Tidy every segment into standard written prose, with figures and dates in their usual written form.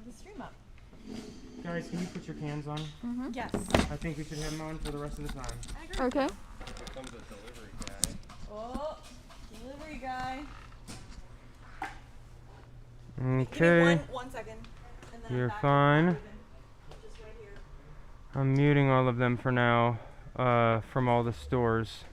the stream up. Guys, can you put your cans on? Mm-hmm. Yes. I think we should have them on for the rest of the time. Okay. Here comes a delivery guy. Oh, delivery guy. Okay. Give me one second. And then You're I'm back. fine. Just right here. I'm muting all of them for now, from all the stores.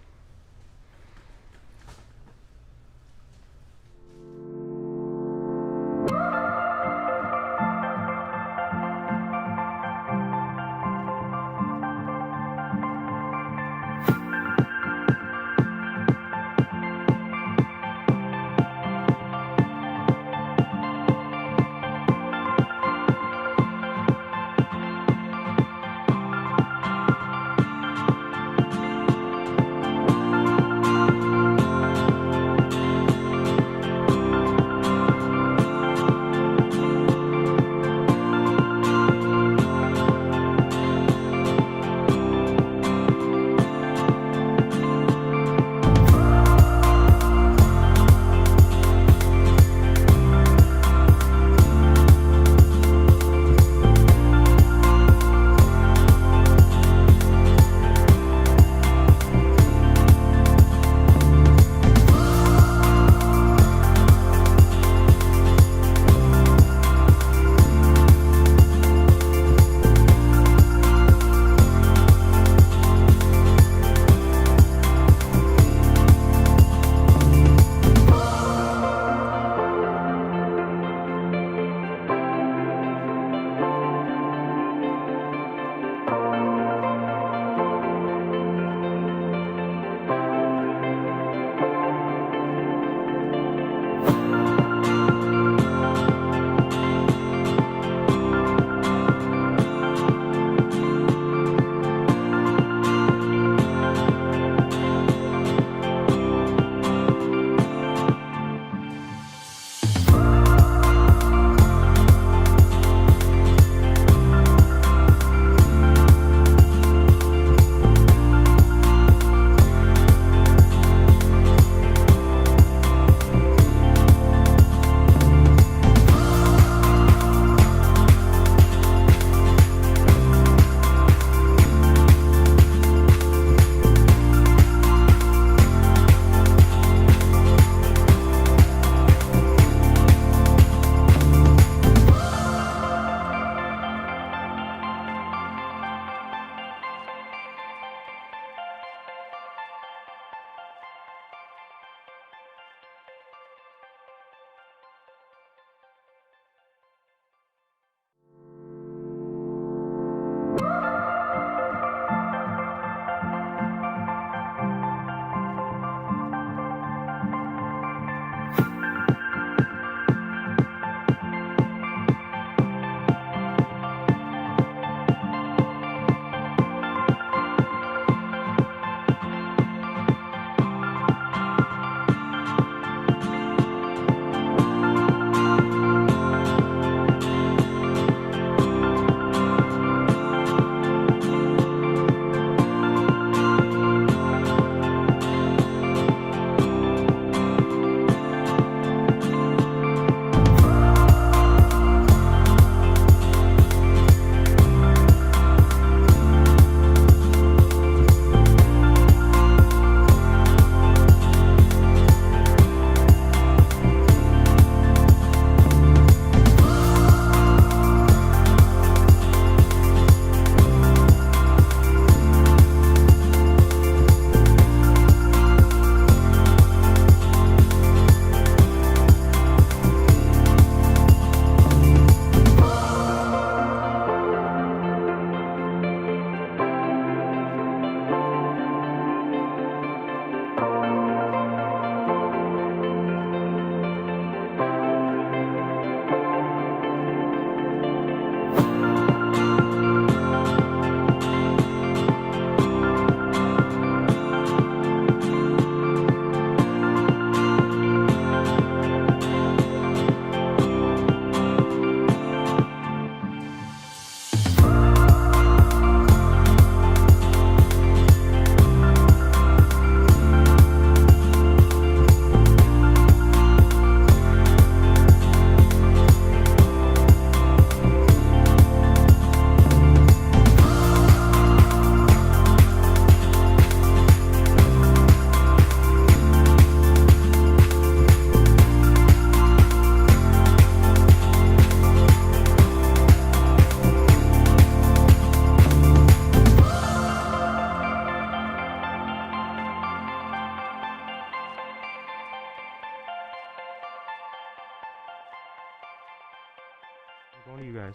One of you guys.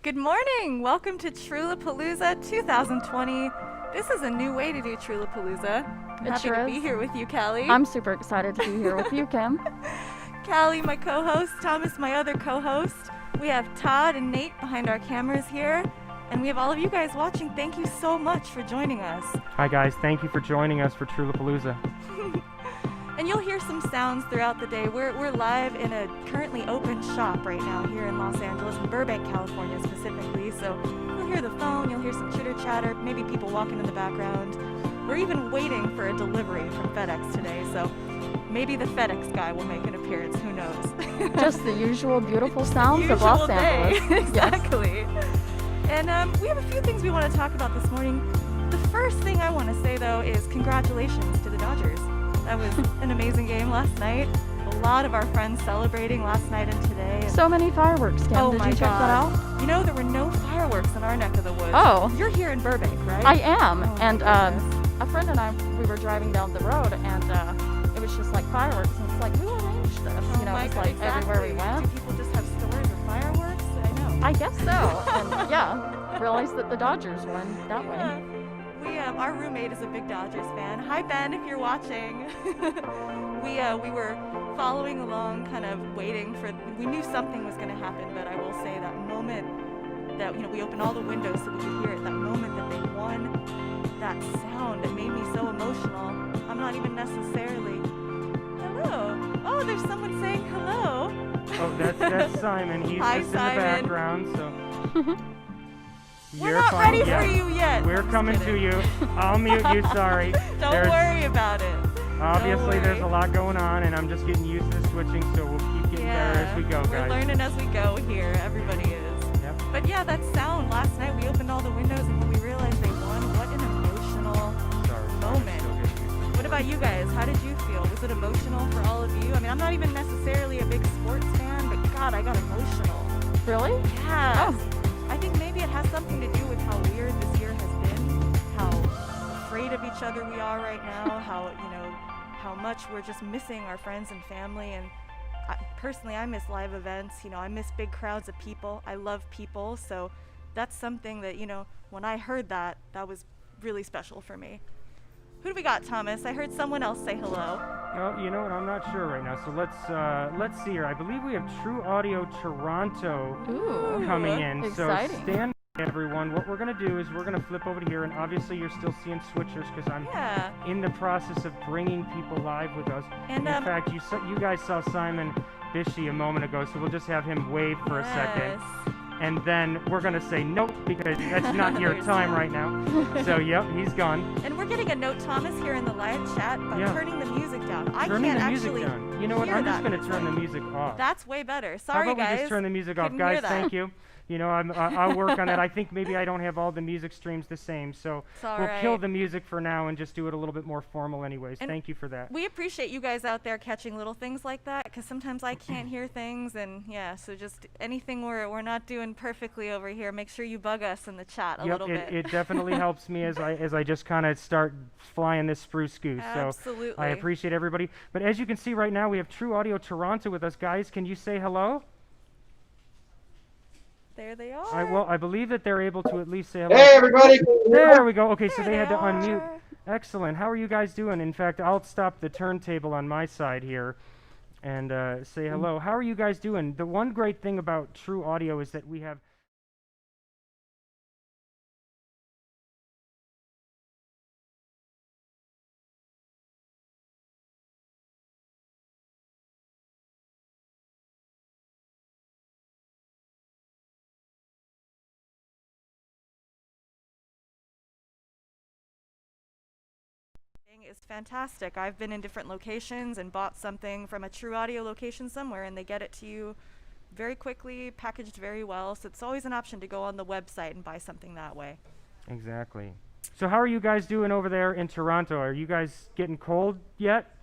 Good morning! Welcome to Trewlapalooza 2020. This is a new way to do Trewlapalooza. I'm It happy sure to be is. here with you, Kally. I'm super excited to be here with you, Kim. Kally, my co-host, Thomas, my other co-host. We have Todd and Nate behind our cameras here, and we have all of you guys watching. Thank you so much for joining us. Hi guys, thank you for joining us for Trewlapalooza. And you'll hear some sounds throughout the day. We're live in a currently open shop right now here in Los Angeles, in Burbank, California specifically. So you'll hear the phone, you'll hear some chitter chatter, maybe people walking in the background. We're even waiting for a delivery from FedEx today, so maybe the FedEx guy will make an appearance, who knows. Just the usual beautiful sounds Usual of Los day. Angeles. Yes. Exactly. And we have a few things we want to talk about this morning. The first thing I want to say, though, is congratulations to the Dodgers. That was an amazing game last night. A lot of our friends celebrating last night and today. And So many fireworks, Kim. oh Did my you check God. that out? You know, there were no fireworks in our neck of the woods. Oh. You're here in Burbank, right? I am. Oh my And goodness. a friend and I, we were driving down the road, and it was just like fireworks. And it's like, who arranged this? Oh You know, my it's God, like everywhere we exactly. went. Do people just have stores of fireworks? I know. I guess so. And yeah, realized that the Dodgers won that Yeah. way. Our roommate is a big Dodgers fan. Hi Ben, if you're watching. we were following along, kind of waiting for. We knew something was going to happen, but I will say that moment that we opened all the windows so we could hear it. That moment that they won, that sound, it made me so emotional. I'm not even necessarily. Hello. Oh, there's someone saying hello. Oh, that's Simon. He's Hi, just Simon. in the background, so. We're You're not fine. ready Yeah. for you yet. We're I'm just coming to kidding. you. I'll mute you, sorry. Don't There's- worry about it. Obviously, Don't there's a worry. lot going on, and I'm just getting used to the switching, so we'll keep getting better as we go, We're guys. learning as we go here. Everybody is. Yep. But yeah, that sound last night, we opened all the windows, and when we realized they won, what an emotional Sorry. moment. Still getting used to What about you guys? How did you feel? Was it emotional for all of you? I mean, I'm not even necessarily a big sports fan, but God, I got emotional. Really? Yeah. Oh. I think maybe it has something to do with how weird this year has been, how afraid of each other we are right now, how much we're just missing our friends and family. And personally, I miss live events. I miss big crowds of people. I love people. So that's something that, when I heard that was really special for me. Who do we got, Thomas? I heard someone else say hello. Oh, you know what? I'm not sure right now. So let's see here. I believe we have True Audio Toronto Ooh. coming in. Exciting. So stand by, everyone. What we're gonna do is we're gonna flip over to here, and obviously you're still seeing switchers because I'm Yeah. in the process of bringing people live with us. And, in fact, you guys saw Simon Bishy a moment ago, so we'll just have him wave for a second. Yes. And then we're gonna say nope because that's not your There's time no- right now. So yep, he's gone. And we're getting a note, Thomas, here in the live chat by Yeah. turning the music down. I Turning can't the music actually down. You know what? hear I'm just that gonna turn the music off. That's way better. How Sorry, about we guys. just turn the music off, Couldn't hear guys? that. Thank you. I'll work on that. I think maybe I don't have all the music streams the same, so It's all we'll kill right. the music for now and just do it a little bit more formal, anyways. And Thank you for that. We appreciate you guys out there catching little things like that, because sometimes I can't hear things, and yeah, so just anything we're not doing perfectly over here, make sure you bug us in the chat a Yep, little bit. it definitely helps me as I just kind of start flying this spruce goose. So Absolutely. I appreciate everybody. But as you can see right now, we have True Audio Toronto with us, guys. Can you say hello? There they are. I believe that they're able to at least say hello. Hey everybody! There we go. Okay, so There they had to unmute. are. Excellent. How are you guys doing? In fact, I'll stop the turntable on my side here and say hello. How are you guys doing? The one great thing about True Audio is that we have Is fantastic. I've been in different locations and bought something from a True Audio location somewhere, and they get it to you very quickly, packaged very well. So it's always an option to go on the website and buy something that way. exactly. So how are you guys doing over there in Toronto? Are you guys getting cold yet?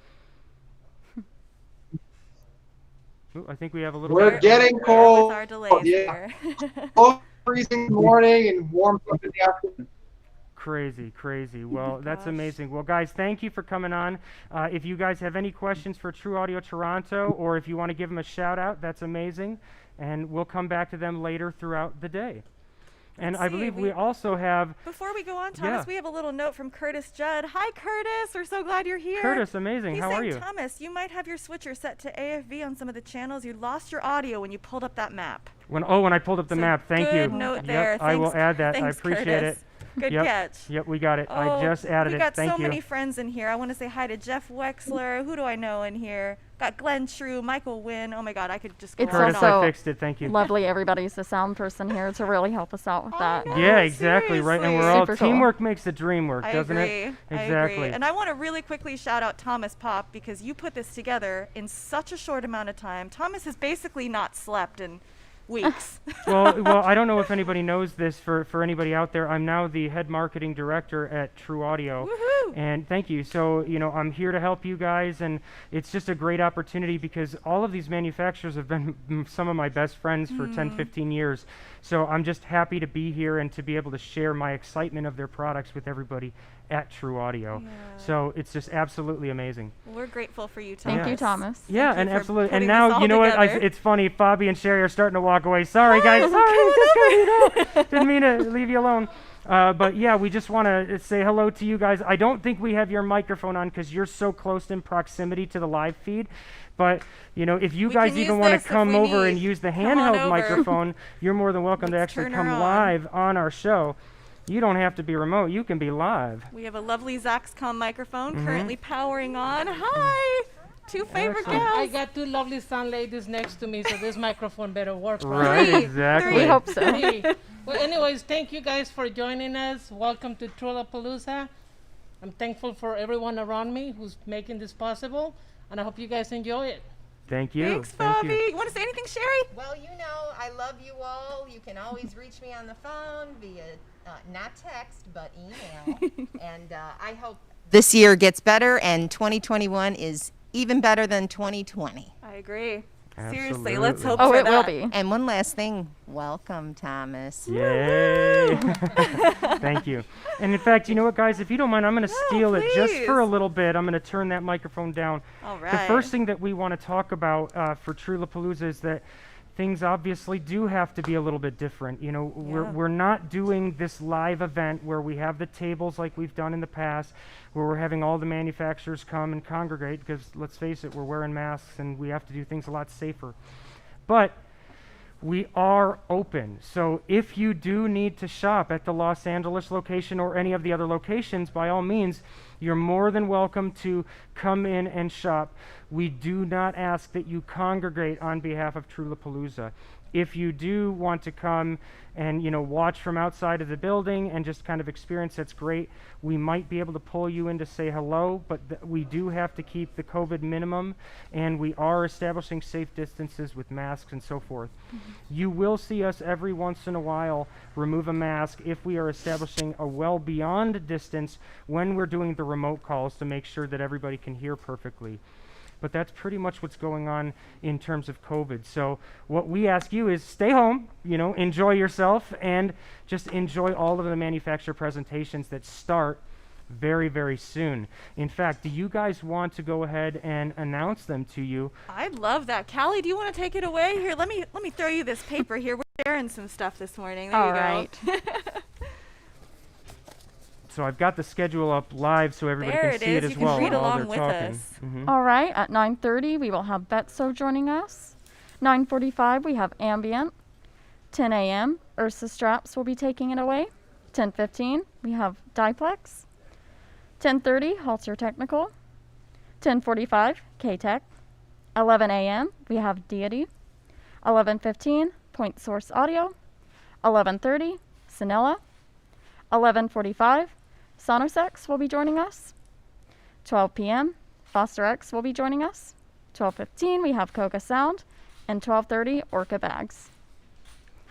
Ooh, I think we have a little. We're bit- getting With cold. our delays Yeah. here. Cold freezing in the morning and warms up in the afternoon. Crazy, crazy. Well, that's Gosh. amazing. Well, guys, thank you for coming on. If you guys have any questions for True Audio Toronto, or if you want to give them a shout out, that's amazing. And we'll come back to them later throughout the day. And Let's I see, believe we- we also have Before we go on, Thomas, we have a little note from Curtis Judd. Hi, Curtis. We're so glad you're here. Curtis. Amazing. He's How are saying, you? Thomas, you might have your switcher set to AFV on some of the channels. You lost your audio when you pulled up that map. When I pulled up the So map. Thank you. good note there. Yep, I will Thanks- add that. I thanks, appreciate Curtis. it. Good Yep. catch. Yep, we got it. I Oh, just added we it. got Thank so you. many friends in here. I want to say hi to Jeff Wexler. Who do I know in here? Got Glenn True, Michael Wynn. Oh my God, I could just go It's on and Curtis, on. also I fixed it. Thank you. Lovely, everybody's the sound person here to really help us out with Oh, that. no. Yeah, exactly. Right. And seriously. we're all Super cool. teamwork makes the dream work, I doesn't agree. it? I Exactly. agree. And I want to really quickly shout out Thomas Pop because you put this together in such a short amount of time. Thomas has basically not slept in weeks. well, I don't know if anybody knows this. For anybody out there, I'm now the head marketing director at True Audio. Woohoo! And thank you. So, I'm here to help you guys, and it's just a great opportunity because all of these manufacturers have been some of my best friends for 10, 15 years. So I'm just happy to be here and to be able to share my excitement of their products with everybody at True Audio. Yeah. So it's just absolutely amazing. We're grateful for you, Thomas. Thank you, Thomas. Yeah, you and for absolutely. putting And this now, all you know what? together. It's funny. Fabi and Sherrie are starting to walk away. Sorry, guys. Hi, Sorry. Just come go, didn't mean to leave you alone. But yeah, we just want to say hello to you guys. I don't think we have your microphone on because you're so close in proximity to the live feed. But, if you We guys can even use want this to if come we over and need. use the Come on handheld over. microphone, you're more than welcome to Let's actually turn her come on. live on our show. You don't have to be remote. You can be live. We have a lovely Zaxcom microphone Mm-hmm. currently powering on. Hi! Two favorite Excellent. gals. I got two lovely sound ladies next to me, so this microphone better work. Right, Three. exactly. We hope so. Hey. Well, anyways, thank you guys for joining us. Welcome to Trewlapalooza. I'm thankful for everyone around me who's making this possible, and I hope you guys enjoy it. Thank you. Thanks, Thank Fabi. you. You want to say anything, Sherrie? Well, I love you all. You can always reach me on the phone via not text, but email. And I hope this year gets better and 2021 is even better than 2020. I agree. Seriously, let's Absolutely. hope Oh, for it will that. be. And one last thing, welcome, Thomas. Yay! Thank you. And in fact, you know what, guys? If you don't mind, I'm going to steal it just for a please. little bit. I'm going to turn that microphone down. All right. The first thing that we want to talk about for Trewlapalooza is that things obviously do have to be a little bit different. We're not doing this live event where we have the tables like we've done in the past, where we're having all the manufacturers come and congregate, because let's face it, we're wearing masks and we have to do things a lot safer. But we are open. So if you do need to shop at the Los Angeles location or any of the other locations, by all means, you're more than welcome to come in and shop. We do not ask that you congregate on behalf of Trewlapalooza. If you do want to come and watch from outside of the building and just kind of experience, that's great. We might be able to pull you in to say hello, but we do have to keep the COVID minimum, and we are establishing safe distances with masks and so forth. You will see us every once in a while remove a mask if we are establishing a well beyond distance when we're doing the remote calls to make sure that everybody can hear perfectly. But that's pretty much what's going on in terms of COVID. So what we ask you is stay home, enjoy yourself, and just enjoy all of the manufacturer presentations that start very, very soon. In fact, do you guys want to go ahead and announce them to you? I'd love that. Kally, do you want to take it away? Here, let me throw you this paper here. We're sharing some stuff this morning. There All you go. right. So I've got the schedule up live so everybody There can it see it is. as You can well read while along they're with talking. us. Mhm. All right, at 9:30 we will have Betso joining us. 9:45 we have Ambient. 10 a.m. URSA Straps will be taking it away. 10:15 we have Diplex. 10:30 Halter Technical. 10:45 K-tek. 11 a.m. we have Deity. 11:15 Point Source Audio. 11:30 Cinela. 11:45 Sonosax will be joining us. 12 p.m. Fostex will be joining us. 12:15 we have Coga Sound, and 12:30 Orca Bags.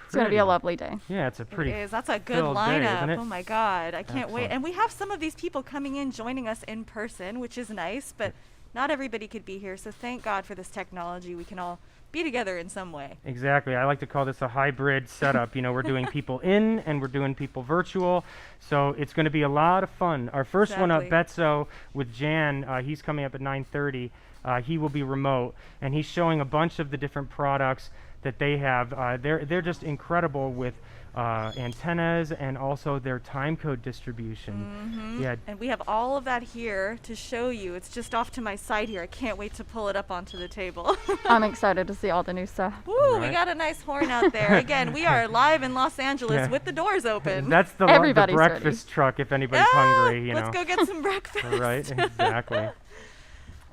It's going to be a Pretty. lovely day. Yeah, it's a pretty It is. That's a good filled day, lineup. isn't it? Oh my God, I can't wait. Excellent. And we have some of these people coming in, joining us in person, which is nice. But not everybody could be here, so thank God for this technology. We can all be together in some way. Exactly. I like to call this a hybrid setup. You know, we're doing people in and we're doing people virtual. So it's going to be a lot of fun. Our first one up, Exactly. Betso with Jan, he's coming up at 9:30. He will be remote, and he's showing a bunch of the different products that they have. They're just incredible with antennas and also their time code distribution. Yeah, And we have all of that here to show you. It's just off to my side here. I can't wait to pull it up onto the table. I'm excited to see all the new stuff. Woo, we Right. got a nice horn out there. Again, we are live in Los Angeles Yeah. with the doors open. that's the Everybody's ready. breakfast truck if anybody's hungry. You Let's know. go get some breakfast. Right. Exactly.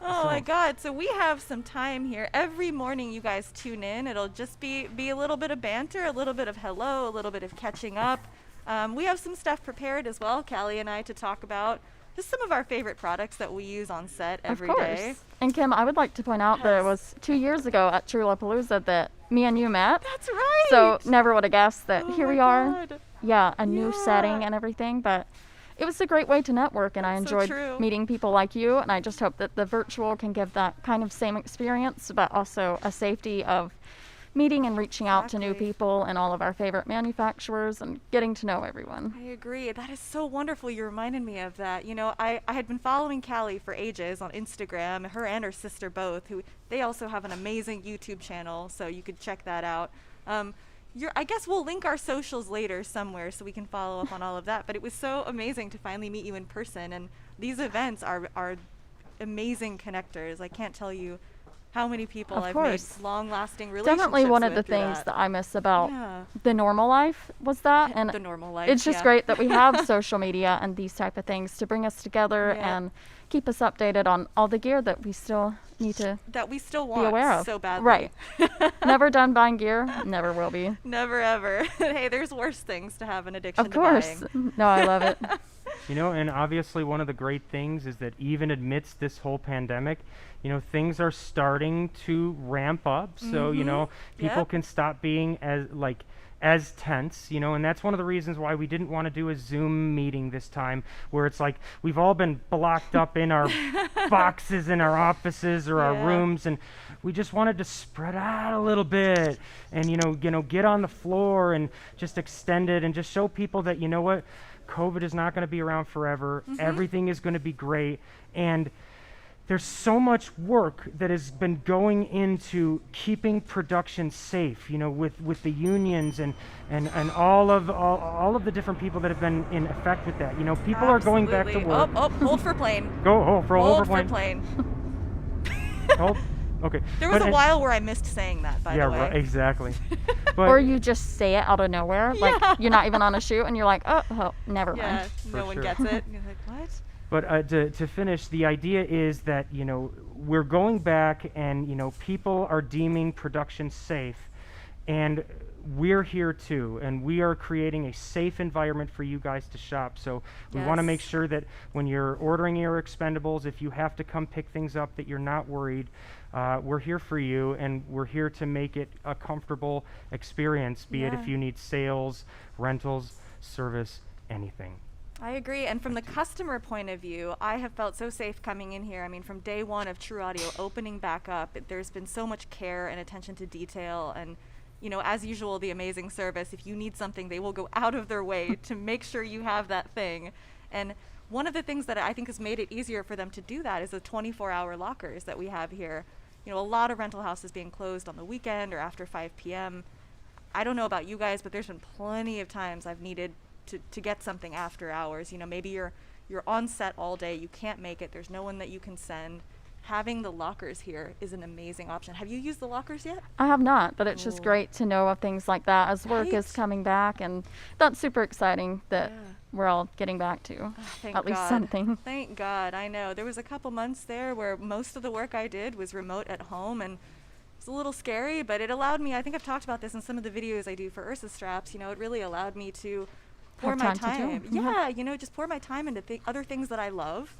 Oh my God. So we have some time here. Every morning you guys tune in. It'll just be a little bit of banter, a little bit of hello, a little bit of catching up. We have some stuff prepared as well, Kally and I, to talk about just some of our favorite products that we use on set every Of day. course. And Kim, I would like to point out that it was 2 years ago at Trewlapalooza that me and you met. That's right. So never would have guessed that Oh here my we are. God. Yeah, a new Yeah. setting and everything, but it was a great way to network, and I That's so enjoyed true. meeting people like you, and I just hope that the virtual can give that kind of same experience, but also a safety of meeting and reaching out to new Exactly. people and all of our favorite manufacturers and getting to know everyone. I agree. That is so wonderful. You reminded me of that. You know, I had been following Kally for ages on Instagram, her and her sister both, who they also have an amazing YouTube channel, so you could check that out. I guess we'll link our socials later somewhere so we can follow up on all of that. But it was so amazing to finally meet you in person, and these events are amazing connectors. I can't tell you how many people Of I've course. made long-lasting relationships Definitely one of the with through things that I miss about Yeah. the normal life was that, and the normal life. it's just yeah. great that we have social media and these type of things to bring us together Yeah. and keep us updated on all the gear that we still need to that we still be want aware of. so badly. Right. Never done buying gear, never will be. Never ever. Hey, there's worse things to have an addiction Of to course. buying. No, I love it. You know, and obviously one of the great things is that even amidst this whole pandemic, you know, things are starting to ramp up. So, you know, people Yep. can stop being as tense, you know, and that's one of the reasons why we didn't want to do a Zoom meeting this time, where it's like we've all been blocked up in our boxes in our offices or our Yeah. rooms, and we just wanted to spread out a little bit and you know get on the floor and just extend it and just show people that, you know what, COVID is not going to be around forever. Everything is going to be great, and there's so much work that has been going into keeping production safe, you know, with the unions and all of the different people that have been in effect with that. You know, people are going back to Absolutely. work. Oh, hold for plane. Hold for Hold plane. for plane. Oh, okay. There was But a it- while where I missed saying that, by yeah, the way. right, exactly. But Or you just say it out of nowhere, like Yeah. you're not even on a shoot and you're like, oh never Yeah, mind. no For one sure. gets it. You're like, what? But to finish, the idea is that, you know, we're going back and, you know, people are deeming production safe, and we're here too, and we are creating a safe environment for you guys to shop. So we want to make Yes. sure that when you're ordering your expendables, if you have to come pick things up, that you're not worried. We're here for you, and we're here to make it a comfortable experience, be it Yeah. if you need sales, rentals, service, anything. I agree. And from the customer point of view, I have felt so safe coming in here. I mean, from day one of True Audio opening back up, there's been so much care and attention to detail. And, you know, as usual, the amazing service. If you need something, they will go out of their way to make sure you have that thing. And one of the things that I think has made it easier for them to do that is the 24-hour lockers that we have here. You know, a lot of rental houses being closed on the weekend or after 5 p.m. I don't know about you guys, but there's been plenty of times I've needed to get something after hours. You know, maybe you're on set all day, you can't make it, there's no one that you can send. Having the lockers here is an amazing option. Have you used the lockers yet? I have not, but it's just Ooh. great to know of things like that as work is Right? coming back, and that's super exciting that Yeah. we're all getting back to Thank at least God. something. Thank God. I know. There was a couple months there where most of the work I did was remote at home, and it's a little scary, but it allowed me, I think I've talked about this in some of the videos I do for URSA straps, you know, it really allowed me to pour Have my time to do time. it. Yeah, you know, just pour my time into other things that I love.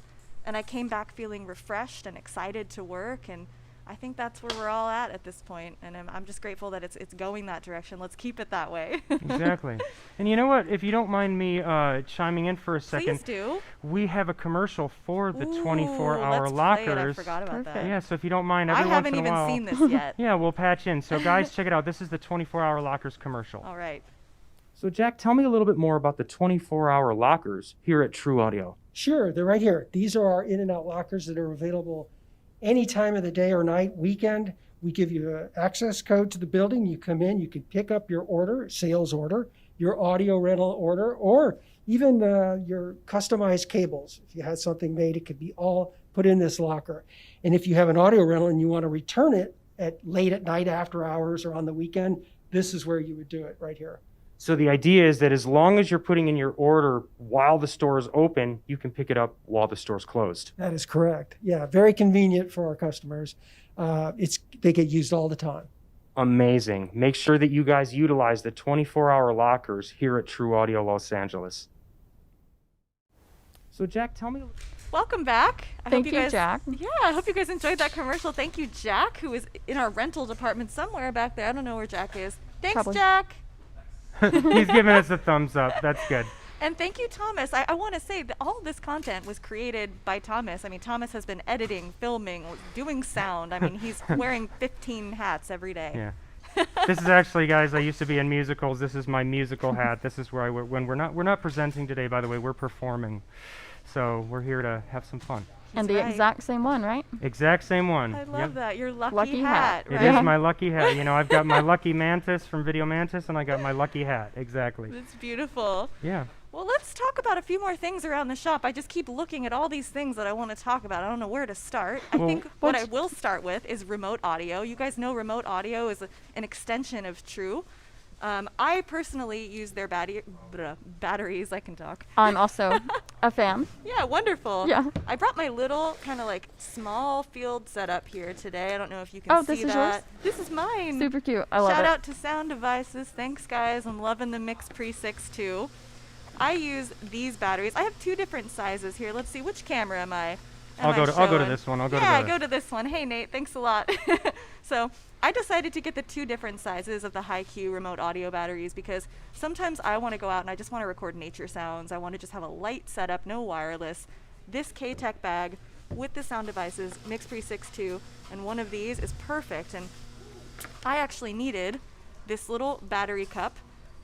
And I came back feeling refreshed and excited to work. And I think that's where we're all at this point, and I'm just grateful that it's going that direction. Let's keep it that way. Exactly. And you know what? If you don't mind me chiming in for a second, Please do. we have a commercial for the Ooh, 24-hour let's lockers. play it. I forgot about Perfect. that. Yeah, so if you don't mind, I every once haven't in a even while. seen this yet. Yeah, we'll patch in. So guys, check it out. This is the 24-hour lockers commercial. All right. So Jack, tell me a little bit more about the 24-hour lockers here at True Audio. Sure, they're right here. These are our in and out lockers that are available any time of the day or night, weekend. We give you an access code to the building. You come in, you can pick up your order, sales order, your audio rental order, or even your customized cables. If you had something made, it could be all put in this locker. And if you have an audio rental and you want to return it late at night, after hours, or on the weekend, this is where you would do it, right here. So the idea is that as long as you're putting in your order while the store is open, you can pick it up while the store's closed. That is correct. Yeah, very convenient for our customers. They get used all the time. Amazing. Make sure that you guys utilize the 24-hour lockers here at True Audio Los Angeles. So Jack, tell me. Welcome back. Thank hope you, guys, Jack. Yeah, I hope you guys enjoyed that commercial. Thank you, Jack, who is in our rental department somewhere back there. I don't know where Jack is. Thanks, Probably. Jack. He's giving us a thumbs up. That's good. And thank you, Thomas. I want to say that all this content was created by Thomas. I mean, Thomas has been editing, filming, doing sound. I mean, he's wearing 15 hats every day. Yeah. This is actually, guys, I used to be in musicals. This is my musical hat. This is where I wear when we're not presenting today, by the way. We're performing. So we're here to have some fun. And the right. exact same one, right? Exact same one. I love Yep. that. Your lucky, Lucky hat, hat. It right? is my lucky hat. You know, I've got my lucky mantis from Video Mantis, and I got my lucky hat. Exactly. It's beautiful. Yeah. Well, let's talk about a few more things around the shop. I just keep looking at all these things that I want to talk about. I don't know where to start. I Well, think what I will start with is remote audio. You guys know remote audio is an extension of True. I personally use their batteries. I can talk. I'm also a fan. Yeah, wonderful. Yeah. I brought my little kind of like small field setup here today. I don't know if you can Oh, see this is that. yours? This is mine. Super cute. I love Shout it. out to Sound Devices. Thanks, guys. I'm loving the Mix Pre 6 too. I use these batteries. I have two different sizes here. Let's see, which camera am I? I'll go to showing? this one. I'll go to Yeah, the- go to this one. Hey, Nate, thanks a lot. So I decided to get the two different sizes of the Hi-Q remote audio batteries because sometimes I want to go out and I just want to record nature sounds. I want to just have a light setup, no wireless. This K-tek bag with the Sound Devices, Mix Pre 6.2, and one of these is perfect. And I actually needed this little battery cup.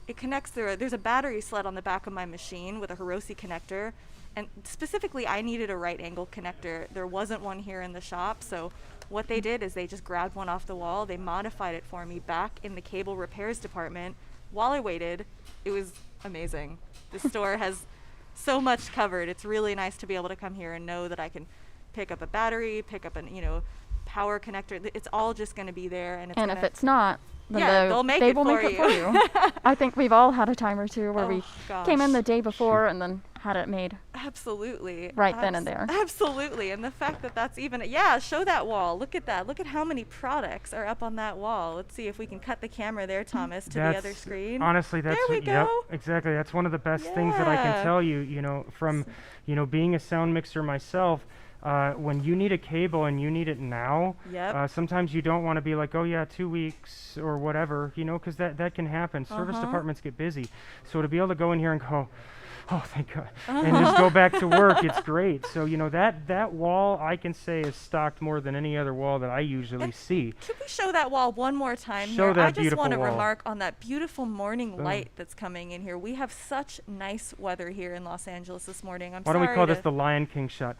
It connects there's a battery sled on the back of my machine with a Hiroshi connector. And specifically, I needed a right angle connector. There wasn't one here in the shop, so what they did is they just grabbed one off the wall. They modified it for me back in the cable repairs department. While I waited, it was amazing. The store has so much covered. It's really nice to be able to come here and know that I can pick up a battery, pick up an power connector. It's all just going to be there, and And if it's not, then Yeah, they'll make they it will for make it for you. you. I think we've all had a time or two where Oh, we came in gosh. the day before and then had it made. Absolutely. Right then and there. Absolutely. And the fact that that's even, show that wall. Look at that. Look at how many products are up on that wall. Let's see if we can cut the camera there, Thomas, to the other That's- screen. Honestly, that's There we yep, go. exactly. That's one of the best things that I can Yeah. tell you. From being a sound mixer myself. When you need a cable and you need it now, Yep. sometimes you don't want to be like, oh yeah, 2 weeks or whatever, because that can happen. Service Uh-huh. departments get busy. So to be able to go in here and go, oh, thank God, and just go back to work, it's great. So, that wall, I can say, is stocked more than any other wall that I usually see. Can we show that wall one more time Show here? that I just beautiful want to wall. remark on that beautiful morning Boom. light that's coming in here. We have such nice weather here in Los Angeles this morning. Why don't we call this to- the Lion King shot?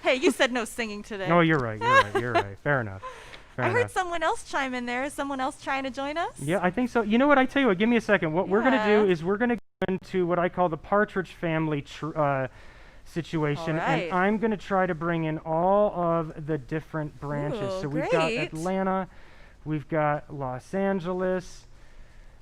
Hey, you said no singing today. No, you're right. You're right. Fair enough. Fair I heard enough. someone else chime in there. Is someone else trying to join us? Yeah, I think so. You know what? I tell you what. Give me a second. What we're gonna do Yeah. is we're gonna go into what I call the Partridge Family situation, Alright. and I'm gonna try to bring in all of the different branches. Ooh, So we've got great. Atlanta, we've got Los Angeles,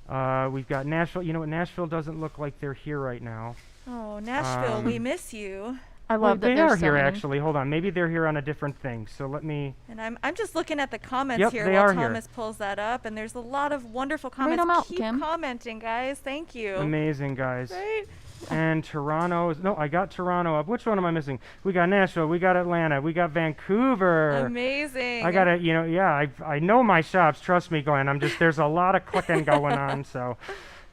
we've got Nashville. You know what? Nashville doesn't look like they're here right now. Oh, Nashville, we miss you. I Well, love that they there's are so here many. actually. Hold on. Maybe they're here on a different thing. So let me. And I'm just looking at the comments Yep, here they while are here. Thomas pulls that up, and there's a lot of wonderful Read comments. 'em out, Keep Kim. commenting, guys. Thank you. Amazing, guys. Right? And Toronto is, no, I got Toronto up. Which one am I missing? We got Nashville, we got Atlanta, we got Vancouver. Amazing. I gotta, I know my shops. Trust me, Glenn. There's a lot of clicking going on. So,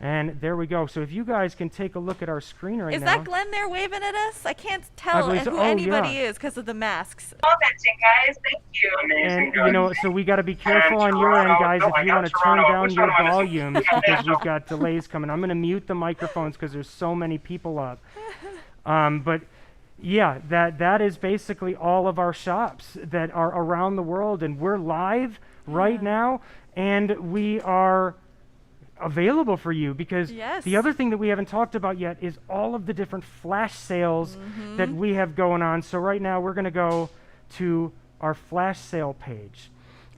and there we go. So if you guys can take a look at our screen right Is now. that Glenn there waving at us? I can't tell believe so. who Oh, anybody yeah. is because of the masks. Commenting, guys. Thank you. And so we got to be careful on your end, guys, if you want to turn down your volumes because we've got delays coming. I'm going to mute the microphones because there's so many people up. But yeah, that is basically all of our shops that are around the world, and we're live right now, and we are available for you because Yes. the other thing that we haven't talked about yet is all of the different flash sales that we have going on. So right now we're going to go to our flash sale page.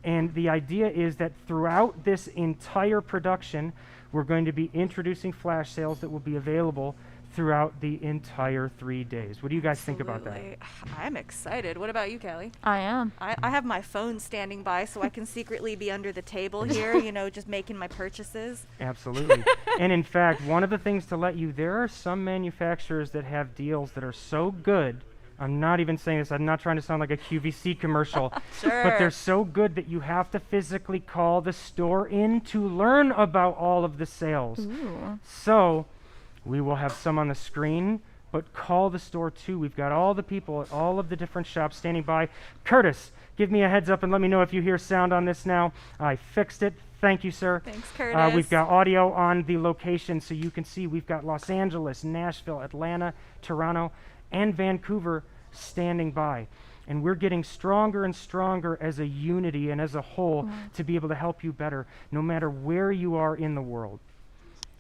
And the idea is that throughout this entire production, we're going to be introducing flash sales that will be available throughout the entire 3 days. What do you guys think about that? Absolutely. I'm excited. What about you, Kally? I am. I have my phone standing by so I can secretly be under the table here, just making my purchases. Absolutely. And in fact, one of the things to let you, there are some manufacturers that have deals that are so good. I'm not even saying this, I'm not trying to sound like a QVC commercial, Sure. but they're so good that you have to physically call the store in to learn about all of the sales. Ooh. So we will have some on the screen, but call the store too. We've got all the people at all of the different shops standing by. Curtis, give me a heads up and let me know if you hear sound on this now. I fixed it. Thank you, sir. Thanks, Curtis. We've got audio on the location, so you can see we've got Los Angeles, Nashville, Atlanta, Toronto, and Vancouver standing by. And we're getting stronger and stronger as a unity and as a whole to be able to help you better, no matter where you are in the world.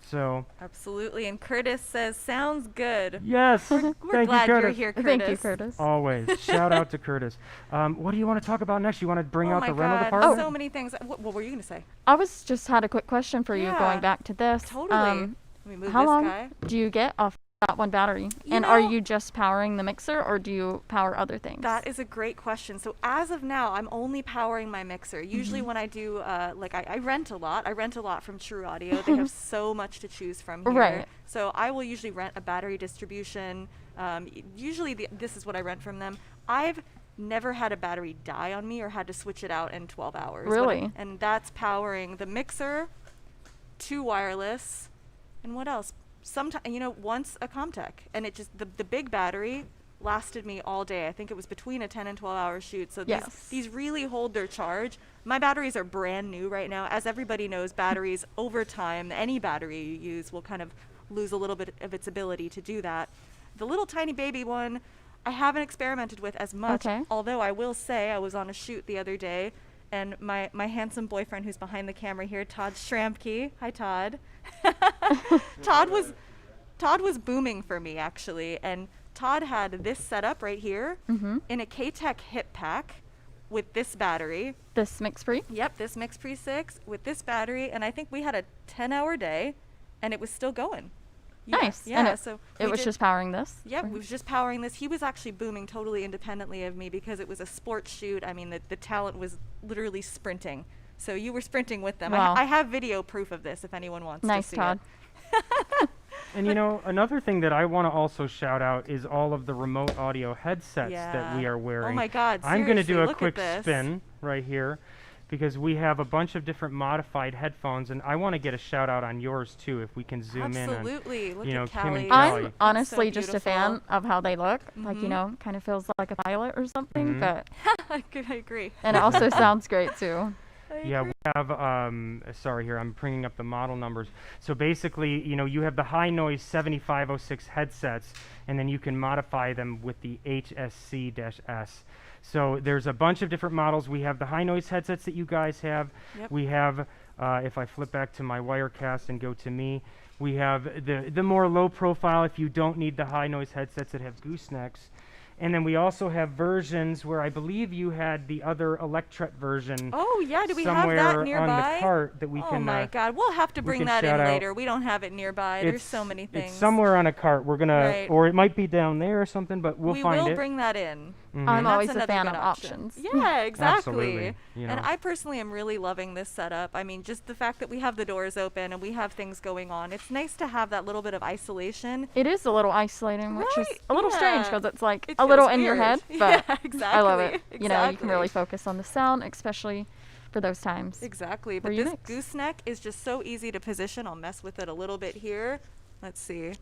So, Absolutely. And Curtis says, sounds good. yes, We're thank glad you, you're Curtis. here, Curtis. Thank you, Curtis. Always. Shout out to Curtis. What do you want to talk about next? You want to bring Oh out my the rental God, department? so many things. What were you going to say? I was just had a quick question for you Yeah. going back to this. Totally. Let me move How this long guy. do you get off that one battery? You And are know- you just powering the mixer or do you power other things? That is a great question. So as of now, I'm only powering my mixer. Mm-hmm. Usually when I do, I rent a lot. I rent a lot from True Audio. They have so much to choose from here. Right. So I will usually rent a battery distribution. Usually this is what I rent from them. I've never had a battery die on me or had to switch it out in 12 hours. Really? And that's powering the mixer, 2 wireless, and what else? Sometimes, once a Comtech, and it just the big battery lasted me all day. I think it was between a 10 and 12 hour shoot. So Yes. these really hold their charge. My batteries are brand new right now. As everybody knows, batteries over time, any battery you use will kind of lose a little bit of its ability to do that. The little tiny baby one, I haven't experimented with as much. Okay. Although I will say I was on a shoot the other day, and my handsome boyfriend who's behind the camera here, Todd Schrampke. Hi, Todd. Todd was booming for me actually, and Todd had this setup right here in a K-tek hip pack with this battery. This mix free? Yep, this Mix Pre 6 with this battery, and I think we had a 10-hour day, and it was still going. Yeah, Nice. Yeah, And so it we was did- just powering this? Yep, we was just powering this. He was actually booming totally independently of me because it was a sports shoot. I mean, the talent was literally sprinting. So you were sprinting with them. Wow. I have video proof of this if anyone wants to Nice, see Todd. it. And another thing that I want to also shout out is all of the remote audio headsets that we Yeah. are wearing. Oh my God, I'm going to do seriously, a look at quick this. spin right here because we have a bunch of different modified headphones, and I want to get a shout out on yours too if we can zoom in on. Absolutely. Look you know, at Kim and Kally. Kally. I'm honestly just a beautiful. fan of how they look. Like, Mhm. kind of feels like a pilot or something, Mhm. but, I agree. and it also sounds great too. Yeah, we have, sorry here, I'm bringing up the model numbers. So basically, you have the high noise 7506 headsets, and then you can modify them with the HSC-S. So there's a bunch of different models. We have the high noise headsets that you guys have. Yep. We have, if I flip back to my Wirecast and go to me, we have the more low profile if you don't need the high noise headsets that have goosenecks. And then we also have versions where I believe you had the other Electret version Oh yeah, do we have somewhere that on nearby? the cart that we oh can. my God, we'll have to we bring can that in shout out. later. We don't have it nearby. There's so many things. It's somewhere on a cart. We're gonna, Right. or it might be down there or something, but we'll we find will it. bring that in. I'm And always that's a fan another of good option. options. Yeah, exactly. Absolutely, you And know. I personally am really loving this setup. I mean, just the fact that we have the doors open and we have things going on. It's nice to have that little bit of isolation. It is a little isolating, which is Right, a little strange yeah. because it's like It a little feels in your weird. head, Yeah, but exactly. I love it. You know, you can really exactly. focus on the sound, especially for those times. Exactly. where But you this mix. gooseneck is just so easy to position. I'll mess with it a little bit here. Let's see.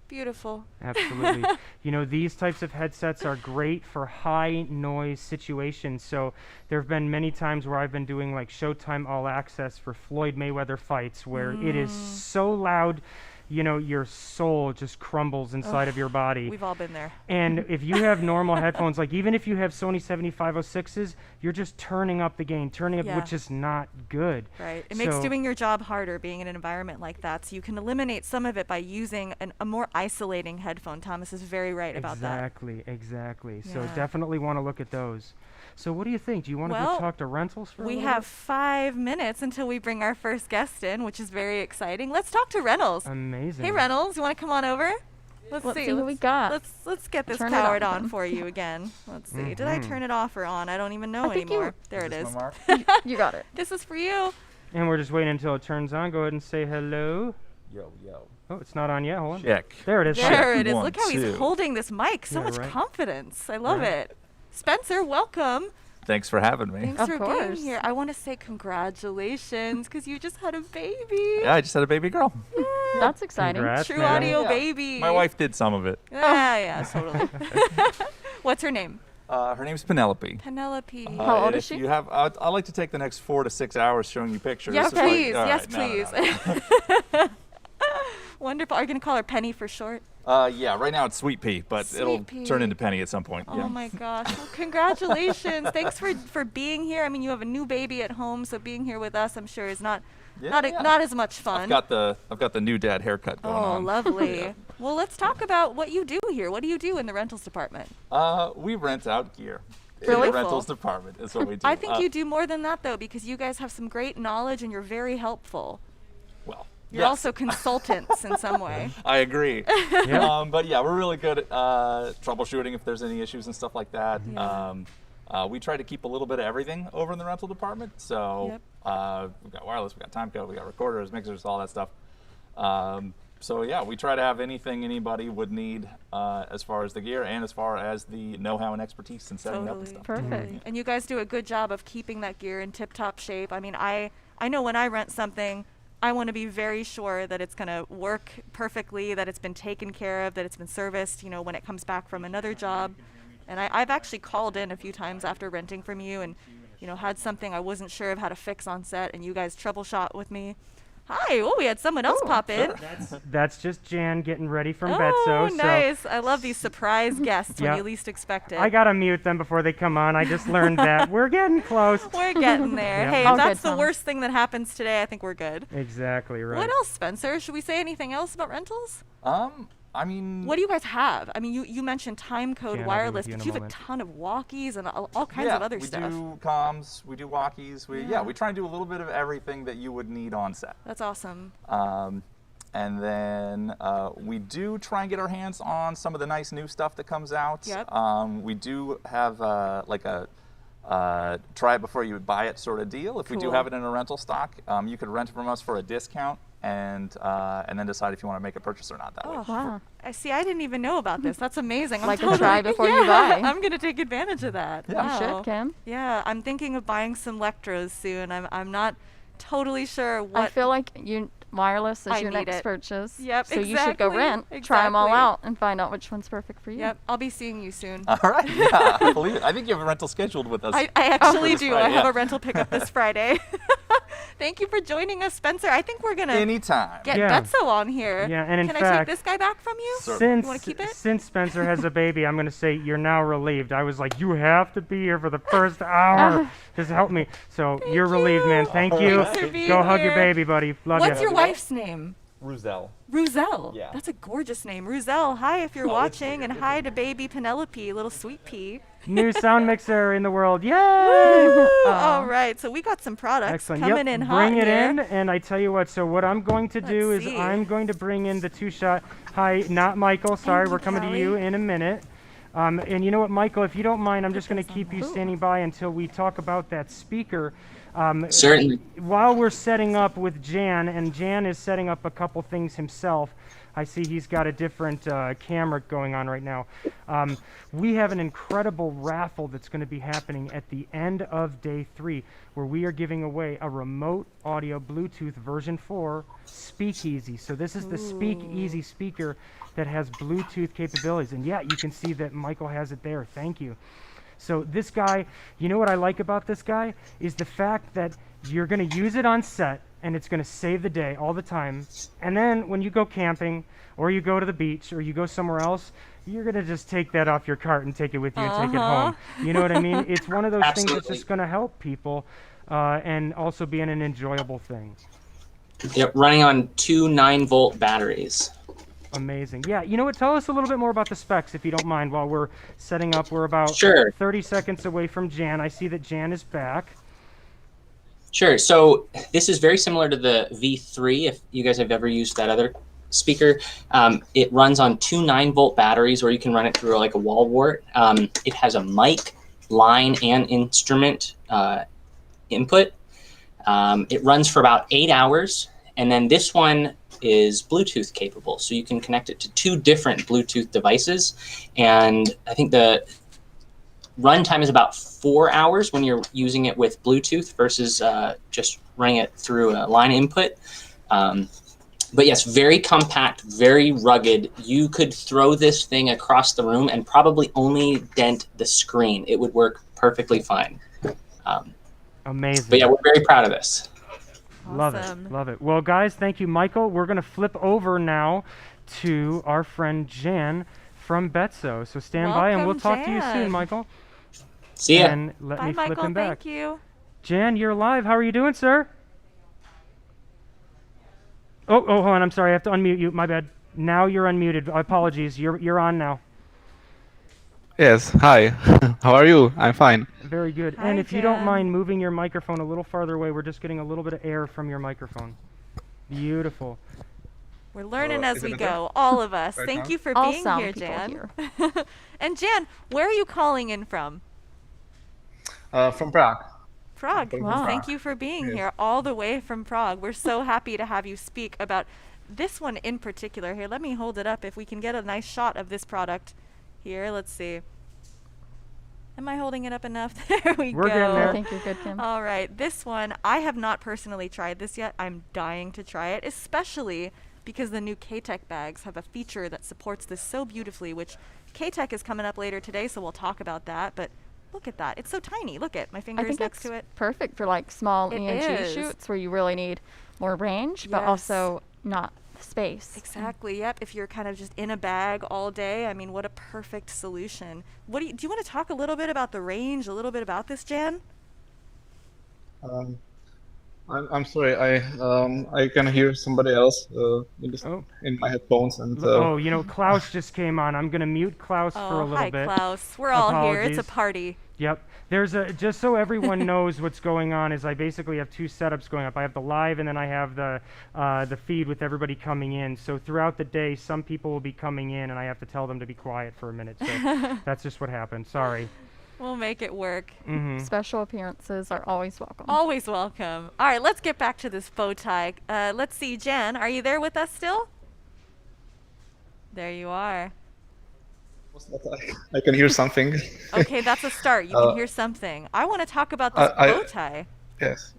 Beautiful. Absolutely. You know, these types of headsets are great for high noise situations. So there have been many times where I've been doing like Showtime All Access for Floyd Mayweather fights where it is so loud, you know, your soul just crumbles inside of your body. We've all been there. And if you have normal headphones, like even if you have Sony 7506s, you're just turning up the gain, Yeah. which is not good. Right. It makes So- doing your job harder being in an environment like that. So you can eliminate some of it by using a more isolating headphone. Thomas is very right about that. Exactly. So Yeah. definitely want to look at those. So what do you think? Do you want to Well, go talk to rentals for a We little have 5 minutes until we bring our first guest in, which is very exciting. Let's talk to Reynolds. bit? Amazing. Hey, Reynolds, you want to come on over? Let's see who we got. Let's get this Turn it powered on. on for you again. Let's see. Did I turn it off or on? I don't even know I think you- anymore. There it is. You got it. This is for you. And we're just waiting until it turns on. Go ahead and say hello. Yo, yo. Oh, it's not on yet. Hold on. Check. There it is. There it is. One, Look how he's two. holding this mic. So Yeah, much right. confidence. I love Right. it. Spencer, welcome. Thanks for having me. Thanks Of for course. being here. I want to say congratulations because you just had a baby. Yeah, I just had a baby girl. That's exciting. Congrats, True man. audio Yeah. baby. My wife did some of it. Yeah, totally. What's her name? Her name's Penelope. Penelope. How old and is if she? You have, I'd like to take the next 4 to 6 hours showing you pictures. Yes, It's like, please. all Yes, right, no, no, Wonderful. Are you going to call her Penny for short? no. Yeah, right now it's Sweet Pea, but Sweet it'll Pea. turn into Penny at some point. Oh yeah. my gosh. Well, congratulations. Thanks for being here. I mean, you have a new baby at home, so being here with us, I'm sure, is not Yeah. not as much fun. I've got the new dad haircut going Oh, on. lovely. Well, let's talk about what you do here. What do you do in the rentals department? We rent out gear. In Really? the rentals department is what we do. I think you do more than that, though, because you guys have some great knowledge and you're very helpful. Well, You're yes, also consultants in some way. I agree. Yeah. But yeah, we're really good at troubleshooting if there's any issues and stuff like that. Yeah. We try to keep a little bit of everything over in the rental department. So Yep. we've got wireless, we've got time code, we got recorders, mixers, all that stuff. So yeah, we try to have anything anybody would need as far as the gear and as far as the know-how and expertise in setting up and Totally. stuff. Perfect. And you guys do a good job of keeping that gear in tip-top shape. I mean, I know when I rent something, I want to be very sure that it's going to work perfectly, that it's been taken care of, that it's been serviced, you know, when it comes back from another job. And I've actually called in a few times after renting from you and, you know, had something I wasn't sure of how to fix on set, and you guys troubleshot with me. Hi. Oh, we had someone else pop in. That's just Jan getting ready from Oh, Betso. So nice. I love these surprise guests when Yeah. you least expect it. I gotta mute them before they come on. I just learned that. We're getting close. We're getting there. Yeah. Hey, All if good, that's the Thomas. worst thing that happens today, I think we're good. Exactly right. What else, Spencer? Should we say anything else about rentals? I mean, What do you guys have? I mean, you mentioned time code Jan, I'll be wireless, with you but in you a have a moment. ton of walkies and all kinds yeah, of other we stuff. do comms, we do walkies, we try and do a little bit of everything that you would need on set. That's awesome. And then we do try and get our hands on some of the nice new stuff that comes out. Yep. We do have like a try it before you buy it sort of deal. If we do Cool. have it in a rental stock, you could rent it from us for a discount and then decide if you want to make a purchase or not that way. Oh, Wow. I see. I didn't even know about this. That's amazing. I'm Like a totally, try before you yeah, buy. I'm gonna take advantage of that. Yeah. You Wow. should, Kim. Yeah, I'm thinking of buying some Lectros soon. I'm not totally sure what. I feel like wireless is I your need next it. purchase. Yep, So you should go exactly, rent, try them all exactly. out, and find out which one's perfect for you. Yep, I'll be seeing you soon. All right. Yeah, I believe it. I think you have a rental scheduled with us. I actually this do. Friday, I have yeah. a rental pickup this Friday. Thank you for joining us, Spencer. I think we're gonna Anytime. get Yeah. Betso on here. Yeah, and in Can I fact- take this guy back from you? Sure. Since, You wanna keep it? since Spencer has a baby, I'm going to say you're now relieved. I was like, you have to be here for the first hour. Just help me. So you're relieved, man. Thank you. Thanks for being Go hug your here. baby, buddy. Love What's you. your wife's name? Ruzel. Ruzel. Yeah. That's a gorgeous name. Ruzel, hi if you're watching, and hi to baby Penelope, little sweet pea. New sound mixer in the world. Yay! All right, so we got some products Excellent. coming Yep. in hot Bring it here. in, and I tell you what. So what I'm going to do Let's is see. I'm going to bring in the two-shot. Hi, not Michael. Sorry, you, we're coming to Kally. you in a minute. And you know what, Michael, if you don't mind, I'm just going to keep you standing by until we talk about that speaker. Certainly. While we're setting up with Jan, and Jan is setting up a couple things himself. I see he's got a different camera going on right now. We have an incredible raffle that's going to be happening at the end of day 3, where we are giving away a remote audio Bluetooth version 4 Speakeasy. So this is the Speakeasy speaker that has Bluetooth capabilities. And yeah, you can see that Michael has it there. Thank you. So this guy, you know what I like about this guy is the fact that you're going to use it on set, and it's going to save the day all the time. And then when you go camping, or you go to the beach, or you go somewhere else, you're going to just take that off your cart and take it with you and take it home. You know what I mean? It's one of those things that's just going to help people and also be an enjoyable thing. Yep, running on 2 9-volt batteries. Amazing. Yeah, you know what? Tell us a little bit more about the specs, if you don't mind, while we're setting up. We're about 30 seconds away from Jan. I see that Jan is back. Sure. So this is very similar to the V3, if you guys have ever used that other speaker. It runs on 2 9-volt batteries, or you can run it through like a wall wart. It has a mic, line, and instrument input. It runs for about 8 hours, and then this one is Bluetooth capable, so you can connect it to 2 different Bluetooth devices. And I think the runtime is about 4 hours when you're using it with Bluetooth versus just running it through a line input. But yes, very compact, very rugged. You could throw this thing across the room and probably only dent the screen. It would work perfectly fine. Amazing. But yeah, we're very proud of this. Awesome. Love it. Love it. Well, guys, thank you, Michael. We're going to flip over now to our friend Jan from Betso. So stand by, and we'll talk to you soon, Michael. See ya. And let Bye, me flip Michael. him back. Thank you. Jan, you're live. How are you doing, sir? Oh, hold on. I'm sorry. I have to unmute you. My bad. Now you're unmuted. Apologies. You're on now. Yes. Hi. How are you? I'm fine. Very good. Hi, and if you don't Jan. mind moving your microphone a little farther away, we're just getting a little bit of air from your microphone. Beautiful. We're learning as is it we better? go, all of us. Right Thank now? you for All being sound here, people Jan. here. And Jan, where are you calling in from? From Prague. Prague. Wow. Thank you for being Yes. here all the way from Prague. We're so happy to have you speak about this one in particular. Here, let me hold it up if we can get a nice shot of this product. Here, let's see. Am I holding it up enough? There we We're go. getting there. I think you're good, Kim. All right, this one, I have not personally tried this yet. I'm dying to try it, especially because the new K-tek bags have a feature that supports this so beautifully, which K-tek is coming up later today, so we'll talk about that. But look at that. It's so tiny. Look at my I fingers think next it's to it. perfect for like small It ENG is. shoots where you really need more range, but Yes. also not space. Exactly. Yep. If you're kind of just in a bag all day, I mean, what a perfect solution. Do you want to talk a little bit about the range, a little bit about this, Jan? I'm sorry. I can hear somebody else in my headphones, and Oh, you know, Klaus just came on. I'm going to mute Klaus for a Oh, little hi, bit. Klaus. We're all here. It's a Apologies. party. Yep. There's just so everyone knows what's going on is I basically have 2 setups going up. I have the live, and then I have the feed with everybody coming in. So throughout the day, some people will be coming in, and I have to tell them to be quiet for a minute. So that's just what happened. Sorry. We'll make it work. Special appearances are always welcome. Always welcome. All right, let's get back to this bow tie. Let's see, Jan, are you there with us still? There you are. I can hear something. Okay, that's a start. You can hear something. I want to talk about this I- bow tie. Yes.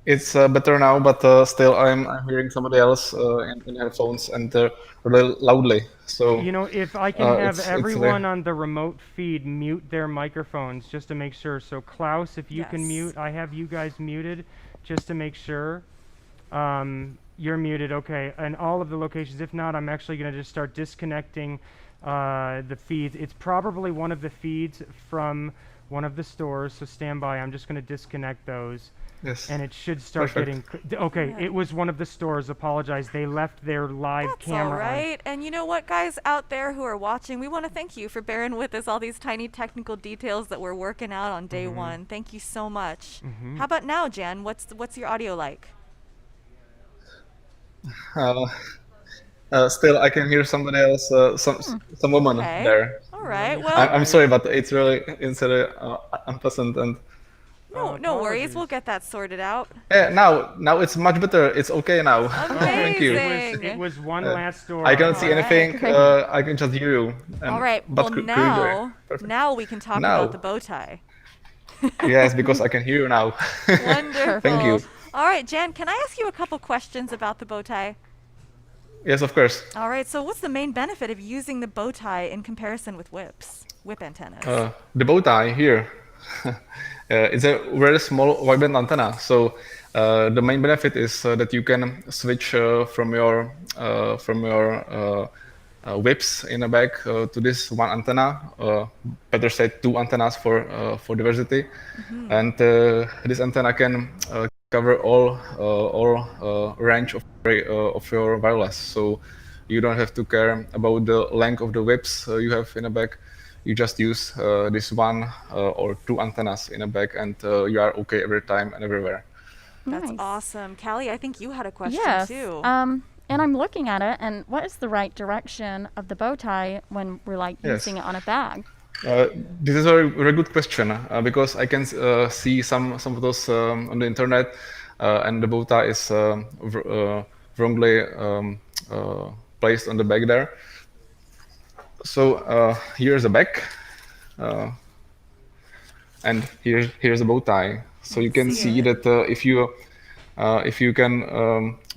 It's better now, but still I'm hearing somebody else in headphones, and really loudly. So You know, if I can have it's everyone on the remote feed mute their microphones just to make sure. So Klaus, if you can Yes. mute, I have you guys muted just to make sure. You're muted, okay. And all of the locations. If not, I'm actually going to just start disconnecting the feeds. It's probably one of the feeds from one of the stores, so stand by. I'm just going to disconnect those. yes. And it should start Perfect. getting... Okay, Yeah. it was one of the stores. Apologize. They left their live That's camera all on. right. And you know what, guys out there who are watching, we want to thank you for bearing with us all these tiny technical details that we're working out on day one. Thank you so much. How about now, Jan? What's your audio like? Still, I can hear somebody else, some woman Okay. there. All All right. Well, I'm sorry, but it's really unpleasant. And no worries. We'll get that sorted out. now it's much better. It's okay now. Thank you. Amazing. It was one last door. I cannot see All right. anything. I can just hear you. All right. But Well, perfect. now we can talk Now. about the bow tie. Yes, because I can hear you now. Wonderful. Thank you. All right, Jan, can I ask you a couple questions about the bow tie? Yes, of course. All right. So, what's the main benefit of using the bow tie in comparison with whip antennas? The bow tie here. It's a very small wideband antenna. So the main benefit is that you can switch from your whips in a bag to this one antenna. Better said, two antennas for diversity. And this antenna can cover all range of your wireless. So you don't have to care about the length of the whips you have in a bag. You just use this one or two antennas in a bag, and you are okay every time and everywhere. That's Nice. awesome. Kally, I think you had a question Yes. too. And I'm looking at it, and what is the right direction of the bow tie when we're like Yes. using it on a bag? This is a very good question because I can see some of those on the internet, and the bow tie is wrongly placed on the bag there. So here's the back, and here's the bow tie. So you can see that if you can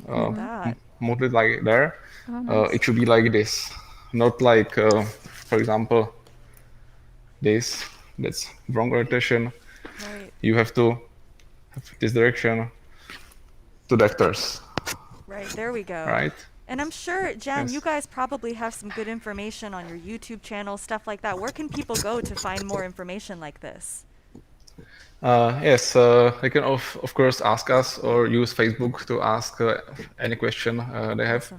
that. move it like there, it should be like this, not like for example this. That's wrong orientation. Right. You have to have this direction to the actors, Right. There we go. right? And I'm sure, Jan, Yes. you guys probably have some good information on your YouTube channel, stuff like that. Where can people go to find more information like this? Yes, they can of course ask us or use Facebook to ask any question they have.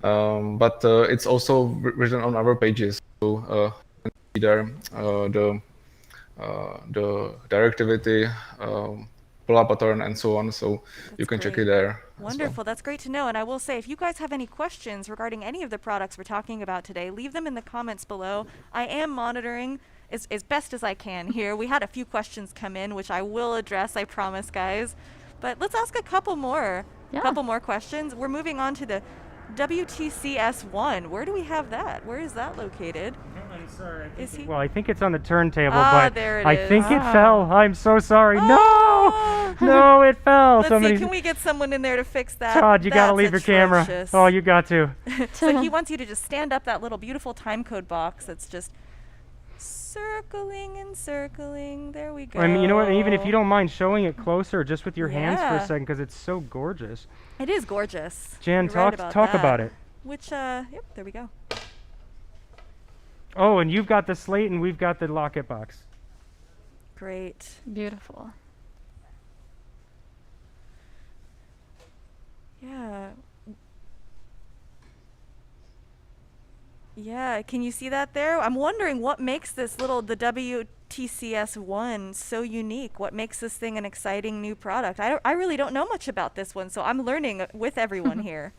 Awesome. But it's also written on our pages, so you can see there the directivity, polar pattern, and so on. So you can check it great. there. as well. Wonderful. That's great to know. And I will say, if you guys have any questions regarding any of the products we're talking about today, leave them in the comments below. I am monitoring as best as I can here. We had a few questions come in, which I will address, I promise, guys. But let's ask a couple more. Yeah. Couple more questions. We're moving on to the WTCS1. Where do we have that? Where is that located? I'm sorry. Is he? Well, I think it's on the turntable, Ah, but there it I is. think it Ah. fell. I'm so sorry. Oh. No, no, it fell. Let's see, Somebody, can we get someone in there to fix that? Todd, you gotta That's leave your camera. atrocious. Oh, you got to. So he wants you to just stand up that little beautiful time code box that's just circling and circling. There we go. I mean, you know what? Even if you don't mind showing it closer, just with your hands for Yeah. a second, because it's so gorgeous. It is gorgeous. Jan, You're right talk that. about it. Which, yep, there we go. Oh, and you've got the slate, and we've got the locket box. Great. Beautiful. Yeah. Yeah, can you see that there? I'm wondering what makes the WTCS1 so unique. What makes this thing an exciting new product? I really don't know much about this one, so I'm learning with everyone here.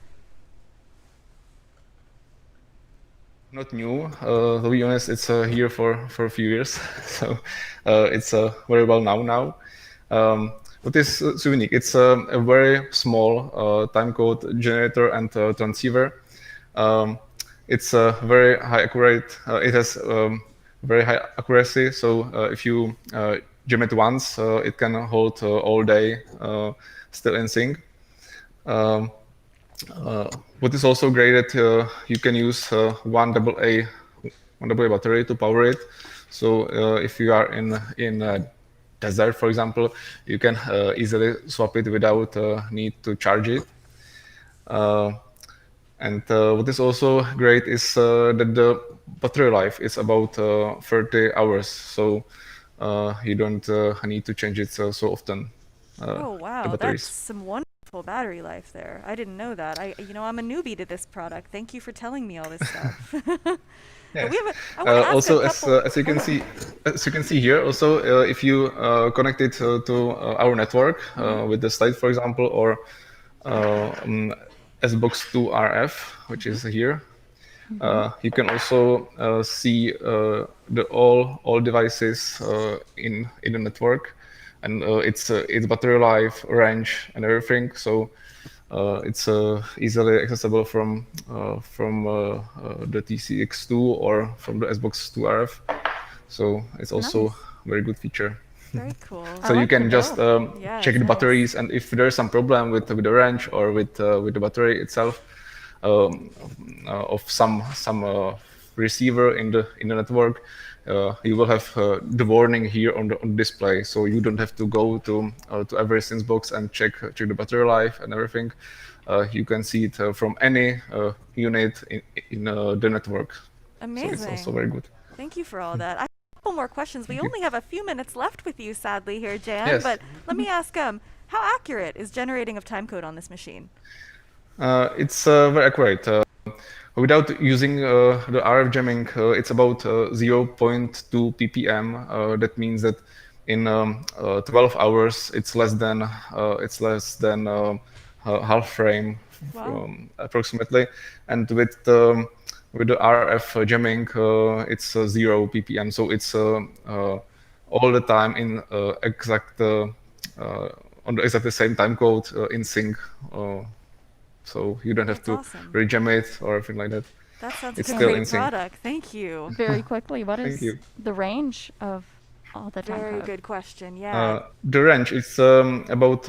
Not new. To be honest, it's here for a few years, so it's very well known now. What is so unique? It's a very small time code generator and transceiver. It's very high accurate. It has very high accuracy. So if you jam it once, it can hold all day still in sync. What is also great that you can use one AA battery to power it. So if you are in a desert, for example, you can easily swap it without need to charge it. And what is also great is that the battery life is about 30 hours. So you don't need to change it so often. Oh the wow, batteries. that's some wonderful battery life there. I didn't know that. I'm a newbie to this product. Thank you for telling me all this stuff. Yes. I wanna ask Also, a couple. as you can see here, also if you connect it to our network with the slide, for example, or SBox2 RF, which is here, You can also see the all devices in the network, and it's battery life, range, and everything. So it's easily accessible from the TCX2 or from the Xbox 2 RF. So it's also Nice. a very good feature. Very cool. So you like can the just build. Yeah, check it's the nice. batteries, and if there's some problem with the range or with the battery itself of some receiver in the network, you will have the warning here on the display. So you don't have to go to every Synth box and check the battery life and everything. You can see it from any unit in the network. Amazing. So it's also very good. Thank you for all that. I have a couple more questions. We only have a few minutes left with you, sadly, here, Jan. Yes. But let me ask, how accurate is generating of timecode on this machine? It's very accurate. Without using the RF jamming, it's about 0.2 ppm. That means that in 12 hours, it's less than half frame, Wow. approximately. And with the RF jamming, it's 0 ppm. So it's all the time in exact on the exactly same time code in sync. So you don't have to That's awesome. rejam it or anything like that. That sounds It's like a still great in sync. product. Thank you. Very quickly, what Thank is you. the range of all the time Very code? good question. Yeah. The range is about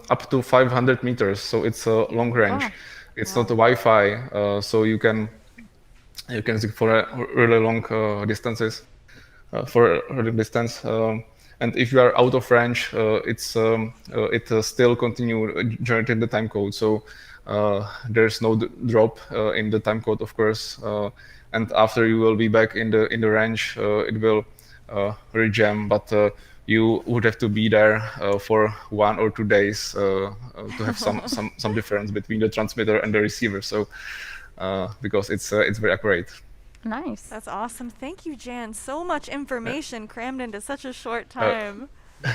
up to 500 meters, so it's a long range. Wow. It's not a Wi-Fi, so you can see for really long distances, for a really distance. And if you are out of range, it still continue generating the time code. So there's no drop in the time code, of course. And after you will be back in the range, it will rejam, but you would have to be there for 1 or 2 days to have some difference between the transmitter and the receiver. So because it's very accurate. Nice. That's awesome. Thank you, Jan. So much information crammed into such a short time.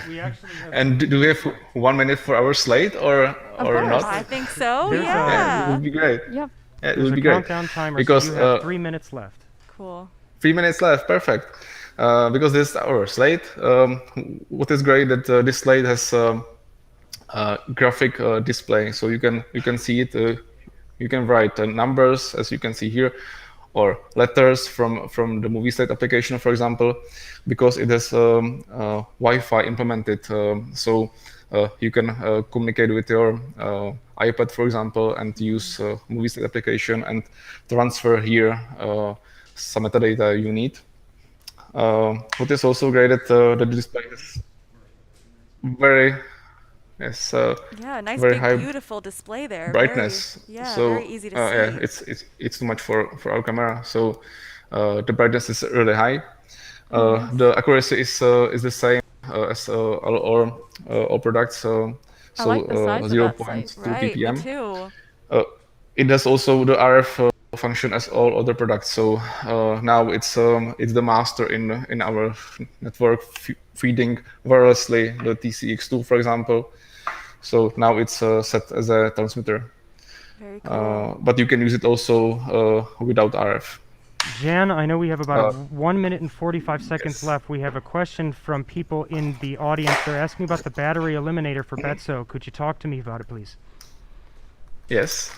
We actually have. And do we have 1 minute for our slate or course. not? I think so. There's a- Yeah, it Yeah. would be great. Yep. Yeah, it There's would a be great. countdown timer, Because so you have 3 minutes left. Cool. 3 minutes left, perfect. Because this is our slate. What is great that this slate has graphic display, so you can see it. You can write numbers, as you can see here, or letters from the movie slate application, for example, because it has Wi-Fi implemented. So you can communicate with your iPad, for example, and use movie slate application and transfer here some metadata you need. What is also great that the display is very Yeah, nice very big high beautiful display there. brightness. Very, yeah, So very easy to see. yeah, it's too much for our camera. So the brightness is really high. The accuracy is the same as all products. I like the size of that 0.2 Right, ppm. me too. It has also the RF function as all other products. So now it's the master in our network, feeding wirelessly the TCX2, for example. So now it's set as a transmitter. Very cool. But you can use it also without RF. Jan, I know we have about 1 minute and 45 seconds yes. left. We have a question from people in the audience. They're asking about the battery eliminator for Betso. Could you talk to me about it, please? Yes.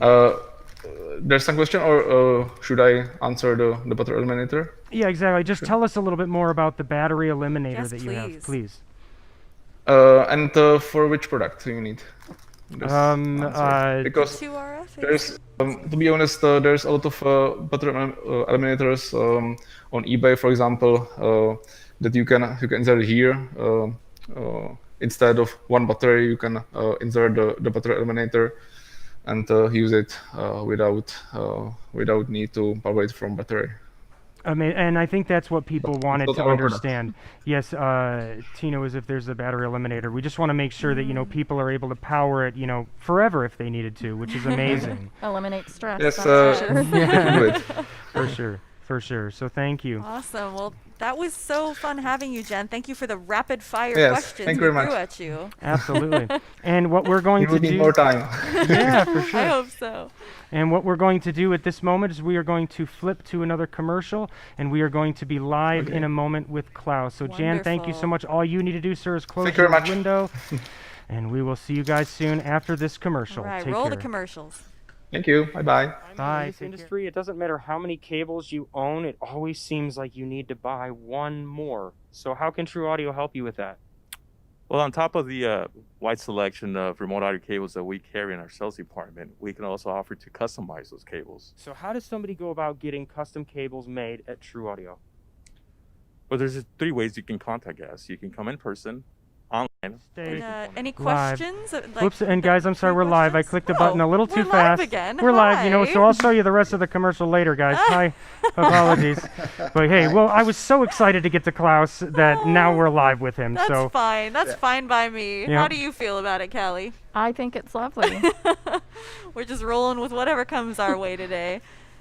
There's some question, or should I answer the battery eliminator? Yeah, exactly. Just tell us a little bit more about the battery eliminator Yes, that you have, please. And for which product do you need? this answer? Because 2RF? there's, to be honest, there's a lot of battery eliminators on eBay, for example, that you can insert here. Instead of one battery, you can insert the battery eliminator and use it without need to power it from battery. I mean, and I think that's what people wanted not to our product. understand. Yes, Tino, is if there's a battery eliminator. We just want to make sure that, people are able to power it, forever if they needed to, which is amazing. Eliminate stress. Yes, that's for sure. Yeah. do it. For sure. For sure. So thank you. Awesome. Well, that was so fun having you, Jen. Thank you for the rapid fire Yes, questions thank you we very threw much. at you. Absolutely. And what we're going We to need do. more time. Yeah, for sure. I hope so. And what we're going to do at this moment is we are going to flip to another commercial, and we are going to be live in a moment with Klaus. So Jan, thank you so Wonderful. much. All you need to do, sir, is close Thank you your very much. window, and we will see you guys soon after this commercial. All right, Take roll care. the commercials. Thank you. Bye-bye. In this industry, it doesn't matter how many cables you own, it always seems like you need to buy one more. So how can True Audio help you with that? Well, on top of the wide selection of remote audio cables that we carry in our sales department, we can also offer to customize those cables. So how does somebody go about getting custom cables made at True Audio? Well, there's just 3 ways you can contact us. You can come in person, online. Stay And, any live. questions? Whoops, and guys, I'm sorry, we're live. I clicked the button a little too we're fast. live again. We're live, you know, Hi. so I'll show you the rest of the commercial later, guys. Hi, apologies. But hey, well, I was so excited to get to Klaus that now we're live with him. That's So fine. That's fine by me. Yeah. How do you feel about it, Kally? I think it's lovely. We're just rolling with whatever comes our way today.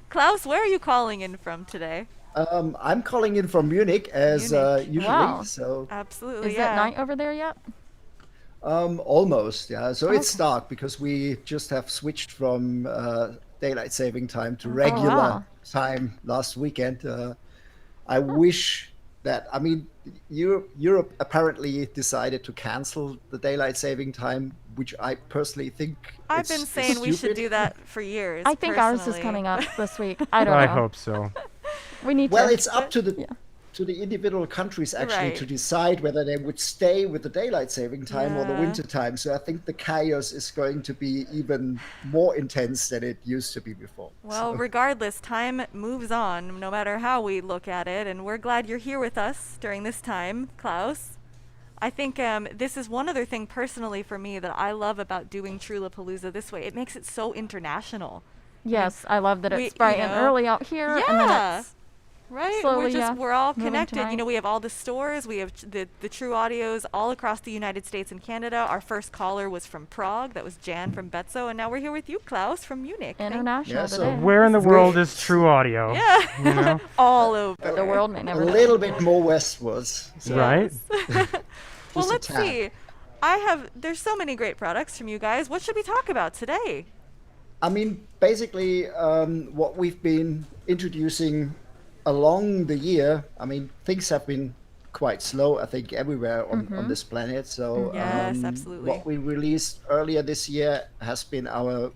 Klaus, where are you calling in from today? I'm calling in from Munich as Munich. usually. Wow. So Absolutely, Is yeah. it night over there yet? almost, yeah. So it's Okay. dark because we just have switched from daylight saving time to regular wow. time last weekend. I wish that, I mean, Europe apparently decided to cancel the daylight saving time, which I personally think I've been saying we should stupid. do that for years. I think ours is personally. coming up this week. I don't know. I hope so. We need Well, to. it's up to the to the individual countries actually to Right. decide whether they would stay with the daylight saving time or the Yeah. winter time. So I think the chaos is going to be even more intense than it used to be before. Well, So- regardless, time moves on no matter how we look at it, and we're glad you're here with us during this time, Klaus. I think this is one other thing personally for me that I love about doing Trewlapalooza this way. It makes it so international. Yes, I love that we- it's bright you and know, early out here, and then Yeah. it's Right? slowly, yeah, we're all moving connected. You know, tonight. we have all the stores, we have the True Audios all across the United States and Canada. Our first caller was from Prague. That was Jan from Betso, and now we're here with you, Klaus, from Munich. international Yeah, so today. Where in the world is True Audio? Yeah. You know? All over. The world may a never know. little bit more westwards. So Right? Well, Just a let's tad. see. There's so many great products from you guys. What should we talk about today? I mean, basically, what we've been introducing along the year, I mean, things have been quite slow, I think, everywhere on this planet. So, Yes, absolutely. what we released earlier this year has been our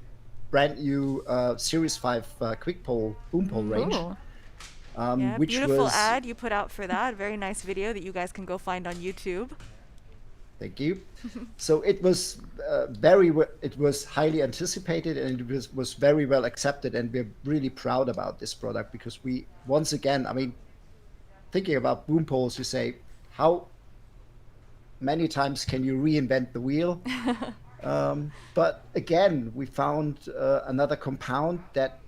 brand new Series 5 quick pole boom pole range. Ooh. Yeah, Which beautiful was, ad you put out for that. Very nice video that you guys can go find on YouTube. Thank you. So it was it was highly anticipated, and it was very well accepted, and we're really proud about this product because we, once again, I mean, thinking about boom poles, you say, how many times can you reinvent the wheel? But again, we found another compound that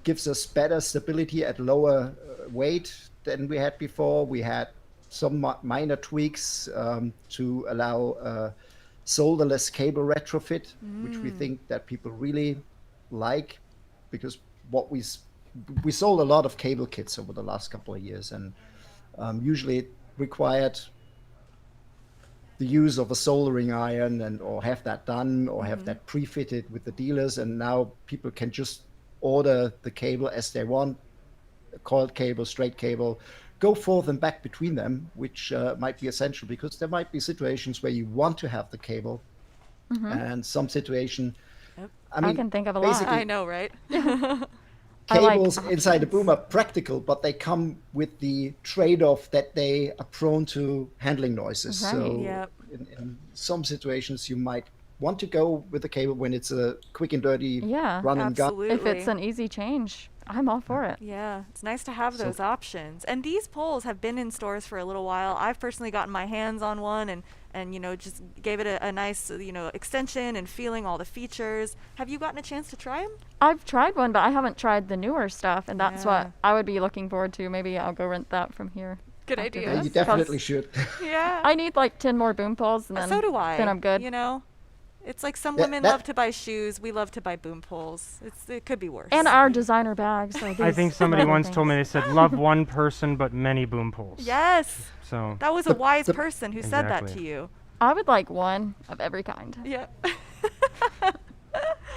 gives us better stability at lower weight than we had before. We had some minor tweaks to allow solderless cable retrofit, which we think that people really like, because what we sold a lot of cable kits over the last couple of years, and usually it required the use of a soldering iron or have that done or have that pre-fitted with the dealers, and now people can just order the cable as they want, a coiled cable, straight cable, go forth and back between them, which might be essential because there might be situations where you want to have the cable, and some situation. Yep. I mean, can think of a lot. basically, I know, right? I like cables inside the options. boom are practical, but they come with the trade-off that they are prone to handling noises. Right. So Yep. in some situations, you might want to go with the cable when it's a quick and dirty Yeah, run and gun. Absolutely. If it's an easy change, I'm all for it. Yeah, it's nice to have those options. And these poles have been in stores for a little while. I've personally gotten my hands on one and you know, just gave it a nice, you know, extension and feeling all the features. Have you gotten a chance to try them? I've tried one, but I haven't tried the newer stuff, and that's Yeah. what I would be looking forward to. Maybe I'll go rent that from here. Good after idea. Yeah, this, you definitely 'cause should. Yeah. I need like 10 more boom poles, and then so do I. Then I'm good. You know, It's like some That- women that- love to buy shoes. We love to buy boom poles. It could be worse. And our designer bags are I these think somebody leather once told me, things. they said, love one person, but many boom poles. Yes. So, That was a wise person who said that Exactly. to you. I would like one of every kind. Yep.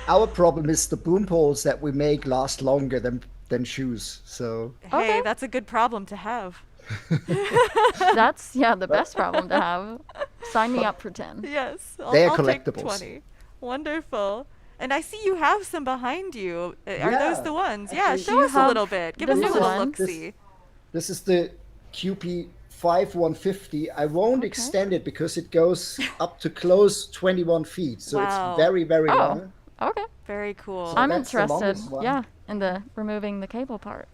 Our problem is the boom poles that we make last longer than shoes. So Hey, Okay. that's a good problem to have. That's the best problem to have. Sign me up for 10. Yes. They're I'll take collectibles. 20. Wonderful. And I see you have some behind you. Are those Yeah, the ones? Yeah, actually, show you us a have little bit. Give the us a new little one. look-see. this is the QP5 150. I won't extend it because it goes up to close 21 feet. So Wow. it's very, very Oh. long. Okay. Very cool. So I'm that's the interested. longest one. Yeah, in the removing the cable part.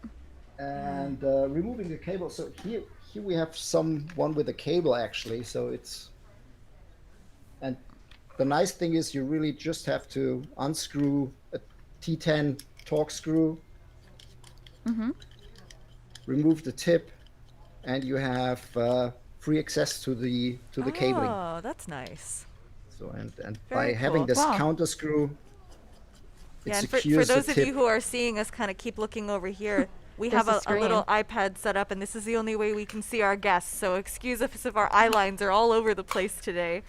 And removing the cable. So here we have one with a cable actually. So it's, and the nice thing is you really just have to unscrew a T10 torque screw, remove the tip, and you have free access to the cabling. Oh, that's nice. So and Very by having cool. this Wow. counter screw, it Yeah, and for secures those the of tip. you who are seeing us kind of keep looking over here, we There's have a a little screen. iPad set up, and this is the only way we can see our guests. So excuse us if our eye lines are all over the place today.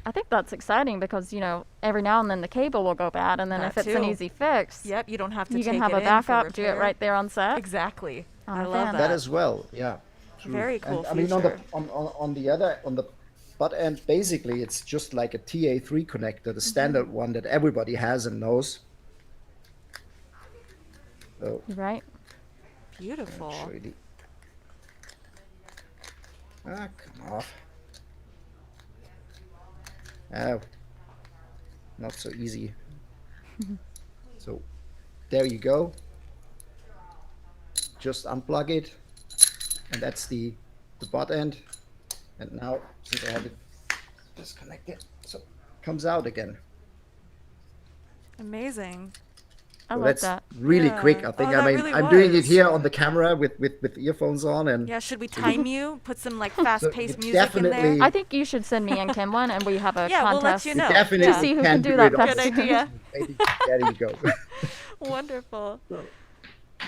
I think that's exciting because, every now and then the cable will go bad, and then That if it's an too. easy fix, Yep, you don't have to you take can have it a in for backup, do it repair. right there on set. Exactly. I'm I a love fan. that. That as well, yeah. True. Very cool And, I mean, on feature. the butt end, basically, it's just like a TA3 connector, the standard one that everybody has and knows. So, You're right. Beautiful. show you come off. Oh, not so easy. So, there you go. Just unplug it, and that's the butt end. And now, since I have it disconnected, so it comes out again. Amazing. I So love that's that. really Yeah. quick. I think. Oh, I that mean, really I'm doing it was. here on the camera with earphones on, and Yeah, should we time you? Put some like fast-paced you music in there? definitely- I think you should send me and Kim one, and we have a Yeah, we'll let contest you you know. definitely to see who can can do do that it on- Good fast. idea. Maybe, there you go. Wonderful.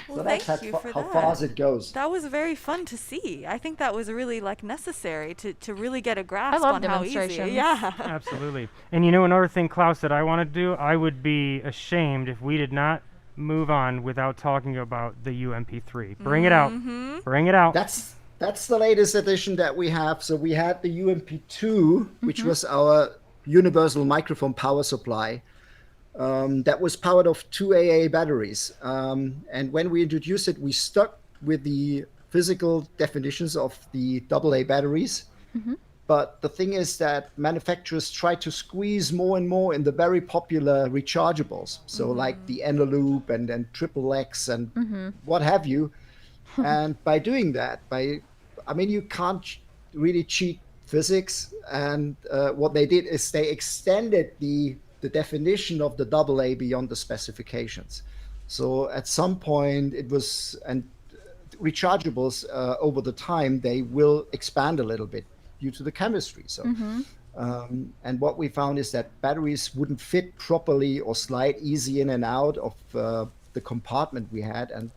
Well, So that's thank you for how that. fast it goes. That was very fun to see. I think that was really like necessary to really get a grasp love on how easy. demonstrations. Yeah. Absolutely. And another thing, Klaus, that I want to do, I would be ashamed if we did not move on without talking about the UMP3. Bring it out. Bring it out. That's the latest edition that we have. So we had the UMP2, which was our universal microphone power supply. That was powered off 2 AA batteries. And when we introduced it, we stuck with the physical definitions of the AA batteries. But the thing is that manufacturers try to squeeze more and more in the very popular rechargeables. So like the Eneloop and Triple X and what have you. And by doing that, you can't really cheat physics. And what they did is they extended the definition of the AA beyond the specifications. So at some point it was, and rechargeables over the time, they will expand a little bit due to the chemistry. So, and what we found is that batteries wouldn't fit properly or slide easy in and out of the compartment we had. And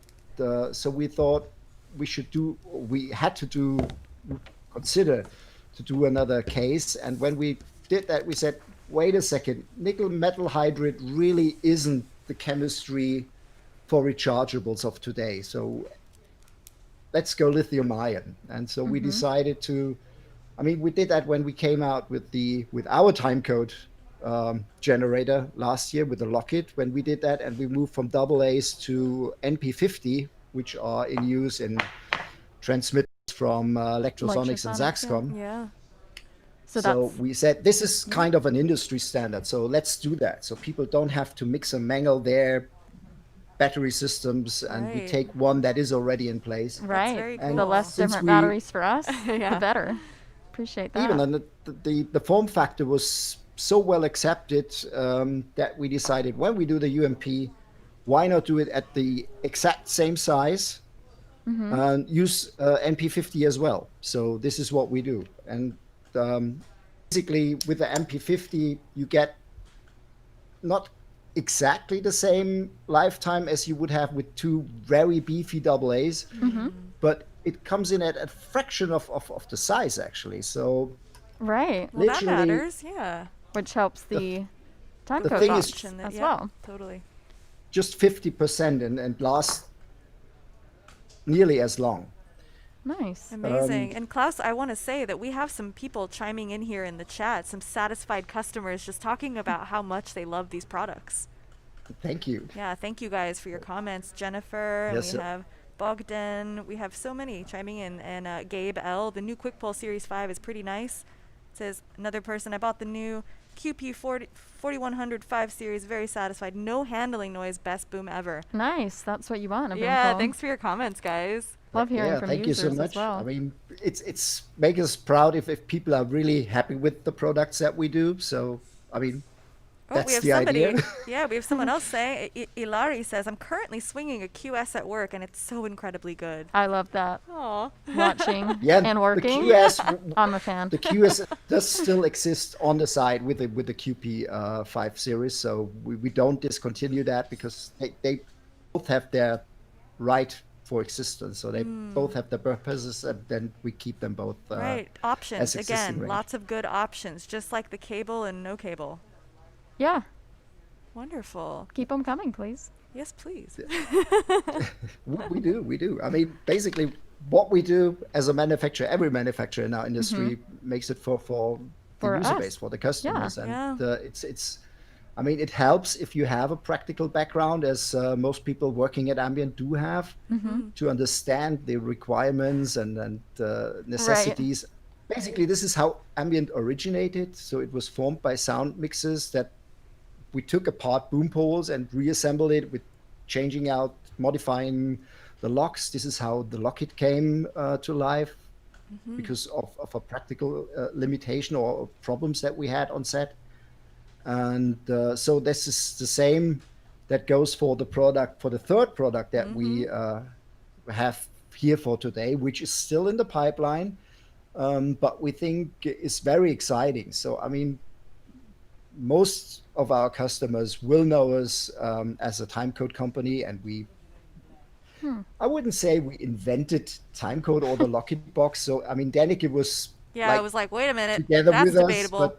so we thought we had to consider to do another case. And when we did that, we said, wait a second, nickel metal hydride really isn't the chemistry for rechargeables of today. So let's go lithium ion. And so we decided to, we did that when we came out with our timecode generator last year with the Lockheed. When we did that, and we moved from AA's to NP50, which are in use in transmitters from Electrosonics and Zaxcom. Yeah. So we said this is kind of an industry standard, so let's do that. So people don't have to mix and mangle their battery systems, and we Right. take one that is already in place. right. very And The cool. less since different we- batteries for us, Yeah. the better. Appreciate that. Even and the form factor was so well accepted that we decided when we do the UMP, why not do it at the exact same size and use NP50 as well. So this is what we do. And basically with the MP50, you get not exactly the same lifetime as you would have with two very beefy AA's, but it comes in at a fraction of the size actually. So Right. Well, that literally, matters. Yeah. Which helps the time the code thing box is- Option as yeah, well. Totally. just 50% and lasts nearly as long. Nice. Amazing. And Klaus, I want to say that we have some people chiming in here in the chat, some satisfied customers just talking about how much they love these products. Thank you. Yeah, thank you guys for your comments. Jennifer, and Yes, we sir. have Bogdan. We have so many chiming in. And Gabe L. The new Quick Pull Series 5 is pretty nice. It says, another person, I bought the new QP 4100 5 Series, very satisfied. No handling noise, best boom ever. Nice. That's what you want. A boom Yeah, phone. thanks for your comments, guys. Love hearing Yeah, from thank you users so much. as well. I mean, it's make us proud if people are really happy with the products that we do. So, I mean, Oh, that's we have the somebody. idea. Yeah, we have someone else saying. Ilari says, "I'm currently swinging a QS at work, and it's so incredibly good." I love that. Aw. Watching Yeah, and working. The QS, I'm a fan. the QS does still exist on the side with the QP 5 series. So we don't discontinue that because they both have their right for existence. So they both have their purposes, and then we keep them both. Right, options as existing again. range. Lots of good options, just like the cable and no cable. Yeah. Wonderful. Keep them coming, please. Yes, please. We do. I mean, basically, what we do as a manufacturer, every manufacturer in our industry makes it for the For user us. base, for the customers, and Yeah. it's. I mean, it helps if you have a practical background, as most people working at Ambient do have, to understand the requirements and necessities. Basically, this is how Ambient originated. So it was formed by sound mixers that we took apart boom poles and reassembled it with changing out, modifying the locks. This is how the locket came to life because of a practical limitation or problems that we had on set. And so this is the same that goes for the product, for the third product that we have here for today, which is still in the pipeline, but we think is very exciting. So, I mean, most of our customers will know us as a timecode company, and we I wouldn't say we invented timecode or the locket box. So, I mean, Danica was Yeah, I was like, wait a minute, together that's with us, debatable.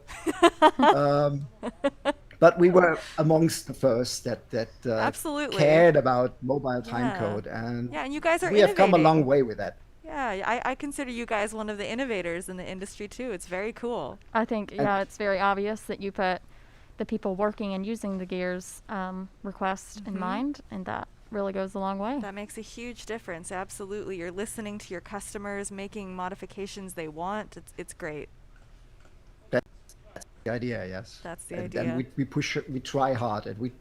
but we were amongst the first that Absolutely. cared about mobile timecode, and Yeah, and you guys are we have come a innovating. long way with that. Yeah, I consider you guys one of the innovators in the industry too. It's very cool. I think, yeah, it's very obvious that you put the people working and using the gears request in mind, and that really goes a long way. That makes a huge difference. Absolutely. You're listening to your customers, making modifications they want. It's great. That's the idea, yes. That's the and idea. we push, we try hard, and we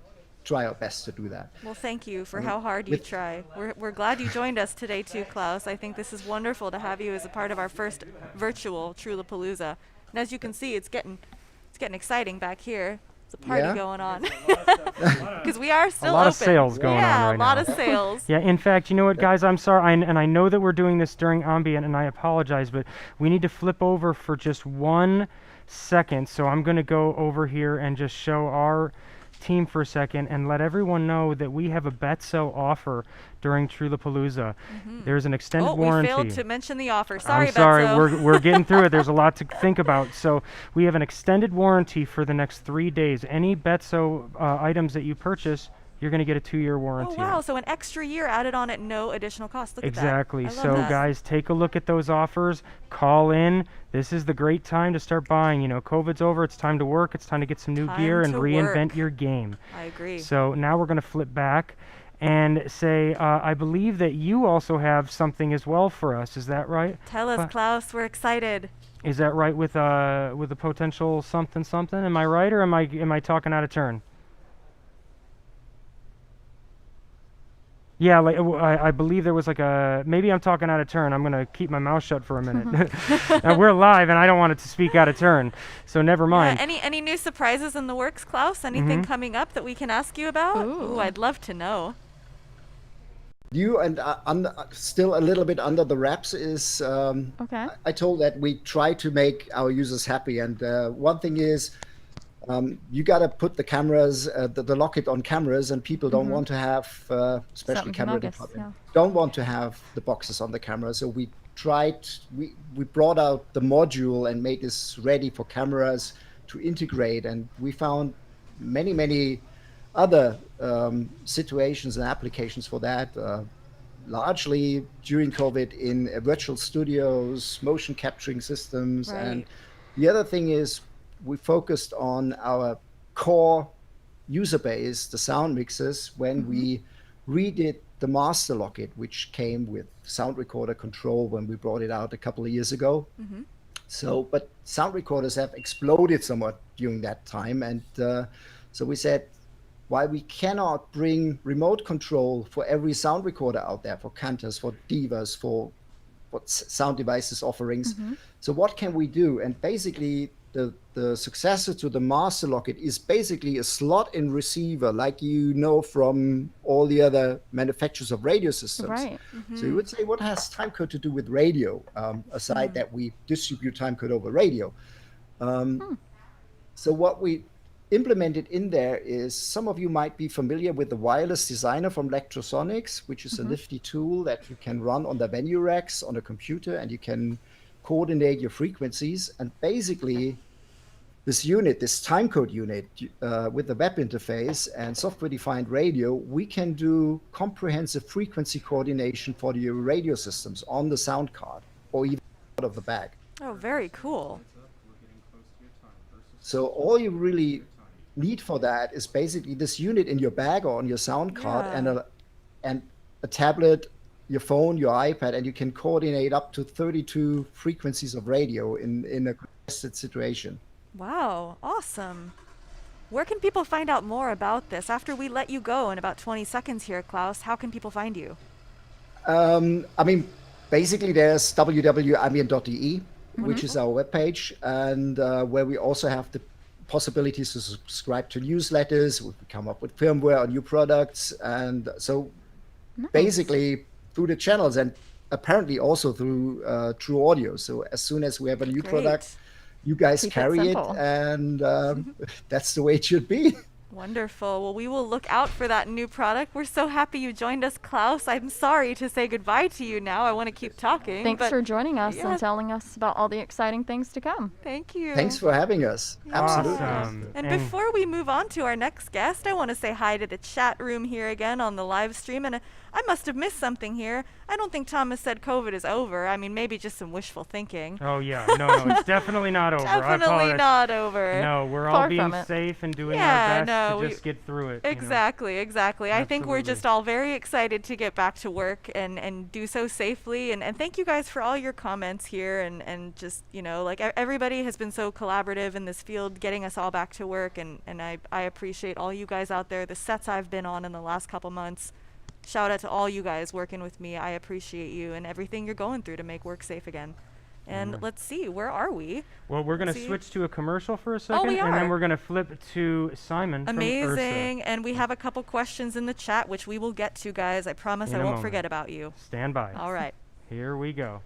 try our best to do that. Well, thank you for how hard you try. We're glad you joined us today too, Klaus. I think this is wonderful to have you as a part of our first virtual Trewlapalooza. And as you can see, it's getting exciting back here. It's a party Yeah. going on. Because we are still a lot open. of sales going on right Yeah, a lot now. of sales. Yeah, in fact, you know what, guys? I'm sorry, and I know that we're doing this during Ambient, and I apologize, but we need to flip over for just 1 second. So I'm going to go over here and just show our team for a second and let everyone know that we have a Betso offer during Trewlapalooza. There's an extended Oh, warranty. we failed to mention the offer. Sorry, I'm sorry, Betso. we're getting through it. There's a lot to think about. So we have an extended warranty for the next 3 days. Any Betso items that you purchase, you're going to get a 2-year warranty. Oh, wow. So an extra year added on at no additional cost. Look Exactly. at that. I So love that. guys, take a look at those offers. Call in. This is the great time to start buying. You know, COVID's over. It's time to work. It's time to get some new gear Time and to reinvent work. your game. I agree. So now we're going to flip back and say, I believe that you also have something as well for us. Is that right? Tell us, Klaus. We're excited. Is that right with a potential something? Am I right, or am I talking out of turn? Yeah, like I believe there was like a, maybe I'm talking out of turn. I'm gonna keep my mouth shut for a minute. Now, we're live, and I don't want it to speak out of turn, so never mind. Yeah, any new surprises in the works, Klaus? Anything coming up that we can ask you about? Ooh, I'd love to know. You and still a little bit under the wraps is Okay. I told that we try to make our users happy, and one thing is You got to put the cameras, the locket on cameras, and people don't want to have, especially Something camera humongous, department, don't want to have the boxes on the camera. So we brought out the module and made this ready for cameras to integrate, and we found many other situations and applications for that. Largely during COVID in virtual studios, motion capturing systems, and the other thing is we focused on our core user base, the sound mixers, when we redid the master locket, which came with sound recorder control when we brought it out a couple of years ago. So, but sound recorders have exploded somewhat during that time, and so we said, why we cannot bring remote control for every sound recorder out there, for Cantas, for Divas, for what sound devices offerings. So what can we do? And basically the successor to the master locket is basically a slot-in receiver, like you know from all the other manufacturers of radio systems. So you would say, what has timecode to do with radio, aside that we distribute timecode over radio? So what we implemented in there is, some of you might be familiar with the wireless designer from Lectrosonics, which is a nifty tool that you can run on the venue racks on a computer, and you can coordinate your frequencies. And basically this unit, this timecode unit, with the web interface and software-defined radio, we can do comprehensive frequency coordination for your radio systems on the sound card or even out of the bag. Oh, very cool. So all you really need for that is basically this unit in your bag or on your sound card, and a tablet, your phone, your iPad, and you can coordinate up to 32 frequencies of radio in a congested situation. Wow, awesome. Where can people find out more about this? After we let you go in about 20 seconds here, Klaus, how can people find you? I mean, basically there's www.ambient.de, which is our webpage, and where we also have the possibilities to subscribe to newsletters. We come up with firmware on new products, and so basically through the channels, and apparently also through True Audio. So as soon as we have a new product, you guys carry it, and that's the way it should be. Wonderful. Well, we will look out for that new product. We're so happy you joined us, Klaus. I'm sorry to say goodbye to you now. I want to keep talking. Thanks for joining us and telling us about all the exciting things to come. Thank you. Thanks for having us. Absolutely. Awesome. And before we move on to our next guest, I want to say hi to the chat room here again on the live stream. And I must have missed something here. I don't think Thomas said COVID is over. I mean, maybe just some wishful thinking. Oh, yeah. No, it's definitely not over. Definitely not over. No, we're all being safe and doing our best to just get through it. Exactly. I think we're just all very excited to get back to work and do so safely. And thank you guys for all your comments here. And just, like everybody has been so collaborative in this field, getting us all back to work. And I appreciate all you guys out there, the sets I've been on in the last couple months. Shout out to all you guys working with me. I appreciate you and everything you're going through to make work safe again. And let's see, where are we? Well, we're going to switch to a commercial for a second, we are. and then we're going to flip to Simon from URSA. Amazing. And we have a couple questions in the chat, which we will get to, guys. I promise I won't forget about you. Stand by. All right. Here we go.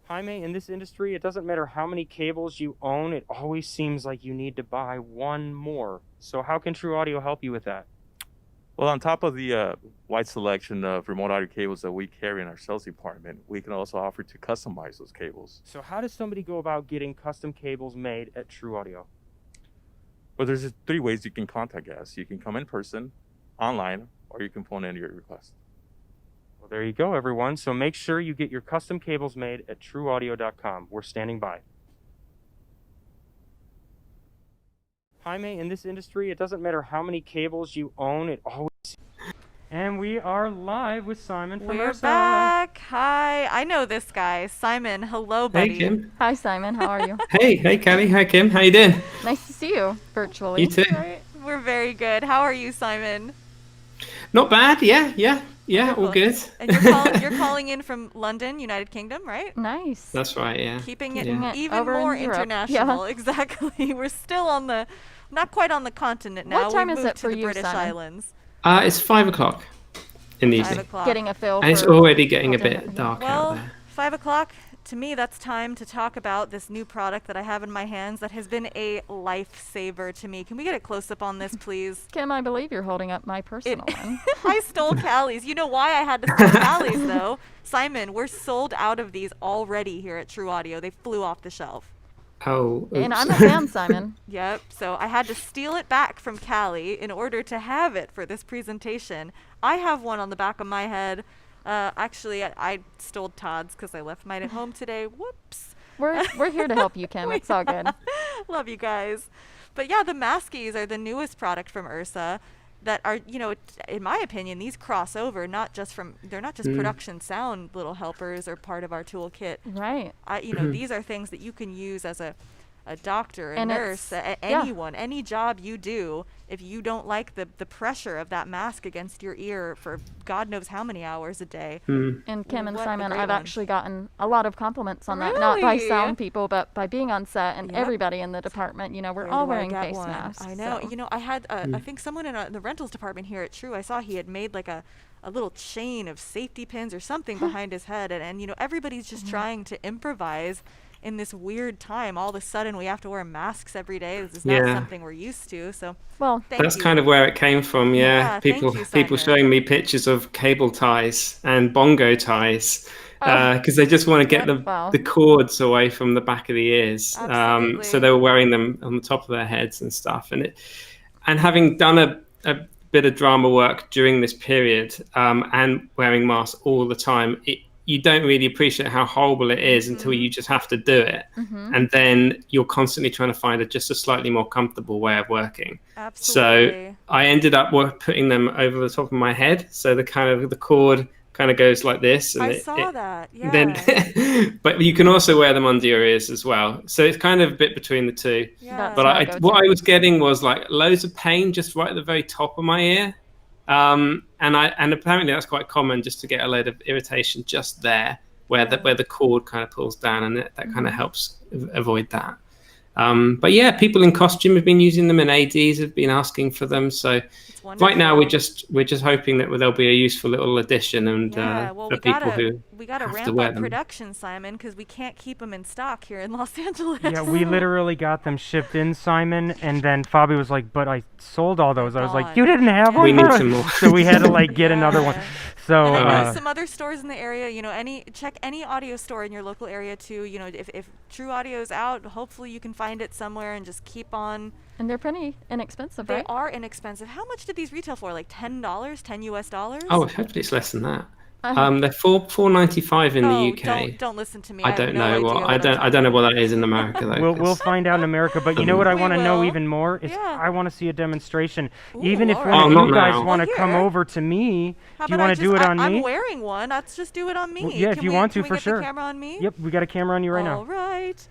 Jaime, in this industry, it doesn't matter how many cables you own, it always seems like you need to buy one more. So how can True Audio help you with that? Well, on top of the wide selection of remote audio cables that we carry in our sales department, we can also offer to customize those cables. So how does somebody go about getting custom cables made at True Audio? Well, there's 3 ways you can contact us. You can come in person, online, or you can phone in your request. Well, there you go, everyone. So make sure you get your custom cables made at trueaudio.com. We're standing by. Jaime, in this industry, it doesn't matter how many cables you own, it always... And we are live with Simon from We're URSA. back. Hi. I know this guy. Simon, hello, buddy. Hey, Kim. Hi, Simon. How are you? Hey, Kally. Hi, Kim. How you doing? Nice to see you virtually. You too. Right. We're very good. How are you, Simon? Not bad. Yeah. All good. And you're calling in from London, United Kingdom, right? Nice. That's right. Yeah. Keeping it Yeah. even Over in more Europe. international. Yeah. Exactly. We're still on the, not quite on the continent now. What time is moved it for to the you, British Simon? Islands. It's 5 o'clock in the 5 evening. o'clock. Getting a feel And it's for already getting a London. bit dark Well, out there. 5 o'clock. to me, that's time to talk about this new product that I have in my hands that has been a lifesaver to me. Can we get a close-up on this, please? Kim, I believe you're holding up my personal one. I stole Kally's. You know why I had to steal Kally's, though? Simon, we're sold out of these already here at True Audio. They flew off the shelf. Oh, And oops. I'm a fan, Simon. Yep, so I had to steal it back from Kally in order to have it for this presentation. I have one on the back of my head. Actually, I stole Todd's because I left mine at home today. Whoops. We're here to help you, Kim. It's all good. Love you guys. But yeah, the Maskies are the newest product from URSA that are, you know, in my opinion, these cross over, they're not just production sound little helpers or part of our toolkit. Right. You know, these are things that you can use as a doctor, a And nurse, yeah. anyone, any job you do. If you don't like the pressure of that mask against your ear for God knows how many hours a day. And Kim and What a Simon, great I've one. actually gotten a lot of compliments on that. Not by Really? sound people, but by being on set and Yep. everybody in the department. You know, we're Where all do I wearing get face one? masks. I know. so- You know, I had, I think someone in the rentals department here at True, I saw he had made like a little chain of safety pins or something behind his head. And, you know, everybody's just trying to improvise in this weird time. All of a sudden, we have to wear masks every day. This is not Yeah. something we're used to. So, Well, thank That's you. kind of where it came from. Yeah, Yeah, thank people you, people Simon. showing me pictures of cable ties and bongo ties because they just want to get Wow. the cords away from the back of the ears. Absolutely. So they were wearing them on the top of their heads and stuff. And having done a bit of drama work during this period and wearing masks all the time, you don't really appreciate how horrible it is until you just have to do it. And then you're constantly trying to find just a slightly more comfortable way of working. Absolutely. So I ended up putting them over the top of my head. So the cord kind of goes like this. And I saw that. Yeah. Then, but you can also wear them under your ears as well. So it's kind of a bit between the two. Yeah. That's But my go-to. what I was getting was like loads of pain just right at the very top of my ear. And apparently that's quite common, just to get a load of irritation just there where the cord kind of pulls down, and that kind of helps avoid that. But yeah, people in costume have been using them, and ADs have been asking for them. So right now we're just hoping that there'll be a useful little addition, and Yeah, well, for people who we gotta have to ramp wear up them. production, Simon, because we can't keep them in stock here in Los Angeles. Yeah, we literally got them shipped in, Simon, and then Fabi was like, "But I sold all those." I was like, Gone. "You didn't have one." We need some more. So we had to like get another one. So And I know some other stores in the area. You know, check any audio store in your local area too. You know, if True Audio is out, hopefully you can find it somewhere and just keep on. And they're pretty inexpensive, They right? are inexpensive. How much did these retail for? Like $10, $10 US dollars? Oh, hopefully it's less than that. They're $4.95 in the UK. Don't listen to me. I have don't no know idea what I'm I don't talking know what about. that is in America though. we'll find out in America. But you know what I want to know even more is Yeah. I want to see a demonstration. Ooh, Even if all one right. of Oh, you not guys now. want to Well, come here. over to me, How do you about want to do it on I'm me? wearing one. Let's just do it on me. Well, yeah, if Can you we- want can to, we for get sure. The camera on me? Yep, we got a camera on you right now. All right.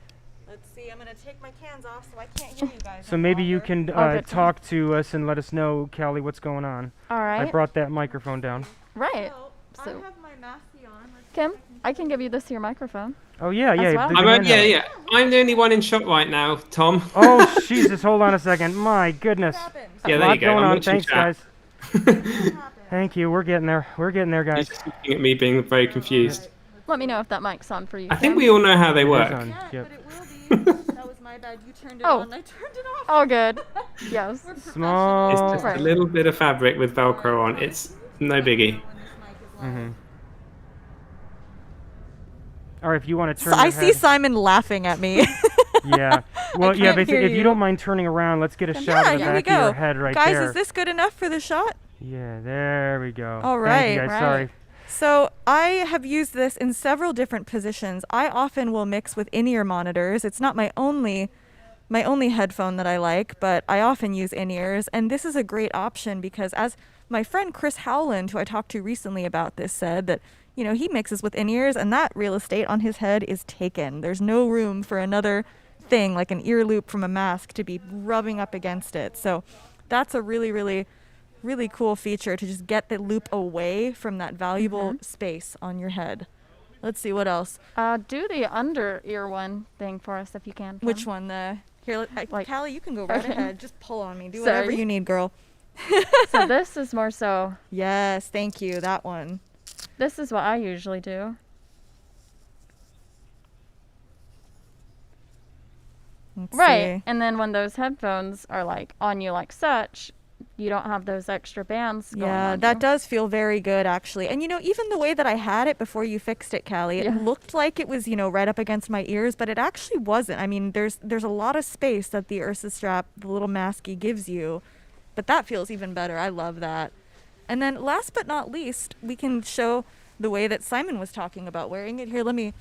Let's see. I'm gonna take my cans off so I can't hear you guys. So any maybe you longer. can good. talk to us and let us know, Kally, what's going on. All I right. brought that microphone down. Right. So, So- I have my masky on. Let's Kim, I can give you this here microphone. Oh yeah, As yeah. well? the Yeah. handheld. I'm the only one in shot right now, Tom. Oh Jesus! Hold on a second. My goodness. happened. Yeah, A there lot you go. going I'm on. watching Thanks, chat. guys. Thank you. We're getting there. We're getting there, guys. He's just looking at me being very confused. Let me know if that mic's on for you. I think Kim. we all know how they It is work. on. Yeah, Yep. but it will be. That was my bad. You turned it Oh. on. I turned it off. All good. Yes. We're Small. It's professionals. just Right. a little bit of fabric with Velcro on. It's no biggie. When this mic is live. Mm-hmm. Or if you want to So turn. I your see head- Simon laughing at me. Yeah. Well, yeah. can't But hear if you you. don't mind turning around, let's get a shot Yeah, of the here we back of your go. head right Guys, there. is this good enough for the shot? Yeah. There we go. All Thank you, right, guys. right. Sorry. So I have used this in several different positions. I often will mix with in-ear monitors. It's not my only headphone that I like, but I often use in-ears, and this is a great option because, as my friend Chris Howland, who I talked to recently about this, said that, you know, he mixes with in-ears and that real estate on his head is taken. There's no room for another thing like an ear loop from a mask to be rubbing up against it. So that's a really, really, really cool feature to just get the loop away from that valuable space on your head. Let's see what else. Do the under ear one thing for us if you can. Kim. Which one? Here, Like- Kally, you can go right Okay. ahead. Just pull on me. Do whatever Sorry. you need, girl. So this is more so. Yes, thank you. That one. This is what I usually do. Right. And then when those headphones are like on you like such, you don't have those extra bands going Yeah, on that you. does feel very good, actually. And, even the way that I had it before you fixed it, Kally, it looked like it was, right up against my ears, but it actually wasn't. I mean, there's a lot of space that the URSA strap, the little masky, gives you, but that feels even better. I love that. And then last but not least, we can show the way that Simon was talking about wearing it. Here, let me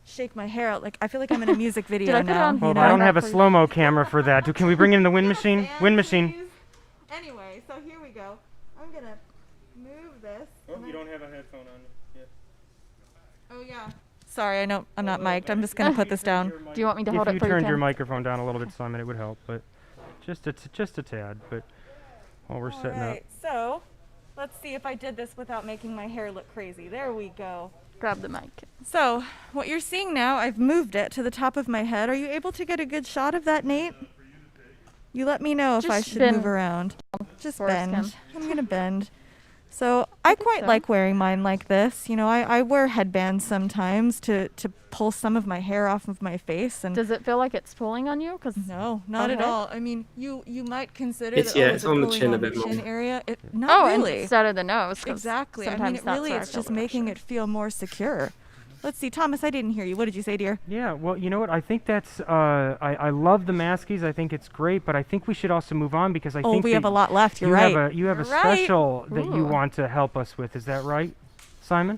shake my hair out. Like, I feel like I'm in a music video Did I put it now. on? Hold on, I don't have a slow-mo camera for that. Can we bring in the wind machine? Wind machine. Anyway, so here we go. I'm gonna move this. Oh, you don't have a headphone on yet. Oh yeah. Sorry, I know I'm not mic'd. I'm just gonna put this down. Do you want me to hold If it you for you, turned Kim? your microphone down a little bit, Simon, it would help, but just a tad. But while we're setting up. Alright, so let's see if I did this without making my hair look crazy. There we go. Grab the mic. So, what you're seeing now, I've moved it to the top of my head. Are you able to get a good shot of that, Nate? You let me know if I Just should bend move around. Just for us, bend. Kim. I'm gonna bend. So I quite so. like wearing mine like this. I wear headbands sometimes to pull some of my hair off of my face. And Does it feel like it's pulling on you? no, not at Okay. all. I mean, you might consider It's- that yeah, it's it's on the pulling chin a on the bit more. chin area. Not Oh, really. instead of the nose. 'cause Exactly. I mean, sometimes it that's really where I it's feel just the making pressure. it feel more secure. Let's see, Thomas, I didn't hear you. What did you say, dear? Yeah, well, you know what? I think that's, I love the maskies. I think it's great, but I think we should also move on because I think we that have a lot left. You're you right. you have a You're right. special that you Ooh. want to help us with. Is that right, Simon?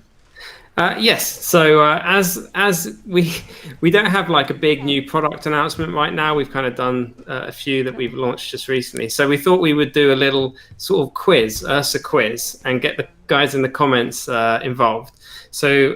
Yes. So as we don't have like a big new product announcement right now. We've kind of done a few that we've launched just recently. So we thought we would do a little sort of quiz, URSA quiz, and get the guys in the comments involved. So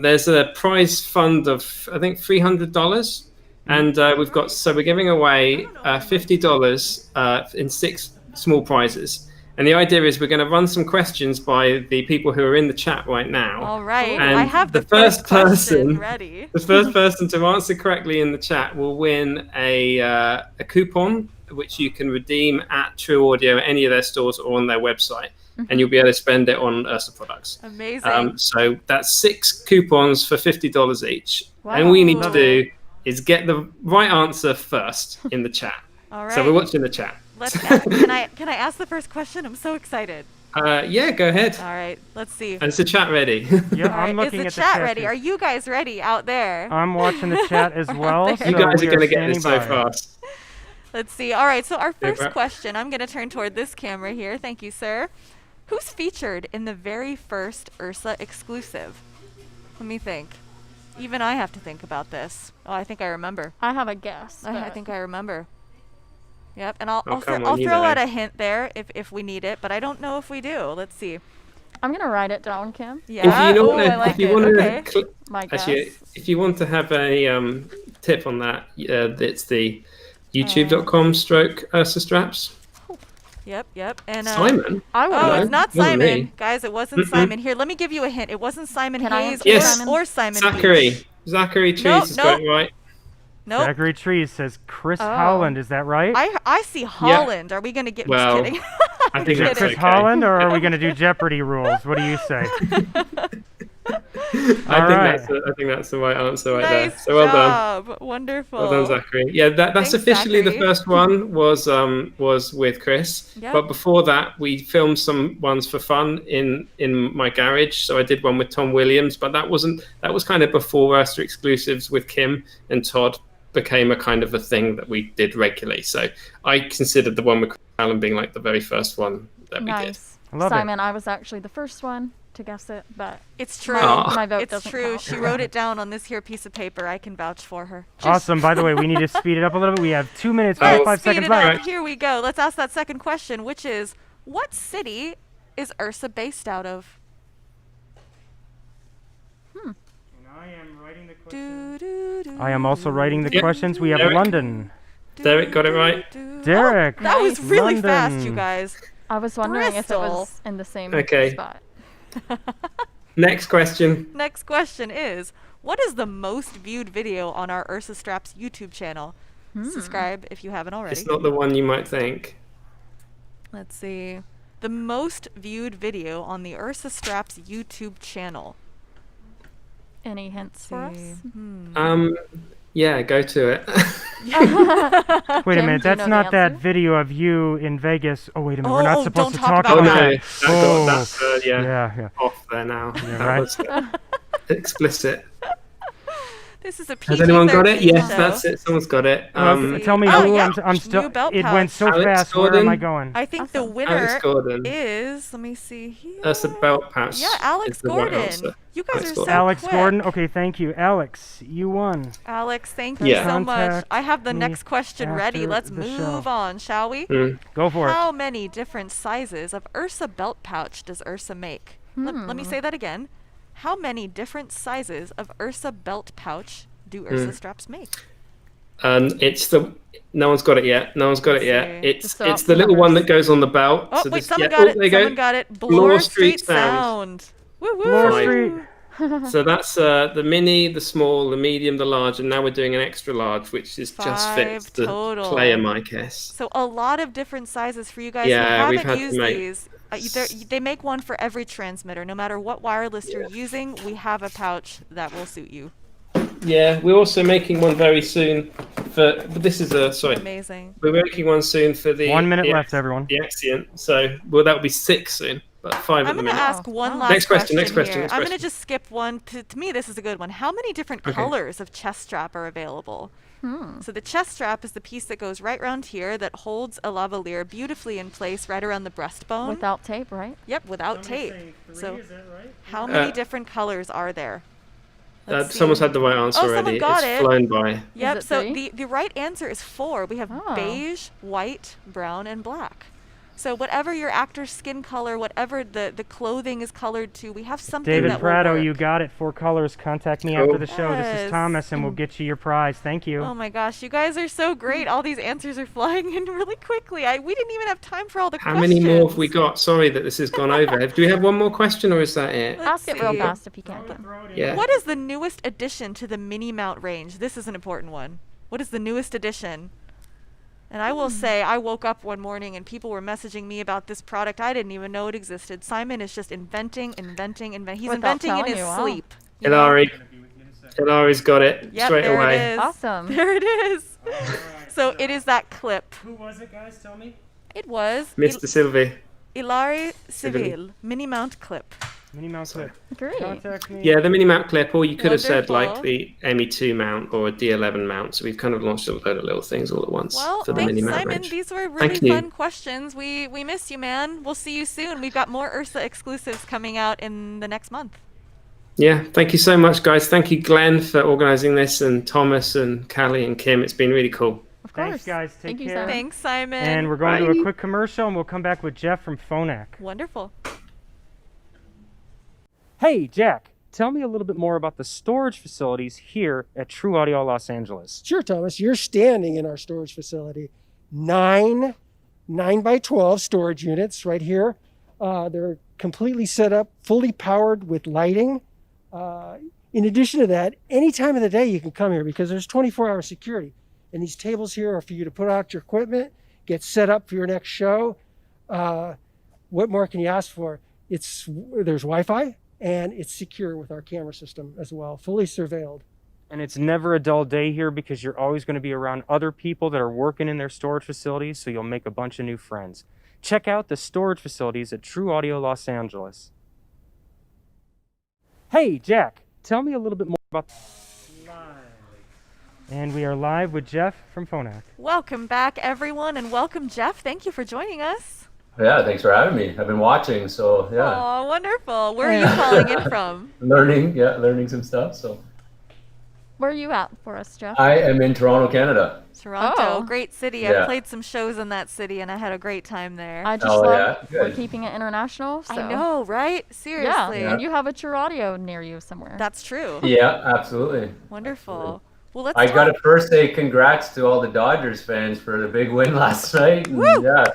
there's a prize fund of I think $300, and we're giving away $50 in 6 small prizes. And the idea is we're going to run some questions by the people who are in the chat right now. All right. And I have the first question person ready. The first person to answer correctly in the chat will win a coupon, which you can redeem at True Audio, any of their stores or on their website. And you'll be able to spend it on URSA products. Amazing. So that's 6 coupons for $50 each. And all you need to do is get the right answer first in the chat. All right. So we're watching the chat. Can I ask the first question? I'm so excited. Yeah, go ahead. All right. Let's see. And is the chat ready? Yeah, All I'm right, looking is at the chat the ready? too. Are you guys ready out there? I'm watching the chat as well. there. So You guys we are going to get this so standing by. fast. Let's see. All right. So our first right. question, I'm going to turn toward this camera here. Thank you, sir. Who's featured in the very first URSA exclusive? Let me think. Even I have to think about this. Oh, I think I remember. I have a guess. I but- think I remember. Yep, and I'll come I'll on, you throw know. out a hint there if we need it, but I don't know if we do. Let's see. I'm gonna write it down, Kim. Yeah. If you Ooh, want I to, like if you it. want Okay. to, My guess. actually, if you want to have a tip on that, it's the youtube.com/URSA straps. Yep. And Simon. I would. oh, No, it's not wasn't Simon, me. guys. It wasn't Mm-mm. Simon. Here, let me give you a hint. It wasn't Simon Can I Hayes answer Yes. Simon? or Simon Zachary. Beach. Zachary Trees Nope, has got it nope. right. Nope. Zachary Trees says Chris Oh. Holland. Is that right? I see Holland. Are we gonna get? Well, just kidding. I Is think it that's Chris okay. Holland, or are we going to do Jeopardy rules? What do you say? I right. think that's the right answer right Nice there. So well done. job. Wonderful. Well done, Zachary. Yeah, that's Thanks, officially Zachary. the first one was with Chris. Yep. But before that, we filmed some ones for fun in my garage. So I did one with Tom Williams, but that was kind of before URSA exclusives with Kim and Todd became a kind of a thing that we did regularly. So I considered the one with Chris Allen being like the very first one that we did. Nice. I love it. Simon, I was actually the first one to guess it, but It's true. my vote It's doesn't true. count. She wrote it down on this here piece of paper. I can vouch for her. Awesome. By the way, we need to speed it up a little bit. We have 2 minutes, Let's 45 speed seconds it up. left. Here we go. Let's ask that second question, which is, what city is URSA based out of? I am also writing the Yep. questions. We have Derek. London. Derek got it right. Derek. That was really fast, London. you guys. I was wondering if it Bristol. was in the same Okay. spot. Next question. Next question is, what is the most viewed video on our URSA Straps YouTube channel? Subscribe if you haven't already. It's not the one you might think. Let's see. The most viewed video on the URSA Straps YouTube channel. Any hints for us? See. Yeah, go to it. Wait a Jim, minute, do you that's know the not that answer? video of you in Vegas. Oh, wait a minute, we're not Oh, supposed to don't talk talk about about that. that. No, Oh, that's yeah, yeah. off there now. Yeah, That right. was explicit. This is a PG-13 Has anyone got it? Yes, show. that's it. Someone's got it. Well, tell me Oh, who. yeah. I'm still. New belt It went pouch. so Alex fast. Where am I Gordon. going? I think the Awesome. winner Alex Gordon. is, let me see here. That's a belt pouch. Yeah, Alex is the right Gordon. answer. You guys Alex are Gordon. so Alex quick. Gordon. Okay, thank you, Alex. You won. Alex, thank you Yeah. so much. Contact I have the me next question ready. after Let's the move show. on, shall we? Go for it. How many different sizes of URSA belt pouch does URSA make? Let me say that again. How many different sizes of URSA belt pouch do URSA straps make? It's the no one's got it yet. No one's got it yet. see. It's So, the little one that goes on the belt. Oh, So wait, this- someone yeah. got Oh, it. there you Someone go. got it. Bloor Bloor Street Street Sound. Woo woo. Bloor Fine. Street. So that's the mini, the small, the medium, the large, and now we're doing an extra large, which is just fits 5 the total. player mic S. So a lot of different sizes for you guys Yeah, who we've haven't had to used make- these. They make one for every transmitter. No matter what wireless you're using, we have a pouch that will suit you. Yeah, we're also making one very soon for. But this is a sorry. Amazing. We're making one soon for the 1 minute the left, everyone. The Accent. So that will be 6 soon, but 5 at I'm the going to minute. ask one Oh. last Next question, next here. question, next I'm going to question. just skip one. To me, this is a good one. How many different Okay. colors of chest strap are available? So the chest strap is the piece that goes right around here that holds a lavalier beautifully in place right around the breastbone. Without tape, right? Yep, without tape. So how many different colors are there? Let's see. Someone's had the right answer Oh, already. someone got It's it. flown by. Yep, Is it so 3? the right answer is 4. We have Oh. beige, white, brown, and black. So whatever your actor's skin color, whatever the clothing is colored to, we have something David that Prado, will work. you got it. 4 colors. Contact me after the show. This Yes. is Thomas, and we'll get you your prize. Thank you. Oh my gosh, you guys are so great. All these answers are flying in really quickly. We didn't even have time for all the How questions. many more have we got? Sorry that this has gone over. Do we have one more question, or is that it? Ask it real see. fast if you can. Yeah. What is the newest addition to the mini mount range? This is an important one. What is the newest addition? And I will say, I woke up one morning and people were messaging me about this product. I didn't even know it existed. Simon is just inventing. He's Without inventing in telling his you, wow. sleep. you know? Hilari's got it Yep, straight there away. it is. Awesome. There it is. So it is that clip. Who was it, guys? Tell me. It was Mr. Sylvie. Ilari Civil. Civil mini mount clip. Mini mouse clip. Great. Contact me. Yeah, the mini mount clip, or you could have said like Wonderful. the ME2 mount or a D11 mount. So we've kind of launched a load of little things all at once Well, for the thanks, mini mount Simon. range. These were really Thank you. fun questions. We miss you, man. We'll see you soon. We've got more URSA exclusives coming out in the next month. Yeah, thank you so much, guys. Thank you, Glenn, for organising this, and Thomas and Kally and Kim. It's been really cool. Of course. Thanks, guys. Take Thank you, care. Simon. Thanks, Simon. And we're going to Bye. a quick commercial, and we'll come back with Jeff from Phonak. Wonderful. Hey, Jack, tell me a little bit more about the storage facilities here at True Audio Los Angeles. Sure, Thomas. You're standing in our storage facility. 9 by 12 storage units right here. They're completely set up, fully powered with lighting. In addition to that, any time of the day you can come here because there's 24-hour security. And these tables here are for you to put out your equipment, get set up for your next show. What more can you ask for? There's Wi-Fi, and it's secure with our camera system as well, fully surveilled. And it's never a dull day here because you're always going to be around other people that are working in their storage facilities, so you'll make a bunch of new friends. Check out the storage facilities at True Audio Los Angeles. Hey, Jack, tell me a little bit more about... And we are live with Jeff from Phonak. Welcome back, everyone, and welcome, Jeff. Thank you for joining us. Yeah, thanks for having me. I've been watching, so yeah. Oh, wonderful. Where are you calling in from? Learning some stuff. So Where are you at for us, Jeff? I am in Toronto, Canada. Toronto, Oh. great city. Yeah. I played some shows in that city, and I had a great time there. I just Oh, love yeah? we're Good. keeping it international. So. I know, right? Yeah, Seriously. and you have a True Audio near you somewhere. That's true. Yeah, absolutely. Wonderful. Well, let's I talk. got to first say congrats to all the Dodgers fans for the big win last night. And yeah,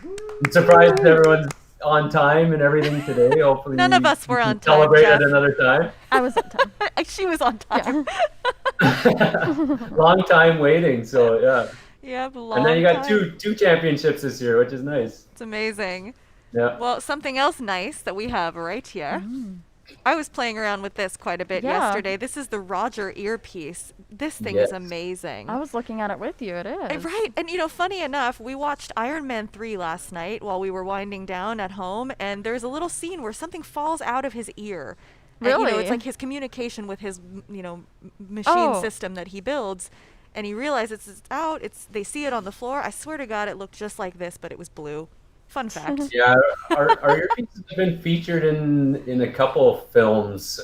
I'm surprised everyone's on time and everything today. Hopefully, None of us were you can on time, Celebrate Jeff. at another time. I was on time. She was on time. Long time waiting. So yeah, Yep, long and then you got time. two championships this year, which is nice. It's amazing. Yeah. Well, something else nice that we have right here I was playing around with this quite a bit Yeah. yesterday. This is the Roger earpiece. This thing Yes. is amazing. I was looking at it with you. It is. Right. And funny enough, we watched Iron Man 3 last night while we were winding down at home, and there's a little scene where something falls out of his ear. And, Really? it's like his communication with his, machine Oh. system that he builds. And he realizes it's out. They see it on the floor. I swear to God, it looked just like this, but it was blue. Fun fact. Yeah, our earpieces have been featured in a couple of films.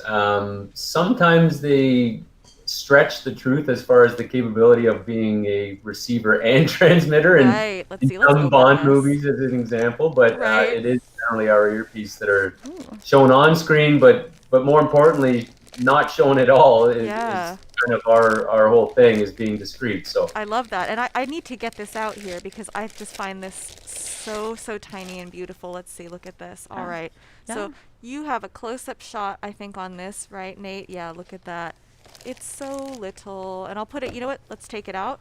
Sometimes they stretch the truth as far as the capability of being a receiver and transmitter, and Right. Let's in see. Let's some go Bond this. movies as an example. But Right. it is generally our earpiece that are shown on screen, but more importantly, not shown at all. Is Yeah. kind of our whole thing is being discreet. So I love that. And I need to get this out here because I just find this so tiny and beautiful. Let's see. Look at this. All right. So Yeah. you have a close-up shot, I think, on this, right, Nate? Yeah, look at that. It's so little. And I'll put it, you know what? Let's take it out.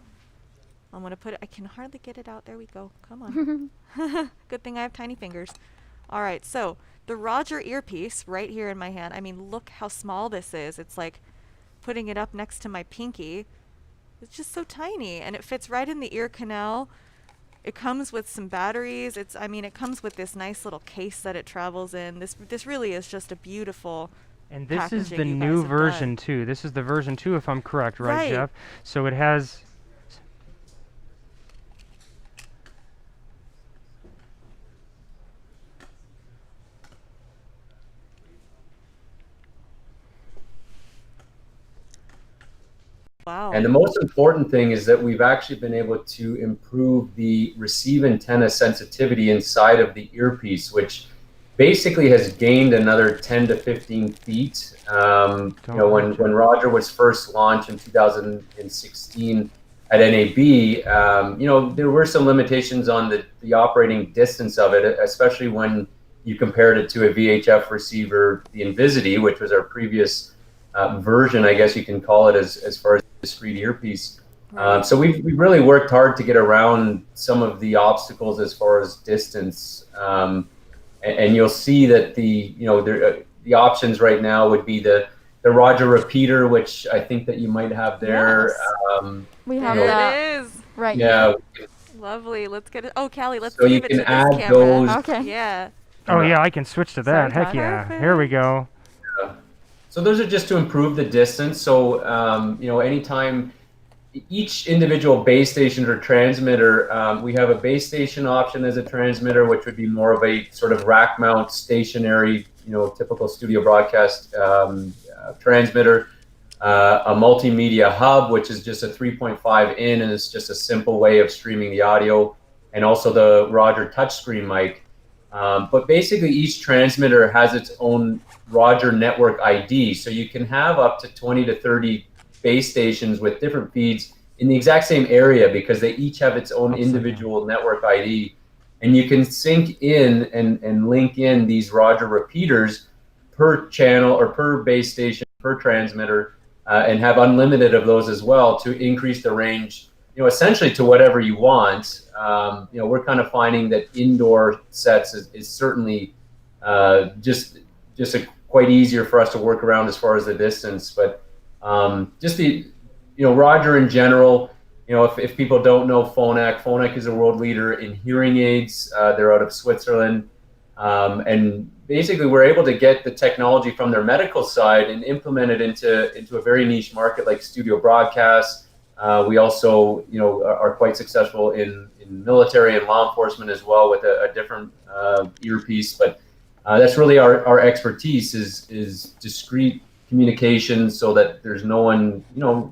I'm going to put it, I can hardly get it out. There we go. Come on. Good thing I have tiny fingers. All right. So the Roger earpiece right here in my hand. I mean, look how small this is. It's like putting it up next to my pinky. It's just so tiny, and it fits right in the ear canal. It comes with some batteries. It comes with this nice little case that it travels in. This really is just a beautiful And this is packaging the you new guys have done. version too. This is the version 2, if I'm correct, right, Right. Jeff? So it has. Wow. And the most important thing is that we've actually been able to improve the receive antenna sensitivity inside of the earpiece, which basically has gained another 10 to 15 feet. When Roger was first launched in 2016 at NAB, there were some limitations on the operating distance of it, especially when you compared it to a VHF receiver, the Invisity, which was our previous version, I guess you can call it, as far as discrete earpiece. So we've really worked hard to get around some of the obstacles as far as distance. And you'll see that the options right now would be the Roger repeater, which I think that you might have there. Yes. We have There that it is. right Yeah. here. Lovely. Let's get it. Oh, Kally, let's So you give it can to this add camera. those- Okay. Yeah. Oh yeah, I can switch to that. Sorry, Heck Todd. yeah. Here we go. So those are just to improve the distance. So anytime each individual base station or transmitter, we have a base station option as a transmitter, which would be more of a sort of rack mount stationary, typical studio broadcast transmitter. A multimedia hub, which is just a 3.5 in, and it's just a simple way of streaming the audio, and also the Roger touchscreen mic. But basically, each transmitter has its own Roger network ID, so you can have up to 20 to 30 base stations with different feeds in the exact same area because they each have its own individual network ID, and you can sync in and link in these Roger repeaters per channel or per base station per transmitter, and have unlimited of those as well to increase the range, essentially to whatever you want. We're kind of finding that indoor sets is certainly just quite easier for us to work around as far as the distance. But just Roger in general, if people don't know Phonak is a world leader in hearing aids. They're out of Switzerland. And basically we're able to get the technology from their medical side and implement it into a very niche market like studio broadcasts. We also, are quite successful in military and law enforcement as well with a different earpiece. But that's really our expertise is discrete communication so that there's no one,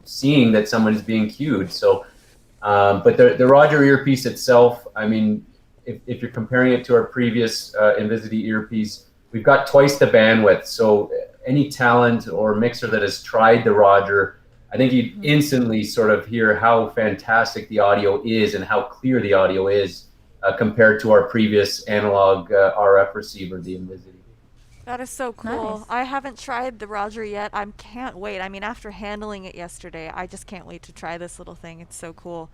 seeing that someone is being cued. So, but the Roger earpiece itself, I mean, if you're comparing it to our previous Invisity earpiece, we've got twice the bandwidth. So any talent or mixer that has tried the Roger, I think you'd instantly sort of hear how fantastic the audio is and how clear the audio is compared to our previous analog RF receiver, the Invisity. That is so cool. Nice. I haven't tried the Roger yet. I can't wait. I mean, after handling it yesterday, I just can't wait to try this little thing. It's so cool.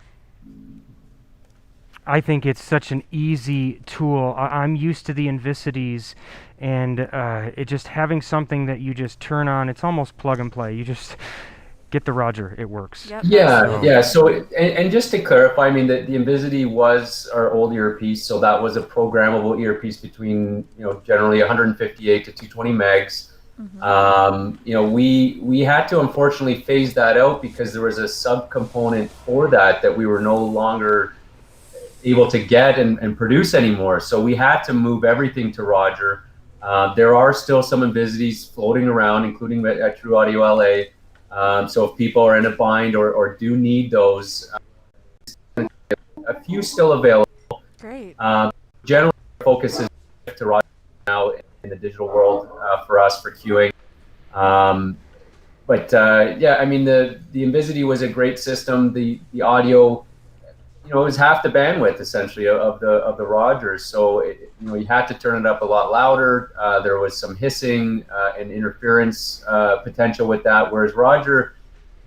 I think it's such an easy tool. I'm used to the Invisities, and it just having something that you just turn on, it's almost plug and play. You just get the Roger, it works. Yep. Yeah. So, and just to clarify, I mean, the Invisity was our old earpiece, so that was a programmable earpiece between, generally 158 to 220 megs. We had to unfortunately phase that out because there was a subcomponent for that we were no longer able to get and produce anymore. So we had to move everything to Roger. There are still some Invisities floating around, including at True Audio LA. So if people are in a bind or do need those, a few still available. Great. Generally, our focus is to Roger now in the digital world for us for queuing. Yeah, I mean, the Invisity was a great system. The audio, it was half the bandwidth essentially of the Rogers. So you had to turn it up a lot louder. There was some hissing and interference potential with that. Whereas Roger,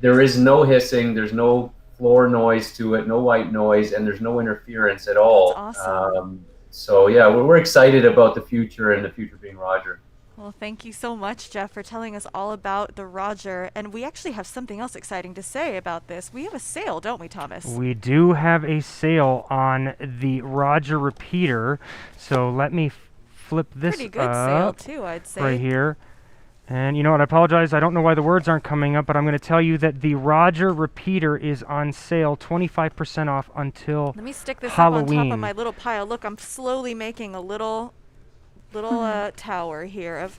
there is no hissing. There's no floor noise to it, no white noise, and there's no interference at all. That's awesome. So yeah, we're excited about the future, and the future being Roger. Well, thank you so much, Jeff, for telling us all about the Roger. And we actually have something else exciting to say about this. We have a sale, don't we, Thomas? We do have a sale on the Roger repeater. So let me flip this Pretty good sale, too, I'd say. Right here. And you know what? I apologize. I don't know why the words aren't coming up, but I'm going to tell you that the Roger repeater is on sale, 25% off until Let me stick this Halloween. up on top of my little pile. Look, I'm slowly making a little tower here of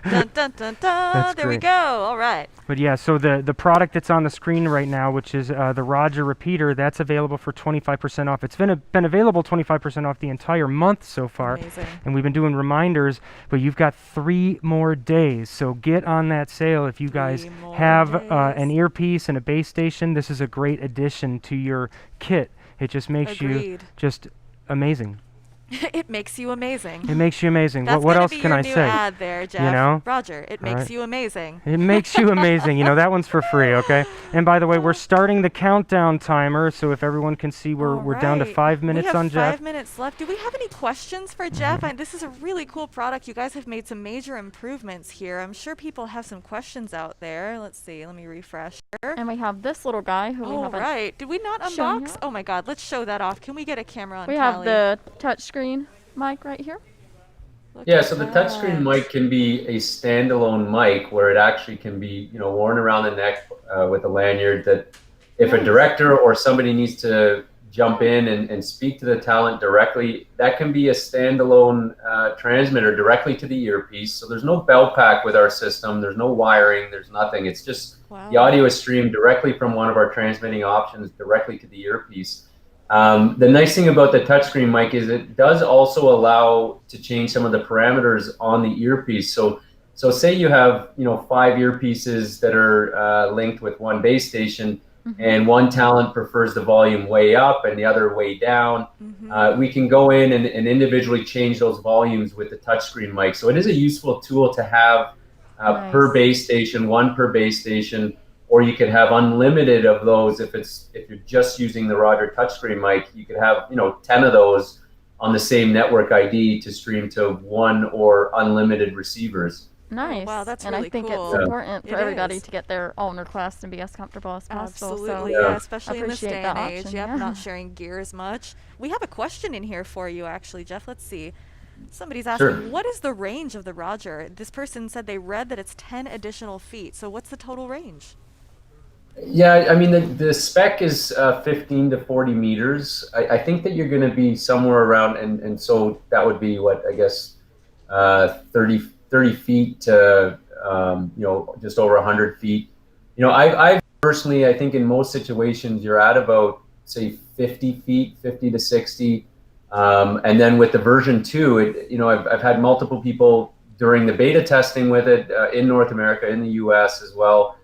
dun dun dun dun. That's There we great. go. All right. But yeah, so the product that's on the screen right now, which is the Roger repeater, that's available for 25% off. It's been available 25% off the entire month so far. Amazing. And we've been doing reminders, but you've got 3 more days. So get on that sale if you guys have an earpiece and a base station. This is a great addition to your kit. It just makes you Agreed. just amazing. It makes you amazing. It makes you amazing. That's What gonna else be can your I new say? ad there, Jeff. You know? Roger, it All makes right. you amazing. It makes you amazing. That one's for free, okay? And by the way, we're starting the countdown timer, so if everyone can see, we're down to 5 minutes we have on Jeff. 5 minutes left. Do we have any questions for Jeff? This is a really cool product. You guys have made some major improvements here. I'm sure people have some questions out there. Let's see. Let me refresh here. And we have this little guy who we Oh, haven't right. Did we not shown unbox? yet. Oh, my God. Let's show that off. Can we get a camera on We Kally? have the touchscreen mic right here. Look Yeah, at so the that. touchscreen mic can be a standalone mic where it actually can be, worn around the neck with a lanyard that if a director or somebody needs to jump in and speak to the talent directly, that can be a standalone transmitter directly to the earpiece. So there's no bell pack with our system. There's no wiring. There's nothing. It's just the audio is streamed directly from one of our transmitting options directly to the earpiece. The nice thing about the touchscreen mic is it does also allow to change some of the parameters on the earpiece. So say you have 5 earpieces that are linked with one base station, and one talent prefers the volume way up and the other way down. We can go in and individually change those volumes with the touchscreen mic. So it is a useful tool to have per base station, one per base station. Or you could have unlimited of those if you're just using the Roger touchscreen mic. You could have 10 of those on the same network ID to stream to one or unlimited receivers. Nice. Wow, that's and really I think cool. it's important for It everybody is. to get their owner class and be as comfortable as possible. Absolutely, so yeah, especially in this appreciate day that and age. option, Yep, yeah. not sharing gear as much. We have a question in here for you, actually, Jeff. Let's see. Somebody's asking, Sure. what is the range of the Roger? This person said they read that it's 10 additional feet. So what's the total range? Yeah, I mean, the spec is 15 to 40 meters. I think that you're going to be somewhere around, and so that would be what, I guess, 30 feet to, just over 100 feet. I personally, I think in most situations, you're at about, say, 50 feet, 50 to 60. And then with the version 2, I've had multiple people during the beta testing with it in North America, in the US as well,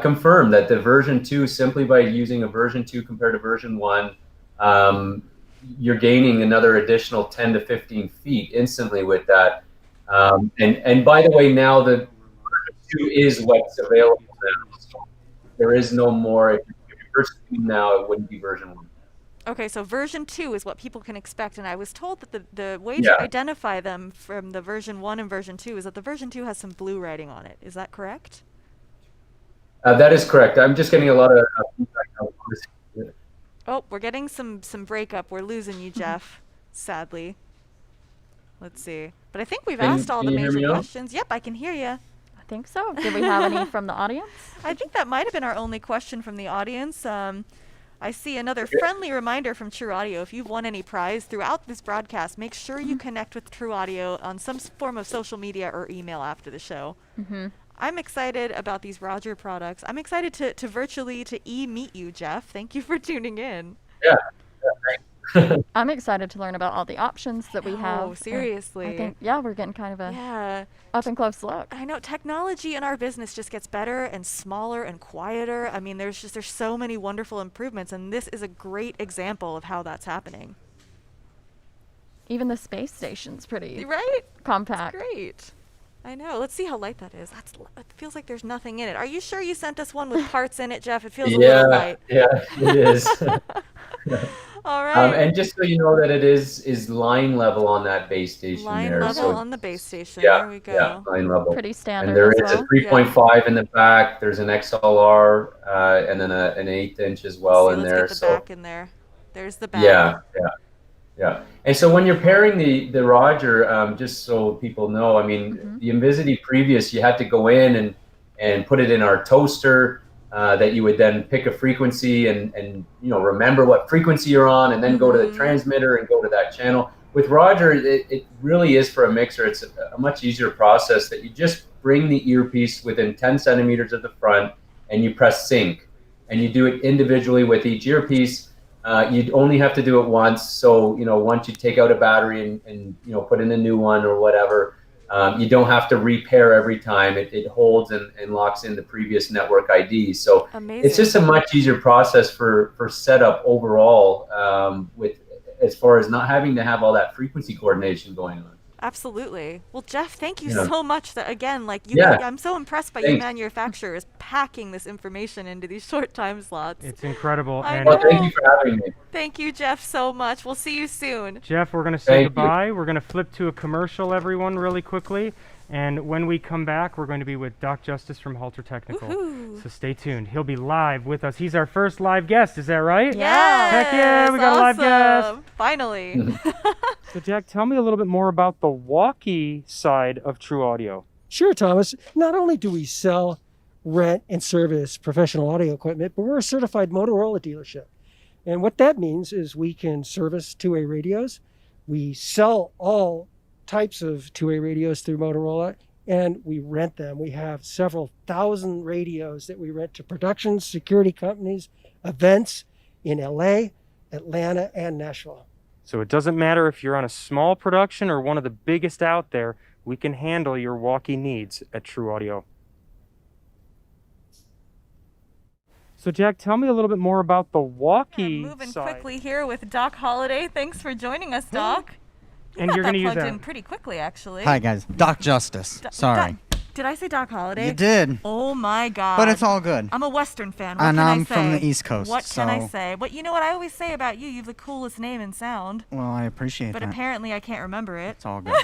confirm that the version 2, simply by using a version 2 compared to version 1, you're gaining another additional 10 to 15 feet instantly with that. And by the way, now the version 2 is what's available now. So there is no more. If you're first now, it wouldn't be version 1. Okay, so version 2 is what people can expect, and I was told that the way Yeah. to identify them from the version 1 and version 2 is that the version 2 has some blue writing on it. Is that correct? That is correct. I'm just getting a lot of feedback now. Oh, we're getting some breakup. We're losing you, Jeff, sadly. Let's see. But I think we've asked all the can you hear major me now? questions. Yep, I can hear you. I think so. Did we have any from the audience? I think that might have been our only question from the audience. I see another friendly reminder from True Audio. If you've won any prize throughout this broadcast, make sure you connect with True Audio on some form of social media or email after the show. I'm excited about these Roger products. I'm excited to virtually meet you, Jeff. Thank you for tuning in. Yeah. I'm excited to learn about all the options that we have. Oh, seriously. I think, yeah, we're getting kind of a up and close look. I know technology in our business just gets better and smaller and quieter. I mean, there's so many wonderful improvements, and this is a great example of how that's happening. Even the space station's pretty It's compact. great. I know. Let's see how light that is. It feels like there's nothing in it. Are you sure you sent us one with parts in it, Jeff? It feels a little light. Yeah, it is. All right. And just so you know that it is line level on that base station Line there. level So on the base station. yeah, There we go. yeah, line level. Pretty standard And there as is well. a 3.5 in the back. There's an XLR and then an 1/8 inch as well in Let's there. get the back in there. There's the back. Yeah. And so when you're pairing the Roger, just so people know, I mean, the Invisity previous, you had to go in and put it in our toaster. That you would then pick a frequency and remember what frequency you're on, and then go to the transmitter and go to that channel. With Roger, it really is for a mixer. It's a much easier process that you just bring the earpiece within 10 centimeters of the front and you press sync, and you do it individually with each earpiece. You'd only have to do it once. So once you take out a battery and put in a new one or whatever. You don't have to repair every time. It holds and locks in the previous network ID. So it's just a much easier process for setup overall with as far as not having to have all that frequency coordination going on. Absolutely. Well, Jeff, thank you Yeah. so much. That again, I'm so impressed by you Thanks. manufacturers packing this information into these short time slots. It's incredible. Well, thank you for having me. Thank you, Jeff, so much. We'll see you soon. Jeff, we're going to say Thank you. goodbye. We're going to flip to a commercial, everyone, really quickly. And when we come back, we're going to be with Doc Justice from Halter Technical. Woohoo. So stay tuned. He'll be live with us. He's our first live guest. Is that right? Yes. Heck yeah, we got a live guest. Awesome. Finally. So, Jack, tell me a little bit more about the walkie side of True Audio. Sure, Thomas. Not only do we sell, rent, and service professional audio equipment, but we're a certified Motorola dealership. And what that means is we can service two-way radios. We sell all types of two-way radios through Motorola, and we rent them. We have several thousand radios that we rent to productions, security companies, events in LA, Atlanta, and Nashville. So it doesn't matter if you're on a small production or one of the biggest out there, we can handle your walkie needs at True Audio. So Jack, tell me a little bit more about the walkie Moving side. quickly here with Doc Holliday. Thanks for joining us, Doc. And you're going gonna to use plugged that. in pretty quickly, actually. Hi guys, Doc Justice. Sorry. Did I say Doc Holliday? You did. Oh my God. But it's all good. I'm a Western fan. What And can I'm I say? from the East Coast, What can I so- say? But you know what I always say about you? You have the coolest name and sound. Well, I appreciate But that. apparently I can't remember it. It's all good.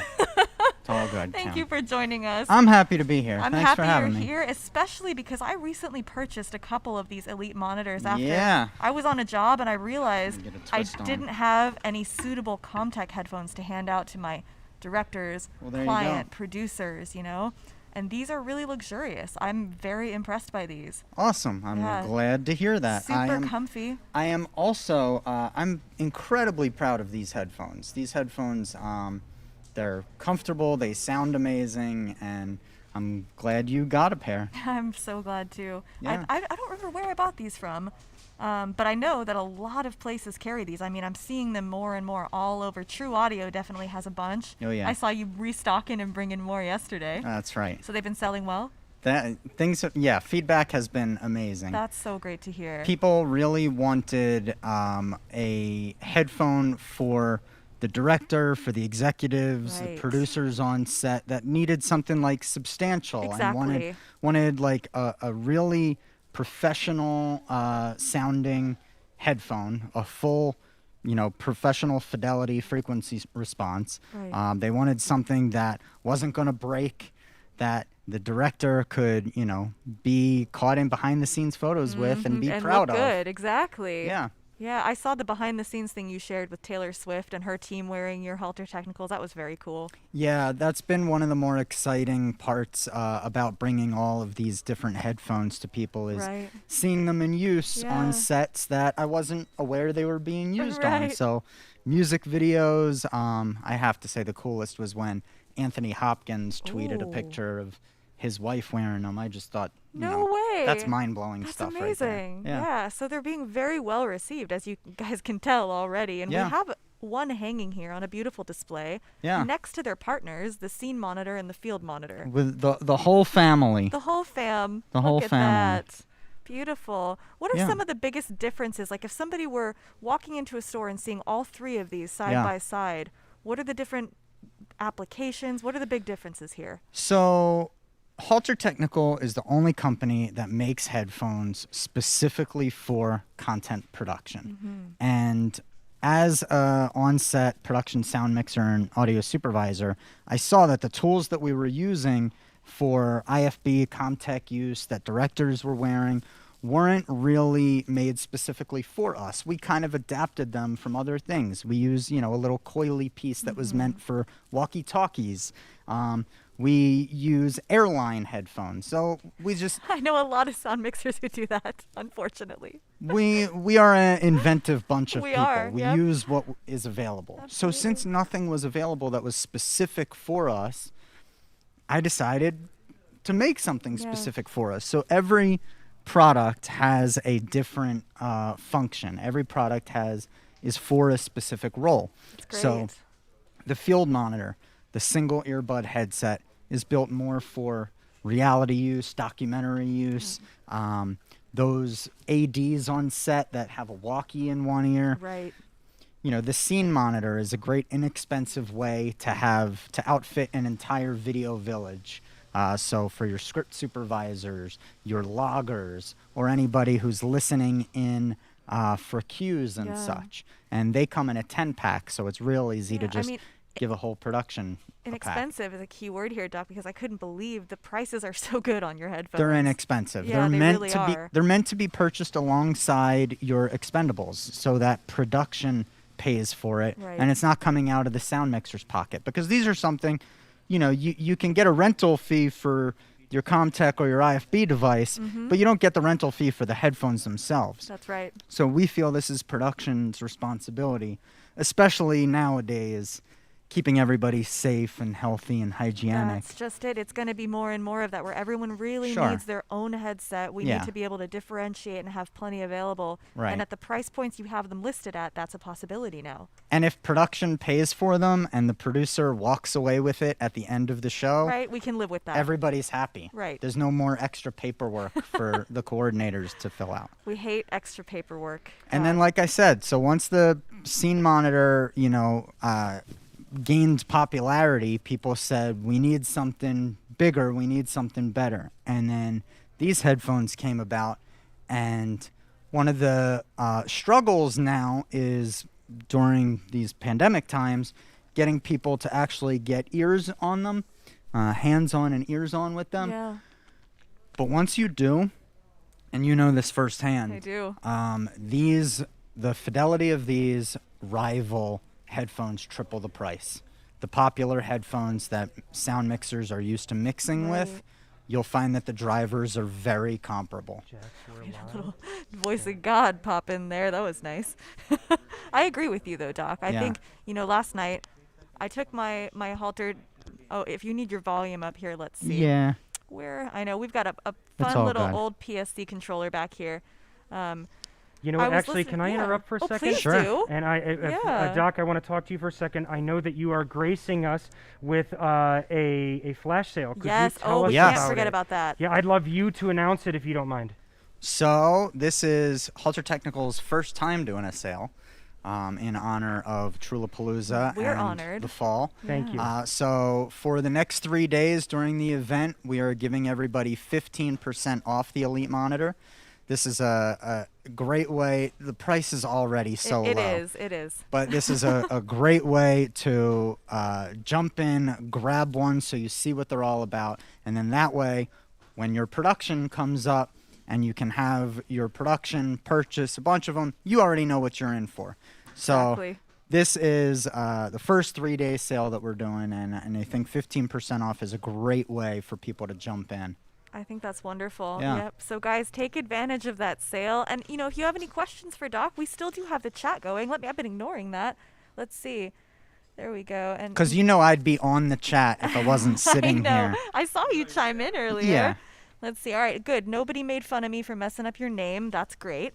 It's all good. Thank Kim. you for joining us. I'm happy to be here. I'm Thanks happy for having you're me. here, especially because I recently purchased a couple of these Elite monitors after Yeah. I was on a job and I realized Get a I twist on. didn't have any suitable Comtech headphones to hand out to my directors, Well, there you go. client, producers, And these are really luxurious. I'm very impressed by these. Awesome. I'm Yeah. glad to hear that. Super comfy. I am also, I'm incredibly proud of these headphones. These headphones, they're comfortable, they sound amazing, and I'm glad you got a pair. I'm so glad too. Yeah. I don't remember where I bought these from, but I know that a lot of places carry these. I mean, I'm seeing them more and more all over. True Audio definitely has a bunch. Oh, yeah. I saw you restocking and bringing more yesterday. That's right. So they've been selling well? Feedback has been amazing. That's so great to hear. People really wanted a headphone for the director, for the executives, Right. the producers on set that needed something like substantial and Exactly. wanted like a really professional sounding headphone, a full professional fidelity frequency response. Right. They wanted something that wasn't going to break, that the director could, be caught in behind the scenes photos with and be proud look of. good, exactly. Yeah. Yeah, I saw the behind the scenes thing you shared with Taylor Swift and her team wearing your Halter Technicals. That was very cool. Yeah, that's been one of the more exciting parts about bringing all of these different headphones to people is Right. seeing them in use Yeah. on sets that I wasn't aware they were being used on. Right. So music videos, I have to say the coolest was when Anthony Hopkins tweeted a Ooh. picture of his wife wearing them. I just thought, No way. that's mind-blowing That's stuff amazing. right there. Yeah, so they're being very well received, as you guys can tell already. And Yeah. we have one hanging here on a beautiful display Yeah. next to their partners, the scene monitor and the field monitor. With the whole family. The whole fam. The Look whole at family. that. Beautiful. What are Yeah. some of the biggest differences? Like if somebody were walking into a store and seeing all three of these side Yeah. by side, what are the different applications? What are the big differences here? So, Halter Technical is the only company that makes headphones specifically for content production. And as a on-set production sound mixer and audio supervisor, I saw that the tools that we were using for IFB, Comtech use that directors were wearing weren't really made specifically for us. We kind of adapted them from other things. We use, a little coily piece that was meant for walkie-talkies. We use airline headphones. So we just I know a lot of sound mixers who do that, unfortunately. we are an inventive bunch of We people. are, We yep. use what is available. So since nothing was available that was specific for us, I decided to make something Yeah. specific for us. So every product has a different function. Every product is for a specific role. So great. the field monitor, the single earbud headset, is built more for reality use, documentary use. Those ADs on set that have a walkie in one ear. Right. The scene monitor is a great inexpensive way to outfit an entire video village. So for your script supervisors, your loggers, or anybody who's listening in for cues and Yeah. such. And they come in a 10-pack, so it's real easy to Yeah, I just mean, give a whole production a pack. Inexpensive is a key word here, Doc, because I couldn't believe the prices are so good on your headphones. They're inexpensive. Yeah, they're they meant really to are. they're meant to be purchased alongside your expendables so that production pays for it Right. and it's not coming out of the sound mixer's pocket, because these are something, you can get a rental fee for your Comtech or your IFB device, but you don't get the rental fee for the headphones themselves. That's right. So we feel this is production's responsibility, especially nowadays, keeping everybody safe and healthy and hygienic. That's just it. It's going to be more and more of that, where everyone really Sure. needs their own headset. We Yeah. need to be able to differentiate and have plenty available. Right. And at the price points you have them listed at, that's a possibility now. And if production pays for them and the producer walks away with it at the end of the show, Right? We can live with that. everybody's happy. Right. There's no more extra paperwork for the coordinators to fill out. We hate extra paperwork. And then, like I said, so once the scene monitor, gained popularity, people said, we need something bigger, we need something better. And then these headphones came about, and one of the struggles now is, during these pandemic times, getting people to actually get ears on them, hands-on and ears-on with them. Yeah, But once you do, and you know this firsthand, I do. the fidelity of these rival headphones triple the price. The popular headphones that sound mixers are used to mixing with, Right. you'll find that the drivers are very comparable. We had a little voice of God pop in there. That was nice. I agree with you, though, Doc. I Yeah. think, last night I took my Halter. Oh, if you need your volume up here, let's see. Yeah. I know we've got a It's fun all little good. old PSC controller back here. You know I what? was Actually, can I listening- yeah. interrupt for a Oh, second? please Sure. do. And Yeah. Doc, I want to talk to you for a second. I know that you are gracing us with a flash sale. Could Yes. You tell us we Yes. can't forget it? about that. Yeah, I'd love you to announce it if you don't mind. So this is Halter Technical's first time doing a sale in honor of Trewlapalooza We're and honored. the fall. Thank you. So for the next 3 days during the event, we are giving everybody 15% off the Elite monitor. this is a great way. The price is already so It low. It is. But this is a great way to jump in, grab one so you see what they're all about. And then that way, when your production comes up and you can have your production purchase a bunch of them, you already know what you're in for. So Exactly. this is the first 3-day sale that we're doing. And I think 15% off is a great way for people to jump in. I think that's wonderful. Yeah. Yep. So guys, take advantage of that sale. And you know, if you have any questions for Doc, we still do have the chat going. I've been ignoring that. Let's see. There we go. And Because you know I'd be on the chat if I wasn't sitting I know. here. I saw you chime in earlier. Yeah. Let's see. All right, good. Nobody made fun of me for messing up your name. That's great.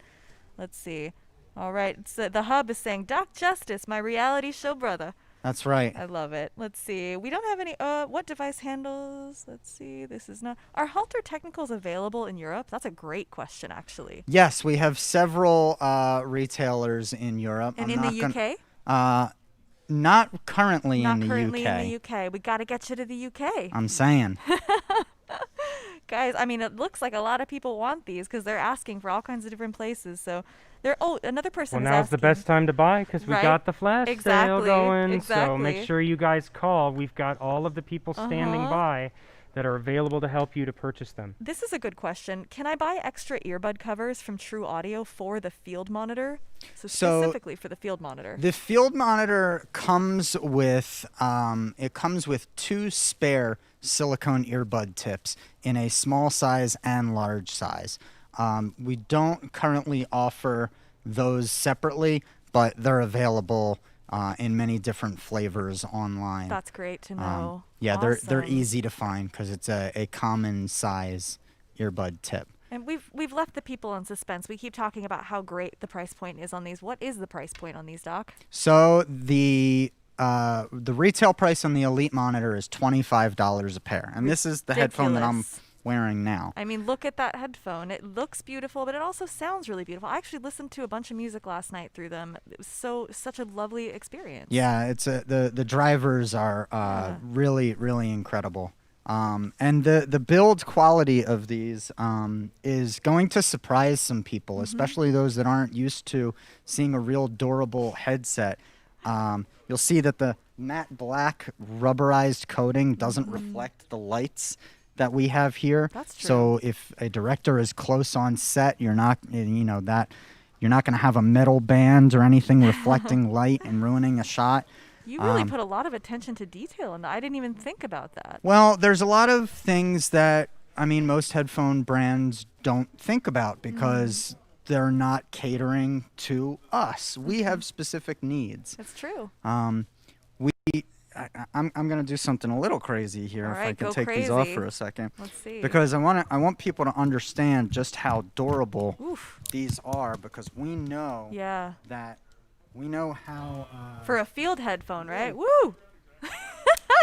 Let's see. All right. So the hub is saying, Doc Justice, my reality show brother. That's right. I love it. Let's see. We don't have any. What device handles? Let's see. This is not. Are Halter Technicals available in Europe? That's a great question, actually. Yes, we have several retailers in Europe. And I'm in not the UK? Not currently Not in the currently UK. in the UK. We got to get you to the UK. I'm saying. Guys, I mean, it looks like a lot of people want these because they're asking for all kinds of different places. So they're. Oh, another person. Well, is now's the asking. best time to buy because we Right? got the flash sale Exactly, going. So make exactly. sure you guys call. We've got all of the people standing Uh-huh. by that are available to help you to purchase them. This is a good question. Can I buy extra earbud covers from True Audio for the field monitor? So So, specifically for the field monitor. The field monitor comes with 2 spare silicone earbud tips in a small size and large size. We don't currently offer those separately, but they're available in many different flavors online. That's great to know. Yeah, they're Awesome. easy to find because it's a common size earbud tip. And we've left the people in suspense. We keep talking about how great the price point is on these. What is the price point on these, Doc? So the retail price on the Elite monitor is $25 a pair, and this is the headphone that I'm Ridiculous. wearing now. I mean, look at that headphone. It looks beautiful, but it also sounds really beautiful. I actually listened to a bunch of music last night through them. It was such a lovely experience. Yeah, it's the drivers are really incredible. And the build quality of these is going to surprise some people, especially those that aren't used to seeing a real durable headset. You'll see that the matte black rubberized coating doesn't reflect the lights that we have here. That's true. So if a director is close on set, you're not going to have a metal band or anything reflecting light and ruining a shot. You really put a lot of attention to detail in that. I didn't even think about that. Well, there's a lot of things that, I mean, most headphone brands don't think about because they're not catering to us. We have specific needs. That's true. I'm going to do something a little crazy here All if I right, can go take these off crazy. for a second. Let's see. Because I want people to understand just how durable Oof. these are because we know Yeah. that we know how For a field headphone, right? Woo!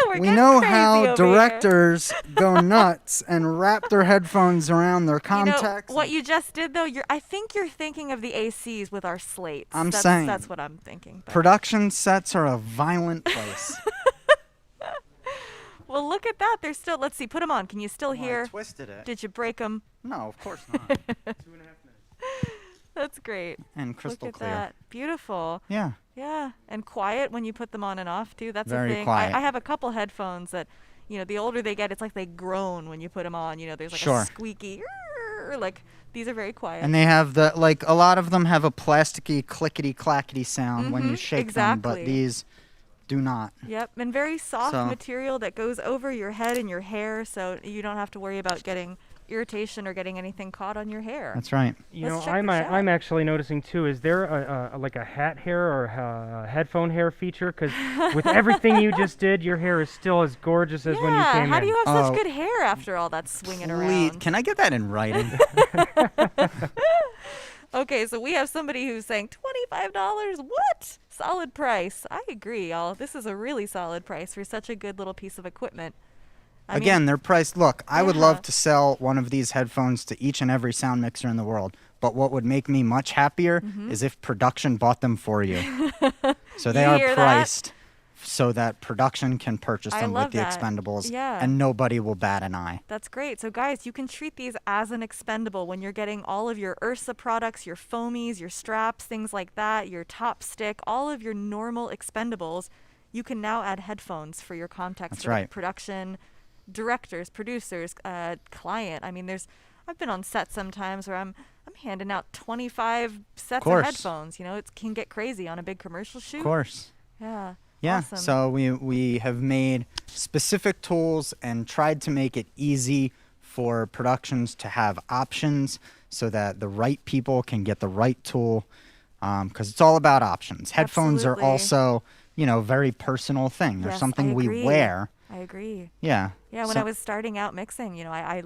We're we getting know crazy how over here. directors go nuts and wrap their headphones around their You know, contacts. what you just did though, I think you're thinking of the ACs with our slates. I'm saying. That's what I'm thinking. but- Production sets are a violent place. Well, look at that. They're still. Let's see. Put them on. Can you still hear? I twisted it. Did you break them? No, of course not. 2.5 minutes. That's great. And crystal Look at clear. that. Beautiful. Yeah. Yeah, and quiet when you put them on and off too. That's Very a thing. quiet. I have a couple headphones that, the older they get, it's like they groan when you put them on. There's like Sure. a squeaky, like these are very quiet. And they have a lot of them have a plasticky clickety clackety sound when you shake them, but exactly. these do not. Yep, and very soft So- material that goes over your head and your hair, so you don't have to worry about getting irritation or getting anything caught on your hair. That's right. Let's check the chat. I'm actually noticing too. Is there a hat hair or a headphone hair feature? Because with everything you just did, your hair is still as gorgeous as when you came how in. do you have such Oh. good hair after all that swinging Please, around? can I get that in writing? Okay, so we have somebody who's saying $25. What? Solid price. I agree, y'all. This is a really solid price for such a good little piece of equipment. I mean, Again, they're priced. Look, I would Yeah. love to sell one of these headphones to each and every sound mixer in the world. But what would make me much happier is if production bought them for you. So they You are hear that? priced so that production can purchase I them love with the that. expendables, Yeah. and nobody will bat an eye. That's great. So guys, you can treat these as an expendable when you're getting all of your URSA products, your foamies, your straps, things like that, your top stick, all of your normal expendables. You can now add headphones for your contacts. That's for right. Production, directors, producers, client. I mean, I've been on set sometimes where I'm handing out 25 sets of headphones. You know, it can get crazy on a big commercial shoot. Of course. Yeah. Yeah, Awesome. so we have made specific tools and tried to make it easy for productions to have options so that the right people can get the right tool, because it's all about options. Headphones are Absolutely. also, very personal thing. They're Yes, something I we agree. wear. I agree. Yeah. Yeah, when So- I was starting out mixing, I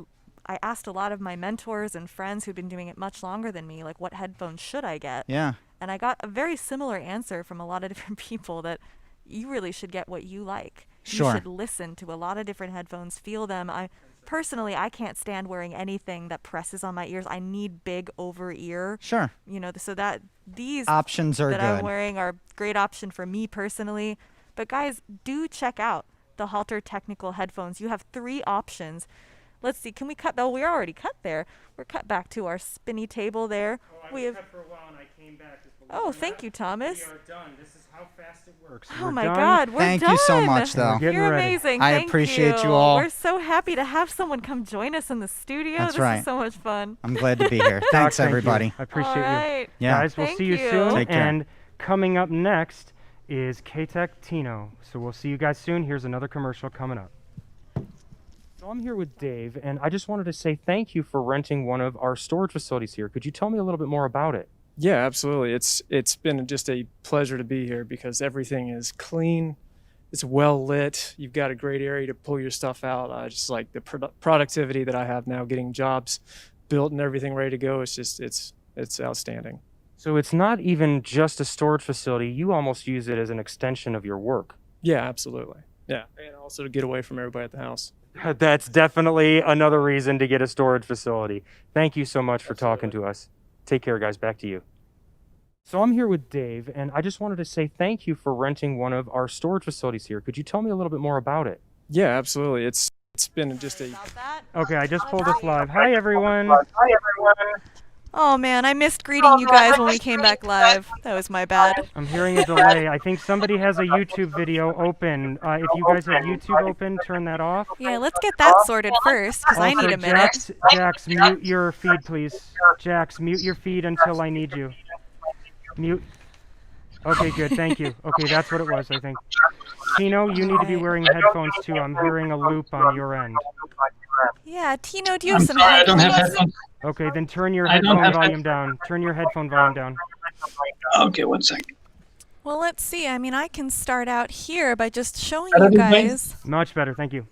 asked a lot of my mentors and friends who'd been doing it much longer than me, like, what headphones should I get? Yeah. And I got a very similar answer from a lot of different people that you really should get what you like. Sure. You should listen to a lot of different headphones, feel them. Personally, I can't stand wearing anything that presses on my ears. I need big over ear. Sure. So that these Options are that I'm good. wearing are a great option for me personally. But guys, do check out the Halter Technical headphones. You have 3 options. Let's see, can we cut? Oh, we're already cut there. We're cut back to our spinny table there. We have. for a while and I came back. Oh, thank you, Thomas. We are done. This is how fast it works. Oh We're my done. God, we're Thank done. you so much, though. We're getting You're ready. amazing. I Thank appreciate you all. We're so happy to have someone come join us in the studio. That's this right. is so much fun. I'm glad to be here. Doc, Thanks, thank you. everybody. I appreciate All you. right. Yeah. Guys, we'll Thank see you you. soon. Take care. And coming up next is K-tek Tino. So we'll see you guys soon. Here's another commercial coming up. So I'm here with Dave, and I just wanted to say thank you for renting one of our storage facilities here. Could you tell me a little bit more about it? Yeah, absolutely. It's been just a pleasure to be here because everything is clean. It's well lit. You've got a great area to pull your stuff out. Just like the productivity that I have now, getting jobs built and everything ready to go. It's outstanding. So it's not even just a storage facility. You almost use it as an extension of your work. Yeah, absolutely. Yeah, and also to get away from everybody at the house. That's definitely another reason to get a storage facility. Thank you so much for talking to us. Take care, guys. Back to you. So I'm here with Dave, and I just wanted to say thank you for renting one of our storage facilities here. Could you tell me a little bit more about it? Yeah, absolutely. It's been just a. Okay, I just pulled this live. Hi, everyone. Oh man, I missed greeting you guys when we came back live. That was my bad. I'm hearing a delay. I think somebody has a YouTube video open. If you guys have YouTube open, turn that off. Yeah, let's get that sorted first, because I Also, need a minute. Jax, mute your feed, please. Jax, mute your feed until I need you. Mute. Okay, good. Thank you. Okay, that's what it was, I think. Tino, you need to be wearing headphones too. I'm hearing a loop on your end. Yeah, Tino, do you have some headphones? Okay, then turn your headphone volume down. Turn your headphone volume down. Okay, 1 second. Well, let's see. I mean, I can start out here by just showing Better you than mine? guys. Much better, thank you.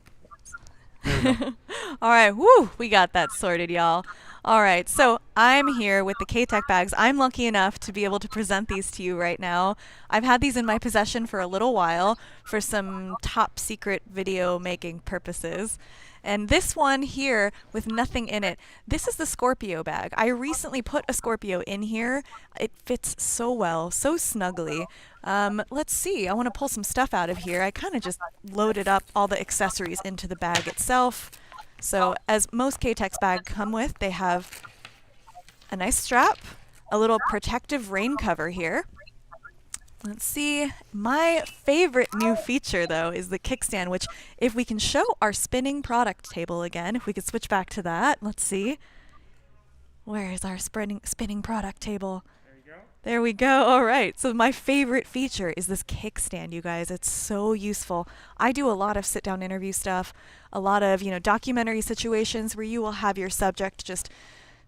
All right, woo, we got that sorted, y'all. All right, so I'm here with the K-tek bags. I'm lucky enough to be able to present these to you right now. I've had these in my possession for a little while for some top secret video making purposes. And this one here with nothing in it, this is the Scorpio bag. I recently put a Scorpio in here. It fits so well, so snugly. Let's see, I want to pull some stuff out of here. I kind of just loaded up all the accessories into the bag itself. So as most K-Tek's bags come with, they have a nice strap, a little protective rain cover here. Let's see, my favorite new feature though is the kickstand, which if we can show our spinning product table again, if we could switch back to that, let's see. Where is our spinning product table? There we go. All right. So my favorite feature is this kickstand, you guys. It's so useful. I do a lot of sit-down interview stuff, a lot of, documentary situations where you will have your subject just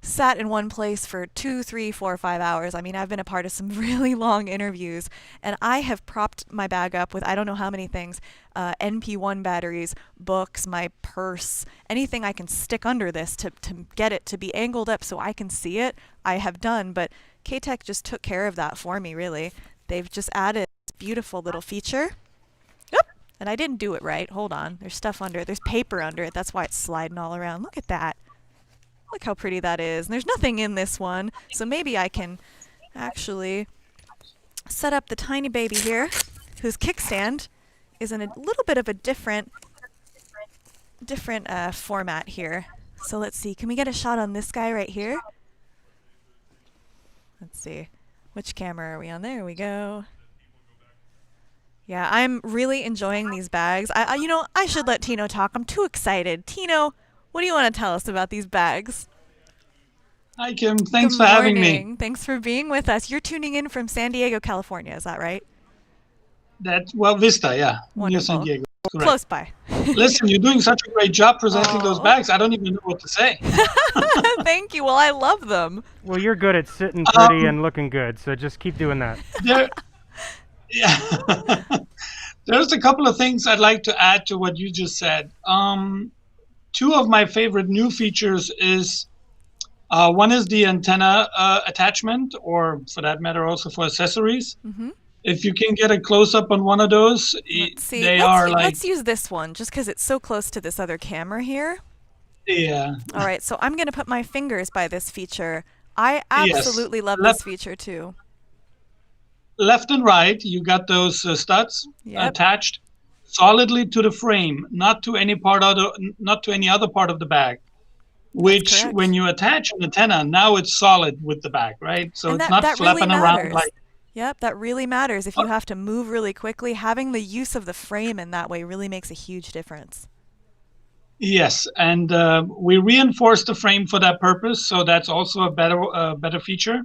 sat in one place for 2, 3, 4, 5 hours. I mean, I've been a part of some really long interviews, and I have propped my bag up with I don't know how many things, NP1 batteries, books, my purse, anything I can stick under this to get it to be angled up so I can see it, I have done, but K-tek just took care of that for me, really. They've just added this beautiful little feature. Oop! And I didn't do it right. Hold on. There's stuff under it. There's paper under it. That's why it's sliding all around. Look at that. Look how pretty that is. And there's nothing in this one, so maybe I can actually set up the tiny baby here, whose kickstand is in a little bit of a different format here. So let's see. Can we get a shot on this guy right here? Let's see. Which camera are we on? There we go. Yeah, I'm really enjoying these bags. I should let Tino talk. I'm too excited. Tino, what do you want to tell us about these bags? Hi, Kim. Thanks Good for having morning. me. Thanks for being with us. You're tuning in from San Diego, California. Is that right? Vista, yeah. Near San Wonderful. Diego. Correct. Close by. Listen, you're doing such a great job presenting those bags. I don't even know what to say. Thank you. Well, I love them. Well, you're good at sitting pretty and looking good, so just keep doing that. There's a couple of things I'd like to add to what you just said. Two of my favorite new features is one is the antenna attachment, or for that matter, also for accessories. Mm-hmm. If you can get a close-up on one of those, Let's use this one just because it's so close to this other camera here. Yeah. All right, so I'm going to put my fingers by this feature. I absolutely love this feature too. Left and right, you got those studs attached solidly to the frame, not to any other part of the bag. Which, when you attach an antenna, now it's solid with the bag, right? So it's not flapping around like. Yep, that really matters. If you have to move really quickly, having the use of the frame in that way really makes a huge difference. Yes, and we reinforced the frame for that purpose, so that's also a better feature.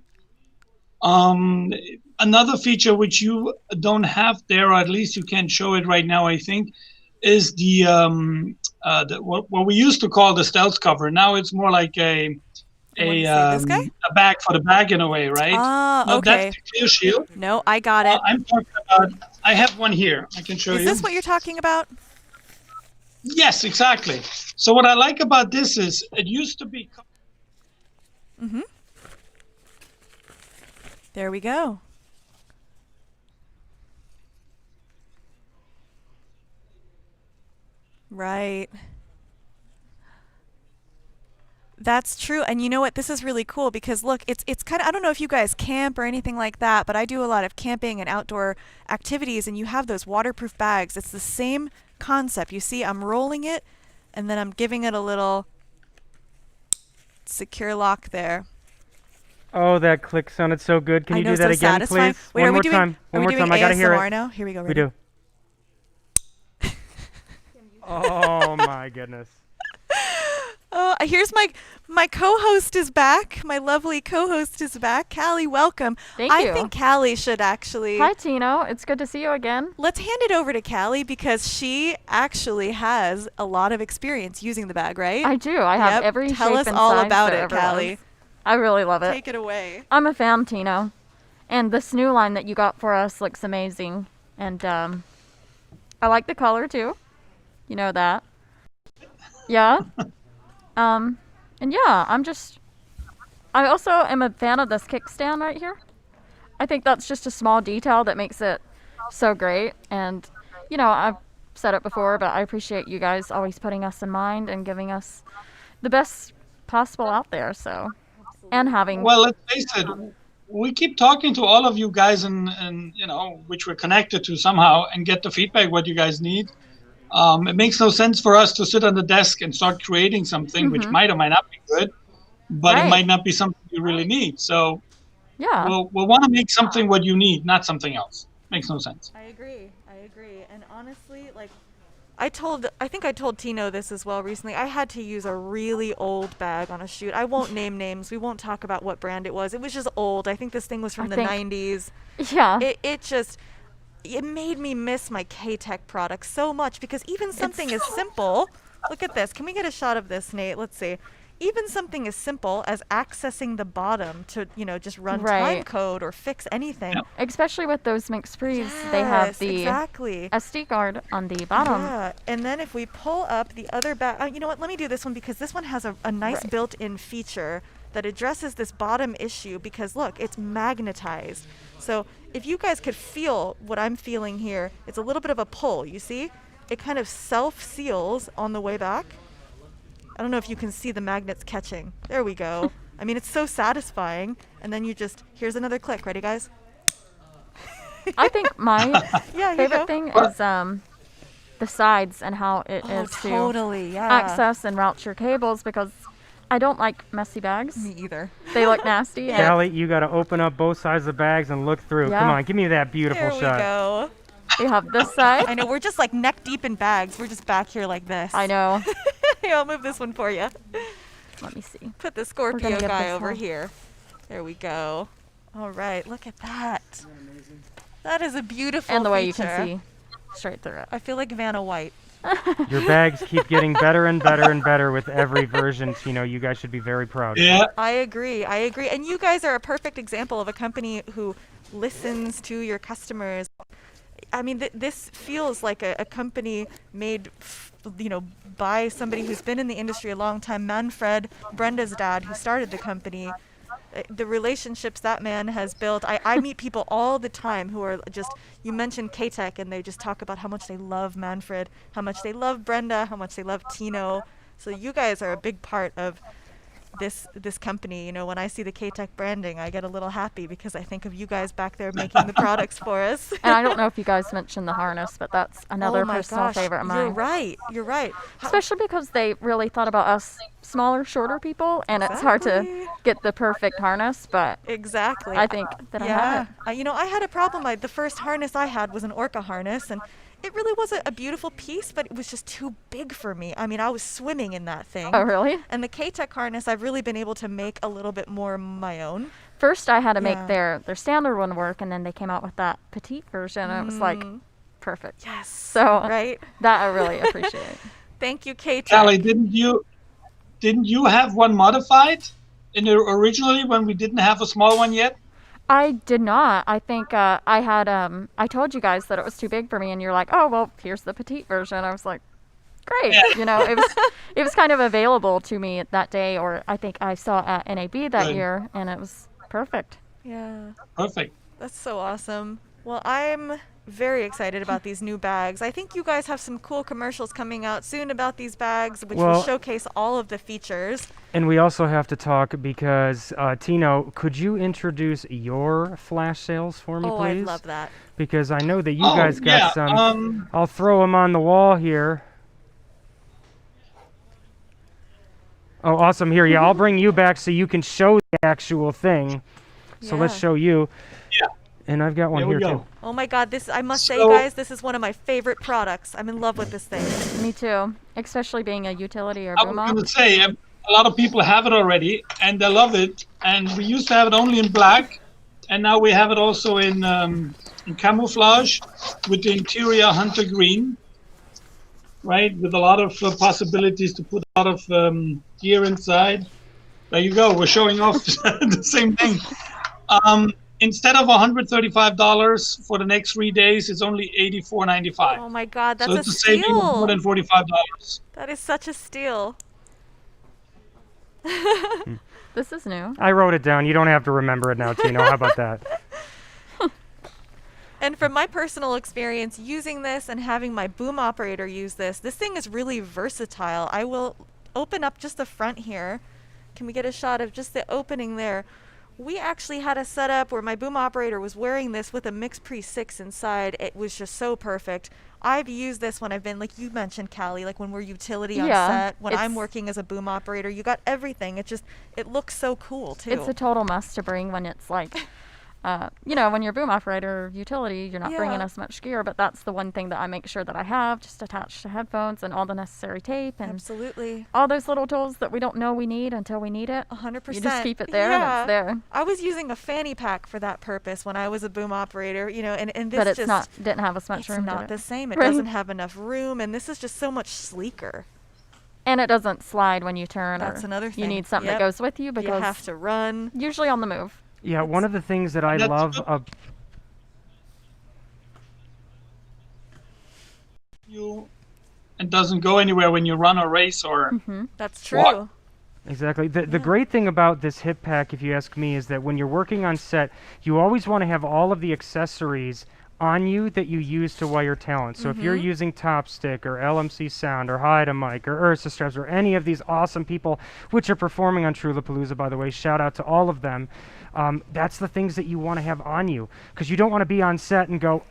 Another feature which you don't have there, or at least you can't show it right now, I think, is what we used to call the stealth cover. Now it's more like a bag for the bag in a way, right? Ah, okay. That's the clear shield. No, I got it. I'm talking about. I have one here. I can show you. Is this what you're talking about? Yes, exactly. So what I like about this is it used to be. Mm-hmm. There we go. Right. That's true. And you know what? This is really cool because look, it's kind of, I don't know if you guys camp or anything like that, but I do a lot of camping and outdoor activities, and you have those waterproof bags. It's the same concept. You see, I'm rolling it and then I'm giving it a little secure lock there. Oh, that click sounded so good. Can you do that again, satisfying. please? Wait, One more time. One more time. I gotta hear it. Now? Here we go. We Ready? do. Oh my goodness. Here's my co-host is back. My lovely co-host is back. Kally, welcome. Thank you. I think Kally should actually. Hi, Tino. It's good to see you again. Let's hand it over to Kally because she actually has a lot of experience using the bag, right? I do. I have every Tell shape us and all size about there it, ever Kally. was. I really love it. Take it away. I'm a fan, Tino. And this new line that you got for us looks amazing. And I like the color too. You know that. Yeah. And yeah, I also am a fan of this kickstand right here. I think that's just a small detail that makes it so great. And, you know, I've said it before, but I appreciate you guys always putting us in mind and giving us the best possible out there. So, and having. Well, let's face it, we keep talking to all of you guys and you know, which we're connected to somehow, and get the feedback what you guys need. It makes no sense for us to sit on the desk and start creating something which might or might not be good, but it might not be something you really need. So yeah, we'll want to make something what you need, not something else. Makes no sense. I agree. And honestly, like, I think I told Tino this as well recently. I had to use a really old bag on a shoot. I won't name names. We won't talk about what brand it was. It was just old. I think this thing was from the 90s. Yeah. It made me miss my K-tek products so much because even something as simple, look at this. Can we get a shot of this, Nate? Let's see. Even something as simple as accessing the bottom to, you know, just run time code or fix anything. Especially with those mixed pre's, they have the SD card on the bottom. Yeah, and then if we pull up the other bag, you know what, let me do this one because this one has a nice built-in feature that addresses this bottom issue because look, it's magnetized. So if you guys could feel what I'm feeling here, it's a little bit of a pull, you see? It kind of self-seals on the way back. I don't know if you can see the magnets catching. There we go. I mean, it's so satisfying. And then you just, here's another click. Ready, guys? I think my favorite thing is the sides and how it is totally, to yeah. access and route your cables, because I don't like messy bags. Me either. They look nasty. and- Kally, you got to open up both sides of the bags and look through. Yeah. Come on, give me that beautiful There we shot. go. We have this side. I know, we're just like neck deep in bags. We're just back here like this. I know. Here, I'll move this one for you. Let me see. Put the We're Scorpio gonna get guy this over one. here. There we go. All right, look at that. That is a beautiful And the way feature. you can see straight through it. I feel like Vanna White. Your bags keep getting better and better and better with every version. Tino, you guys should be very proud. Yeah. I agree. And you guys are a perfect example of a company who listens to your customers. I mean, this feels like a company made, by somebody who's been in the industry a long time. Manfred, Brenda's dad, who started the company. The relationships that man has built. I meet people all the time who are just, you mentioned K-tek, and they just talk about how much they love Manfred, how much they love Brenda, how much they love Tino. So you guys are a big part of this company. When I see the K-tek branding, I get a little happy because I think of you guys back there making the products for us. And I don't know if you guys mentioned the harness, but that's another Oh my personal gosh, favorite of mine. You're right. Especially because they really thought about us smaller, shorter people, and it's hard to get the perfect harness, but Exactly. I think that I have it. I had a problem. The first harness I had was an Orca harness, and it really was a beautiful piece, but it was just too big for me. I mean, I was swimming in that thing. Oh, really? And the K-tek harness, I've really been able to make a little bit more my own. First, I had to make Yeah. their standard one work, and then they came out with that petite version, and it was like perfect. Yes. So Right? that I really appreciate. Thank you, K-tek. Kally, didn't you have one modified originally when we didn't have a small one yet? I did not. I think I had I told you guys that it was too big for me, and you're like, oh well, here's the petite version. I was like, great. It was kind of available to me that day, or I think I saw it at NAB that Good. year, and it was perfect. Yeah. Perfect. That's so awesome. Well, I'm very excited about these new bags. I think you guys have some cool commercials coming out soon about these bags, which will Well- showcase all of the features. And we also have to talk because, Tino, could you introduce your flash sales for me, Oh, please? I'd love that. Because I know that you Oh, guys got yeah, some. I'll throw them on the wall here. Oh, awesome. Here, yeah, I'll bring you back so you can show the actual thing. So let's Yeah. show you. Yeah. And I've got one There we here, go. too. Oh my God, I must say, So- guys, this is one of my favorite products. I'm in love with this thing. Me too, especially being a utility or I was boom going op. to say, a lot of people have it already, and they love it. And we used to have it only in black, and now we have it also in camouflage with the interior hunter green, right? With a lot of possibilities to put a lot of gear inside. There you go. We're showing off the same thing. Instead of $135 for the next 3 days, it's only $84.95. Oh my God, that's So a it's a saving of more steal. than $45. That is such a steal. This is new. I wrote it down. You don't have to remember it now, Tino. How about that? And from my personal experience using this and having my boom operator use this thing is really versatile. I will open up just the front here. Can we get a shot of just the opening there? We actually had a setup where my boom operator was wearing this with a MixPre 6 inside. It was just so perfect. I've used this when I've been, like you mentioned, Kally, like when we're utility on Yeah, set, when I'm it's- working as a boom operator. You got everything. It looks so cool, too. It's a total must to bring when it's like, when you're boom operator utility, you're not bringing Yeah. as much gear, but that's the one thing that I make sure that I have just attached to headphones and all the necessary tape and Absolutely. all those little tools that we don't know we need until we need it. 100%. You just keep it there and it's there. I was using a fanny pack for that purpose when I was a boom operator, and this But it's just not didn't have as much it's room. not did the it? same. It Right. doesn't have enough room, and this is just so much sleeker. And it doesn't slide when you turn. That's or another thing. You need something Yep. that goes with you because You have to run. usually on the move. Yeah, one of the things that I That's love good. You and doesn't go anywhere when you run or race or That's walk. true. Exactly. The great thing about this hip pack, if you ask me, is that when you're working on set, you always want to have all of the accessories on you that you use to wire talent. So if you're using Top Stick or LMC Sound or Haida Mic or URSA straps or any of these awesome people which are performing on Trewlapalooza, by the way, shout out to all of them. That's the things that you want to have on you because you don't want to be on set and go,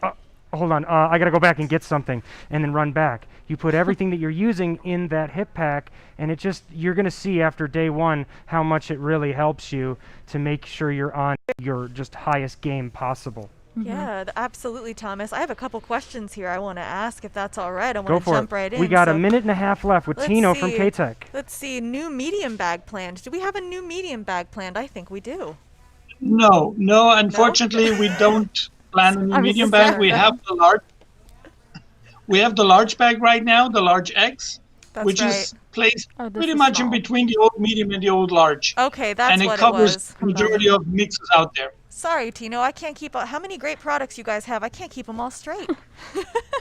hold on, I gotta go back and get something, and then run back. You put everything that you're using in that hip pack, and you're gonna see after day one how much it really helps you to make sure you're on your just highest game possible. Yeah, absolutely, Thomas. I have a couple questions here I want to ask, if that's all right. I Go want to for jump it. right in. We got a So minute and a half left with let's Tino from see. K-tek. Let's see, new medium bag planned. Do we have a new medium bag planned? I think we do. No, unfortunately, we don't plan a new medium bag. We have the large. We have the large bag right now, the large X, That's which right. is placed this pretty is much in small. between the old medium and the old large. Okay, that's and it what covers it was. the majority of mixes out there. Sorry, Tino, I can't keep up. How many great products you guys have? I can't keep them all straight.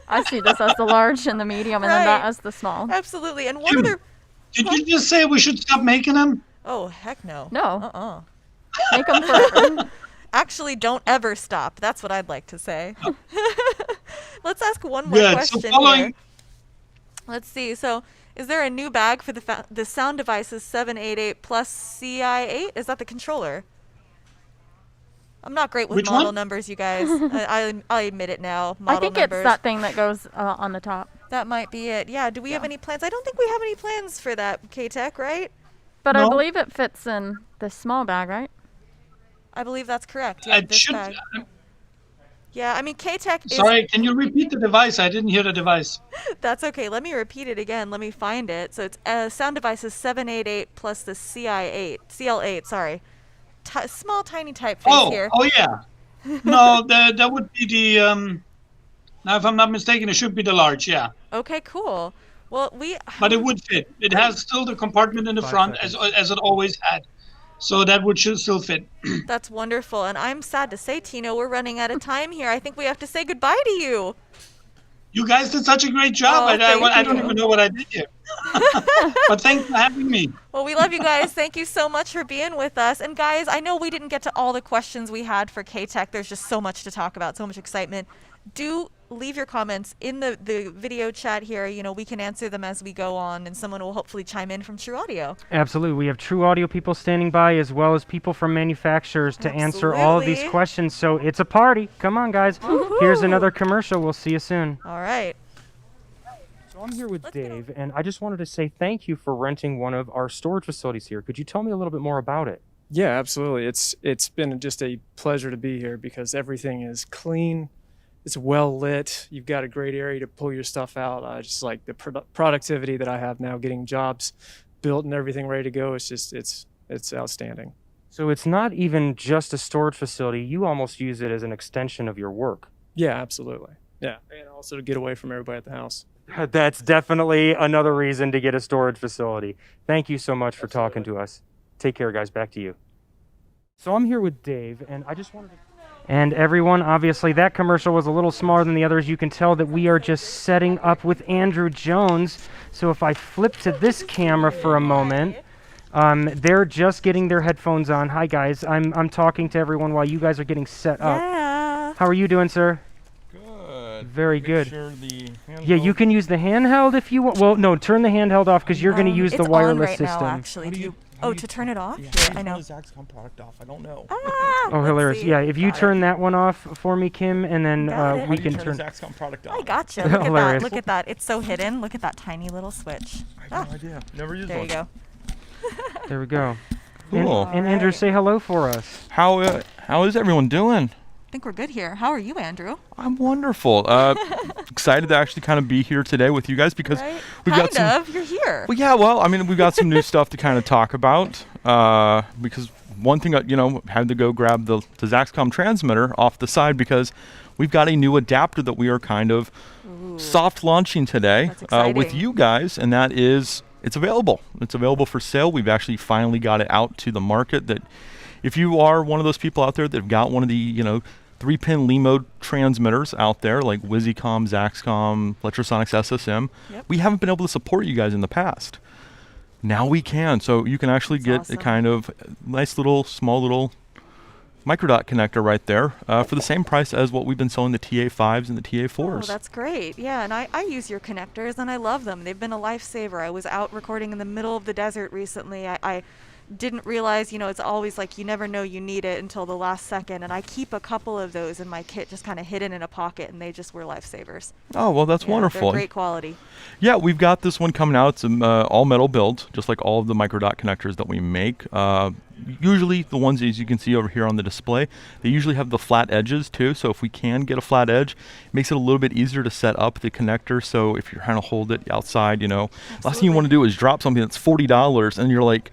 I see this as the large and the medium, and then that Right. as the small. Absolutely. And what other... Did you just say we should stop making them? Oh, heck no. No. Make them forever. Actually, don't ever stop. That's what I'd like to say. Let's ask one more Good. question So following. here. Let's see. So, is there a new bag for the Sound Devices 788 plus CI8? Is that the controller? I'm not great with Which model one? numbers, you guys. I admit it now. Model I think numbers. it's that thing that goes on the top. That might be it. Yeah. Do we have any plans? I don't think we have any plans for that, K-tek, right? But I No. believe it fits in this small bag, right? I believe that's correct. Yeah, It this should. bag. Yeah, I mean, K-tek is... Sorry, can you repeat the device? I didn't hear the device. That's okay. Let me repeat it again. Let me find it. So it's Sound Devices 788 plus the CL8, sorry. Small, tiny typeface here. Oh yeah. No, that would be the. Now, if I'm not mistaken, it should be the large. Yeah. Okay, cool. Well, But it would fit. It has still the compartment in the front as it always had, so that should still fit. That's wonderful. And I'm sad to say, Tino, we're running out of time here. I think we have to say goodbye to you. You guys did such a great job. Oh, I thank don't you. even know what I did here. But thanks for having me. Well, we love you guys. Thank you so much for being with us. And guys, I know we didn't get to all the questions we had for K-tek. There's just so much to talk about, so much excitement. Do leave your comments in the video chat here. You know, we can answer them as we go on, and someone will hopefully chime in from True Audio. Absolutely. We have True Audio people standing by, as well as people from manufacturers to answer all of these Absolutely. questions. So it's a party. Come on, guys. Here's another commercial. We'll see you soon. All right. So I'm here with Dave, and I just wanted to say thank you for renting one of our storage facilities here. Could you tell me a little bit more about it? Yeah, absolutely. It's been just a pleasure to be here because everything is clean. It's well lit. You've got a great area to pull your stuff out. Just like the productivity that I have now, getting jobs built and everything ready to go. It's outstanding. So it's not even just a storage facility. You almost use it as an extension of your work. Yeah, absolutely. Yeah, and also to get away from everybody at the house. That's definitely another reason to get a storage facility. Thank you so much for talking to us. Take care, guys. Back to you. So I'm here with Dave, and I just wanted to... And everyone, obviously, that commercial was a little smaller than the others. You can tell that we are just setting up with Andrew Jones. So if I flip to this camera for a moment, they're just getting their headphones on. Hi, guys. I'm talking to everyone while you guys are getting set up. Yeah. How are you doing, sir? Good. Very good. Sure the Yeah, you can use the handheld if you want. Well, no, turn the handheld off because you're going to use the It's wireless on right system. now, actually. To turn it off? Yeah, Here, I know. the Zaxcom product off. I don't know. Oh, hilarious. Yeah, if you turn that one off for me, Kim, and then Got it. we How do can you turn... the Zaxcom product on? I gotcha. Look at that. Hilarious. Look at that. It's so hidden. Look at that tiny little switch. I have no idea. Never used There one. you go. There we go. Cool. And Andrew, say hello for us. How is everyone doing? I think we're good here. How are you, Andrew? I'm wonderful. Excited to actually kind of be here today with you guys because Right? we've got some. You're here. Well, yeah. Well, I mean, we've got some new stuff to kind of talk about. Because one thing, had to go grab the Zaxcom transmitter off the side because we've got a new adapter that we are kind of soft launching today with you guys, and that is it's available. It's available for sale. We've actually finally got it out to the market. That if you are one of those people out there that have got one of the 3-pin Limo transmitters out there like WizzyCom, Zaxcom, Electrosonics SSM, we haven't been able to support you guys in the past. Now we can, so you can actually get a kind of nice little, small little microdot connector right there for the same price as what we've been selling the TA5s and the TA4s. Oh, that's great. Yeah, and I use your connectors, and I love them. They've been a lifesaver. I was out recording in the middle of the desert recently. I didn't realize, it's always like you never know you need it until the last second. And I keep a couple of those in my kit just kind of hidden in a pocket, and they just were lifesavers. Oh, well, that's wonderful. They're great quality. Yeah, we've got this one coming out. It's an all metal build, just like all of the micro dot connectors that we make. Usually the ones as you can see over here on the display, they usually have the flat edges too. So if we can get a flat edge, it makes it a little bit easier to set up the connector. So if you're trying to hold it outside, last thing you want to do is drop something that's $40 and you're like,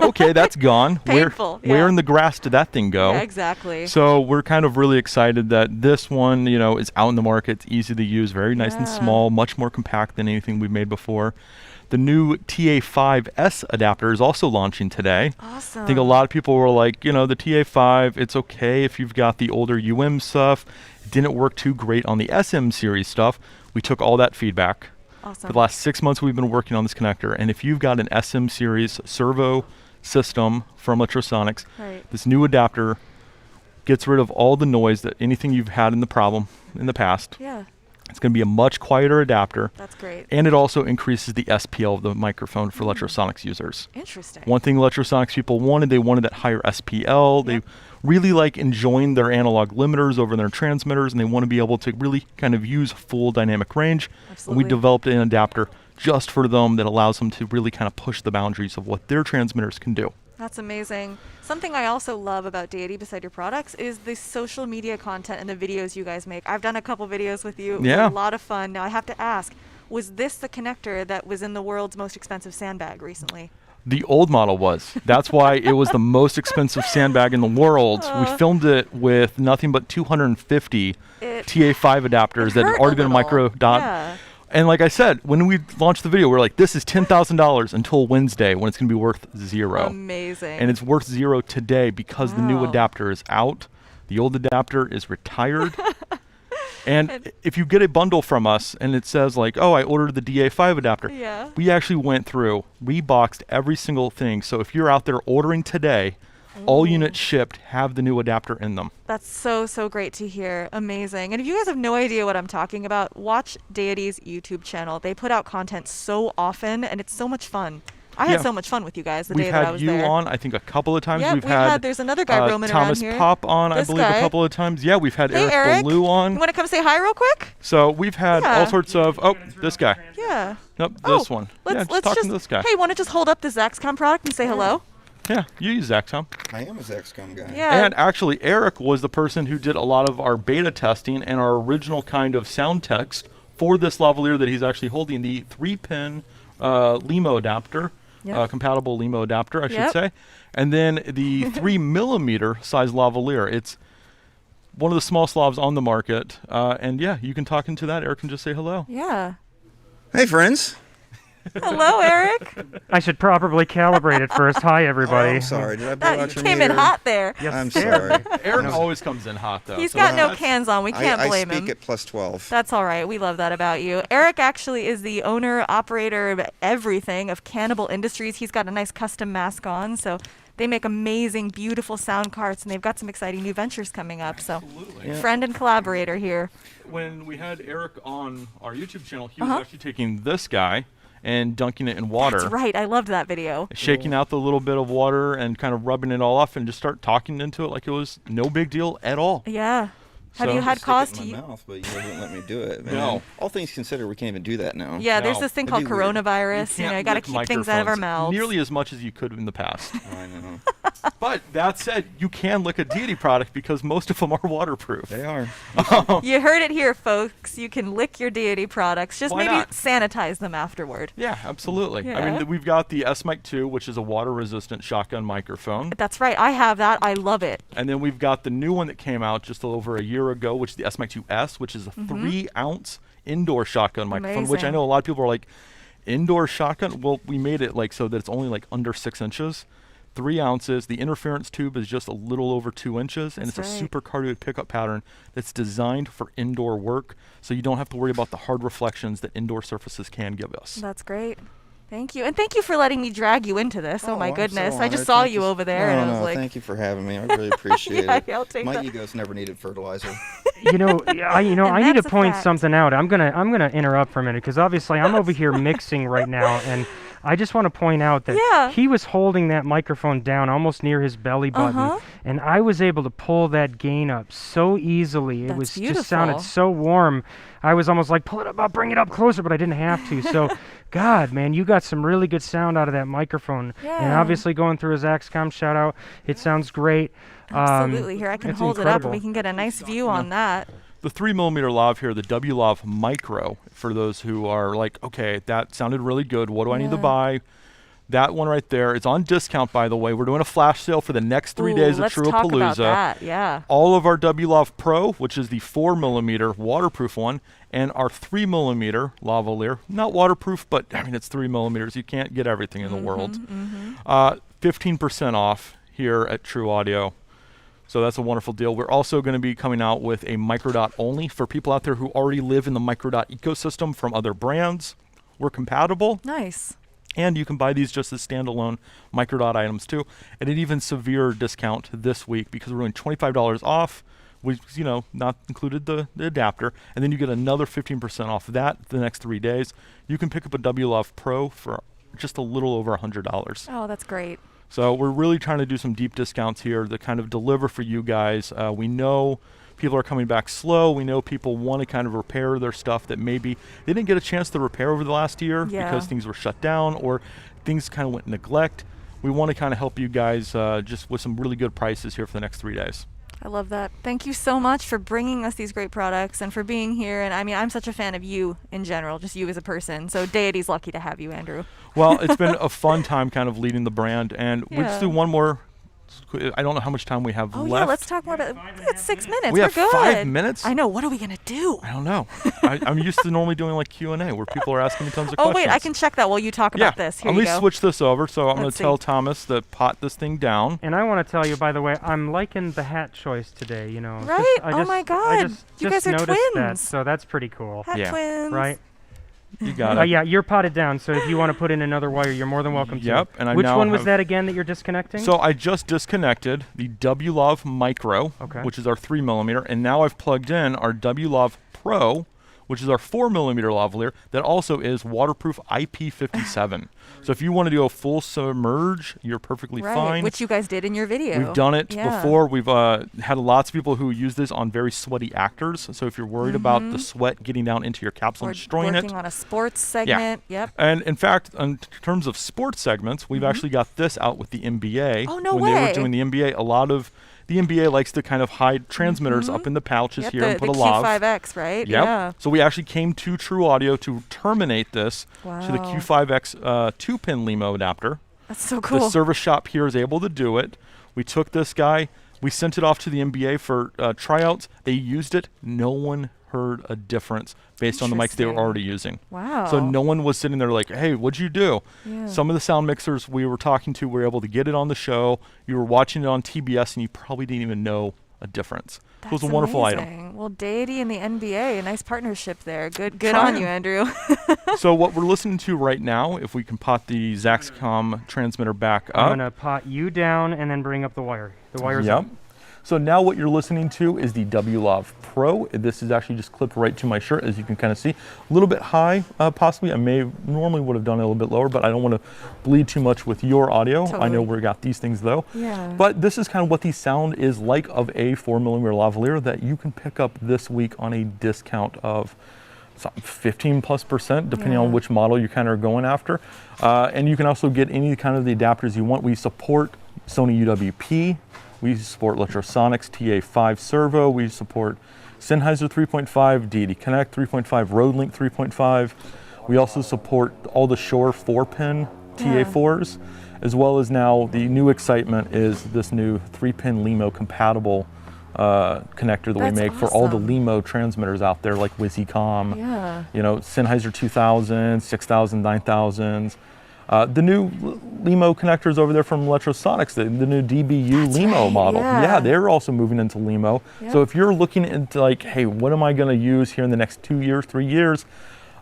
okay, that's gone. Painful, where in the grass did that thing go? Yeah, exactly. So we're kind of really excited that this one, is out in the market. It's easy to use, very nice and small, much more compact than anything we've made before. The new TA5S adapter is also launching today. Awesome. I think a lot of people were like, the TA5, it's okay if you've got the older UM stuff. It didn't work too great on the SM series stuff. We took all that feedback. Awesome. For the last 6 months, we've been working on this connector. And if you've got an SM series servo system from Electrosonics, this new adapter gets rid of all the noise that anything you've had in the past. Yeah. It's going to be a much quieter adapter. That's great. And it also increases the SPL of the microphone for Electrosonics users. Interesting. One thing Electrosonics people wanted, they wanted that higher SPL. They really like enjoying their analog limiters over their transmitters, and they want to be able to really kind of use full dynamic range. Absolutely. And we developed an adapter just for them that allows them to really kind of push the boundaries of what their transmitters can do. That's amazing. Something I also love about Deity beside your products is the social media content and the videos you guys make. I've done a couple videos with you. Yeah. A lot of fun. Now I have to ask, was this the connector that was in the world's most expensive sandbag recently? The old model was. That's why it was the most expensive sandbag in the world. We filmed it with nothing but 250 TA5 adapters that had already been a micro dot. Yeah. And like I said, when we launched the video, we're like, this is $10,000 until Wednesday when it's going to be worth $0. Amazing. And it's worth $0 today because the new adapter is out. The old adapter is retired. And if you get a bundle from us and it says like, oh, I ordered the DA5 adapter, we actually went through, reboxed every single thing. So if you're out there ordering today, all units shipped have the new adapter in them. That's so great to hear. Amazing. And if you guys have no idea what I'm talking about, watch Deity's YouTube channel. They put out content so often, and it's so much fun. I had so much fun with you guys the day that I was there. We've had you on, I think, a couple of times. Yeah, we've had there's another guy roaming Thomas around here. Pop on, This I believe, guy. a couple of times. Yeah, we've had Hey, Eric Ballou on. You want to come say hi real quick? So we've had all sorts of, this guy. Yeah. Nope, this one. Let's talking to this guy. Hey, want to just hold up the Zaxcom product and say hello? Yeah, you use Zaxcom. I am a Zaxcom guy. Yeah. And actually, Eric was the person who did a lot of our beta testing and our original kind of sound text for this lavalier that he's actually holding, the 3-pin LEMO adapter, compatible LEMO adapter, I should say. And then the 3mm size lavalier. It's one of the smallest lavs on the market. And yeah, you can talk into that. Eric can just say hello. Yeah. Hey, friends. Hello, Eric. I should properly calibrate it first. Hi, everybody. Oh, I'm sorry. Did I blow out You your came in meter? hot there. Yes, I'm sir. sorry. Eric always comes in hot, though. He's so got no cans on. We can't blame I him. speak at +12. That's all right. We love that about you. Eric actually is the owner, operator of everything of Cannibal Industries. He's got a nice custom mask on, so they make amazing, beautiful sound carts, and they've got some exciting new ventures coming up. So, friend and collaborator here. When we had Eric on our YouTube channel, he was actually taking this guy and dunking it in water. That's right. I loved that video. Shaking out the little bit of water and kind of rubbing it all off and just start talking into it like it was no big deal at all. Yeah. Have So- you had Stick cause it to in my you? mouth, but you wouldn't let me do it. Man. No. All things considered, we can't even do that now. Yeah, there's this thing called It'd be weird. coronavirus. You know, you got to lick keep things out of our microphones mouths. nearly as much as you could in the past. I know. But that said, you can lick a Deity product because most of them are waterproof. They are. You heard it here, folks. You can lick your Deity products. Just Why maybe not? sanitize them afterward. Yeah, absolutely. I Yeah. mean, we've got the S-Mic 2, which is a water-resistant shotgun microphone. That's right. I have that. I love it. And then we've got the new one that came out just over a year ago, which is the S-Mic 2S, which is a 3-ounce indoor shotgun microphone, which I Amazing. know a lot of people are like, indoor shotgun? Well, we made it like so that it's only like under 6 inches. 3 ounces. The interference tube is just a little over 2 inches, and That's it's a right. super cardioid pickup pattern that's designed for indoor work, so you don't have to worry about the hard reflections that indoor surfaces can give us. That's great. Thank you. And thank you for letting me drag you into this. Oh, my I'm so goodness. I just honored. saw Thank you over there, No, and I was no, like, thank you for having me. I really appreciate Yeah, it. I'll take My that. ego's never needed fertilizer. I need to that's a point fact. something out. I'm gonna interrupt for a minute because obviously I'm over here mixing right now, and I just want to point out that he was holding that microphone down almost near his belly button, and I was able to pull that gain up so easily. It was just sounded so warm. I was almost like, pull it up, I'll bring it up closer, but I didn't have to. So, God, man, you got some really good sound out of that microphone. And obviously going through a Zaxcom shout out, it sounds great. Absolutely. Here, I can hold it up and we can get a nice view on that. The 3mm lav here, the W-Lav Micro, for those who are like, okay, that sounded really good. What do I need to buy? That one right there is on discount, by the way. We're doing a flash sale for the next 3 days of Trewlapalooza. Let's talk about that, yeah. All of our W-Lav Pro, which is the 4mm waterproof one, and our 3mm lavalier, not waterproof, but I mean, it's 3mm. You can't get everything in the world. 15% off here at True Audio. So that's a wonderful deal. We're also going to be coming out with a microdot only for people out there who already live in the microdot ecosystem from other brands. We're compatible. Nice. And you can buy these just as standalone microdot items too, at an even severe discount this week because we're doing $25 off, which, you know, not included the adapter, and then you get another 15% off that the next 3 days. You can pick up a W-Lav Pro for just a little over $100. Oh, that's great. So we're really trying to do some deep discounts here to kind of deliver for you guys. We know people are coming back slow. We know people want to kind of repair their stuff that maybe they didn't get a chance to repair over the last year because things were shut down or things kind of went neglect. We want to kind of help you guys just with some really good prices here for the next 3 days. I love that. Thank you so much for bringing us these great products and for being here. And I mean, I'm such a fan of you in general, just you as a person. So Deity's lucky to have you, Andrew. Well, it's been a fun time kind of leading the brand. And we'll just do one more. I don't know how much time we have left. Oh, yeah, let's talk more about it. It's 6 minutes. We We're have good. 5 minutes? I know. What are we going to do? I don't know. I'm used to normally doing like Q&A where people are asking me tons of Oh, questions. wait, I can check that while you talk about this. Here let you me go. switch this over. So I'm going Let's to tell see. Thomas to pot this thing down. And I want to tell you, by the way, I'm liking the hat choice today, you know. Right? I Oh my God. You guys are noticed that, twins. so that's pretty cool. Hat twins. Right? You got it. Yeah, you're potted down, so if you want to put in another wire, you're more than welcome to. Yep, and I Which now one was have- that again that you're disconnecting? So I just disconnected the W-Lav Micro, which is our 3mm, and now I've plugged in our W-Lav Pro, which is our 4mm lavalier that also is waterproof IP57. So if you want to do a full submerge, you're perfectly fine. Which you guys did in your video. We've done it before. We've had lots of people who use this on very sweaty actors. So if you're worried about the sweat getting down into your capsule and destroying it. Working on a sports segment. Yep. And in fact, in terms of sports segments, we've actually got this out with the NBA. Oh, no when way. they were doing the NBA, a lot of the NBA likes to kind of hide transmitters up in the pouches here and put a lav. The Q5X, right? Yep. Yeah. So we actually came to True Audio to terminate this to the Wow. Q5X 2-pin LEMO adapter. That's so cool. The service shop here is able to do it. We took this guy. We sent it off to the NBA for tryouts. They used it. No one heard a difference based on the mics they were already using. Wow. So no one was sitting there like, hey, what'd you do? Yeah. Some of the sound mixers we were talking to were able to get it on the show. You were watching it on TBS and you probably didn't even know a difference. It was a wonderful item. Amazing. Well, Deity and the NBA, a nice partnership there. Good on Trying. you, Andrew. So what we're listening to right now, if we can pot the Zaxcom transmitter back up. I'm going to pot you down and then bring up the wire. The wire's Yep. up. So now what you're listening to is the W-Lav Pro. This is actually just clipped right to my shirt, as you can kind of see. A little bit high, possibly. I normally would have done it a little bit lower, but I don't want to bleed too much with your audio. I know we got these things though. Yeah. But this is kind of what the sound is like of a 4mm lavalier that you can pick up this week on a discount of 15+%, depending on which model you kind of are going after. And you can also get any kind of the adapters you want. We support Sony UWP. We support Electrosonics TA5 servo. We support Sennheiser 3.5, Deity Connect 3.5, Roadlink 3.5. We also support all the Shure 4-pin TA4s, as well as now the new excitement is this new 3-pin LEMO compatible connector that we make for all the LEMO transmitters out there, like WizzyCom, you know, Sennheiser 2000, 6000, 9000s. The new LEMO connectors over there from Electrosonics, the new DBU LEMO model. Yeah, they're also moving into LEMO. So if you're looking into like, hey, what am I going to use here in the next 2 years, 3 years?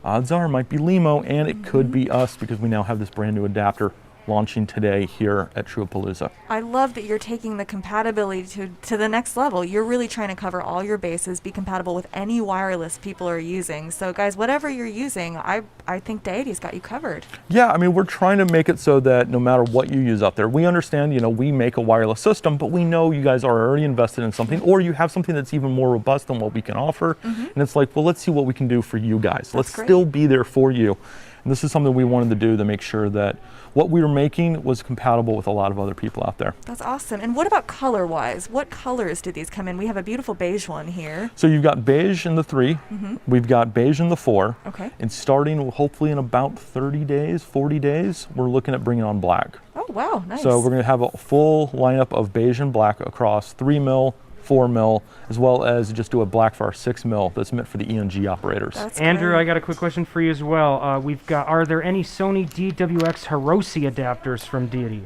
Odds are it might be LEMO, and it could be us because we now have this brand new adapter launching today here at Trewlapalooza. I love that you're taking the compatibility to the next level. You're really trying to cover all your bases, be compatible with any wireless people are using. So guys, whatever you're using, I think Deity's got you covered. Yeah, I mean, we're trying to make it so that no matter what you use out there, we understand, we make a wireless system, but we know you guys are already invested in something, or you have something that's even more robust than what we can offer. And it's like, well, let's see what we can do for you guys. Let's still be there for you. And this is something we wanted to do to make sure that what we were making was compatible with a lot of other people out there. That's awesome. And what about color-wise? What colors did these come in? We have a beautiful beige one here. So you've got beige in the 3, we've got beige in the 4, Okay. and starting hopefully in about 30 days, 40 days, we're looking at bringing on black. Oh, wow, nice. So we're going to have a full lineup of beige and black across 3 mil, 4 mil, as well as just do a black for our 6 mil that's meant for the ENG operators. Andrew, I got a quick question for you as well. Are there any Sony DWX Hiroshi adapters from Deity?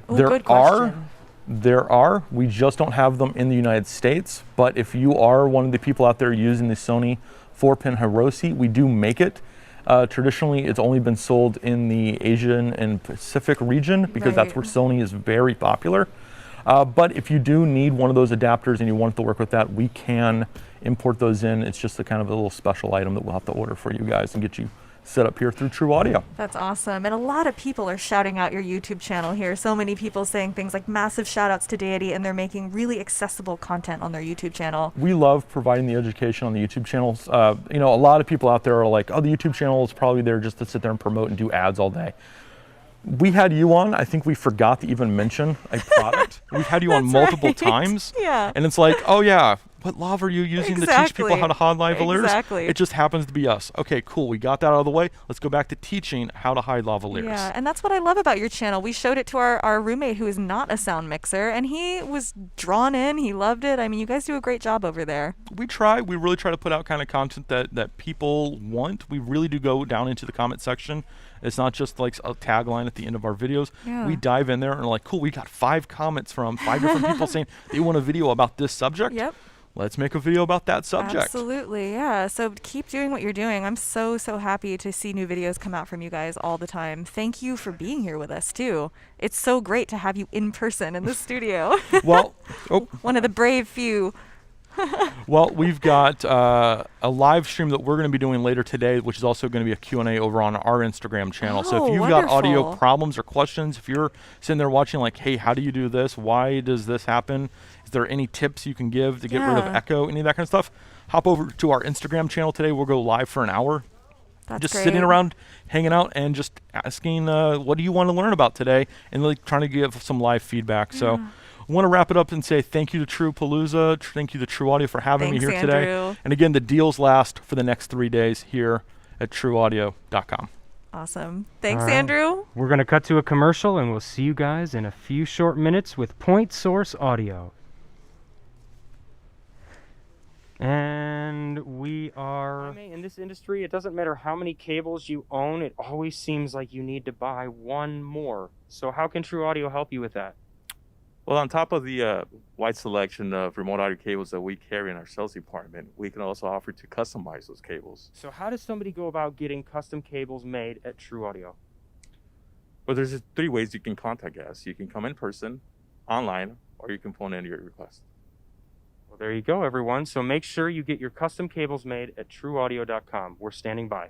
There are. We just don't have them in the United States. But if you are one of the people out there using the Sony 4-pin Hiroshi, we do make it. Traditionally, it's only been sold in the Asian and Pacific region because that's where Sony is very popular. But if you do need one of those adapters and you want it to work with that, we can import those in. It's just a kind of a little special item that we'll have to order for you guys and get you set up here through True Audio. That's awesome. And a lot of people are shouting out your YouTube channel here. So many people saying things like massive shout outs to Deity, and they're making really accessible content on their YouTube channel. We love providing the education on the YouTube channels. A lot of people out there are like, oh, the YouTube channel is probably there just to sit there and promote and do ads all day. We had you on. I think we forgot to even mention a product. We've had you on multiple times. Yeah. And it's like, oh yeah, what lav are you using to teach people how to hide lavaliers? Exactly. It just happens to be us. Okay, cool. We got that out of the way. Let's go back to teaching how to hide lavaliers. Yeah, and that's what I love about your channel. We showed it to our roommate who is not a sound mixer, and he was drawn in. He loved it. I mean, you guys do a great job over there. We try. We really try to put out kind of content that people want. We really do go down into the comment section. It's not just like a tagline at the end of our videos. Yeah. We dive in there and are like, cool, we got 5 comments from 5 different people saying they want a video about this subject. Yep. Let's make a video about that subject. Absolutely, yeah. So keep doing what you're doing. I'm so happy to see new videos come out from you guys all the time. Thank you for being here with us, too. It's so great to have you in person in the studio. Well, one of the brave few. Well, we've got a live stream that we're going to be doing later today, which is also going to be a Q&A over on our Instagram channel. So if you've got audio problems or questions, if you're sitting there watching like, hey, how do you do this? Why does this happen? Is there any tips you can give to get rid of echo, any of that kind of stuff? Hop over to our Instagram channel today. We'll go live for an hour. That's just great. Sitting around, hanging out, and just asking, what do you want to learn about today? And like trying to give some live feedback. Yeah. So I want to wrap it up and say thank you to Trewlapalooza. Thank you to True Audio for having me here today. Andrew. And again, the deals last for the next 3 days here at trueaudio.com. Awesome. Thanks, All right. Andrew. We're going to cut to a commercial, and we'll see you guys in a few short minutes with Point Source Audio. And we are... In this industry, it doesn't matter how many cables you own, it always seems like you need to buy one more. So how can True Audio help you with that? Well, on top of the wide selection of remote audio cables that we carry in our sales department, we can also offer to customize those cables. So how does somebody go about getting custom cables made at True Audio? Well, there's 3 ways you can contact us. You can come in person, online, or you can phone in your request. Well, there you go, everyone. So make sure you get your custom cables made at trueaudio.com. We're standing by.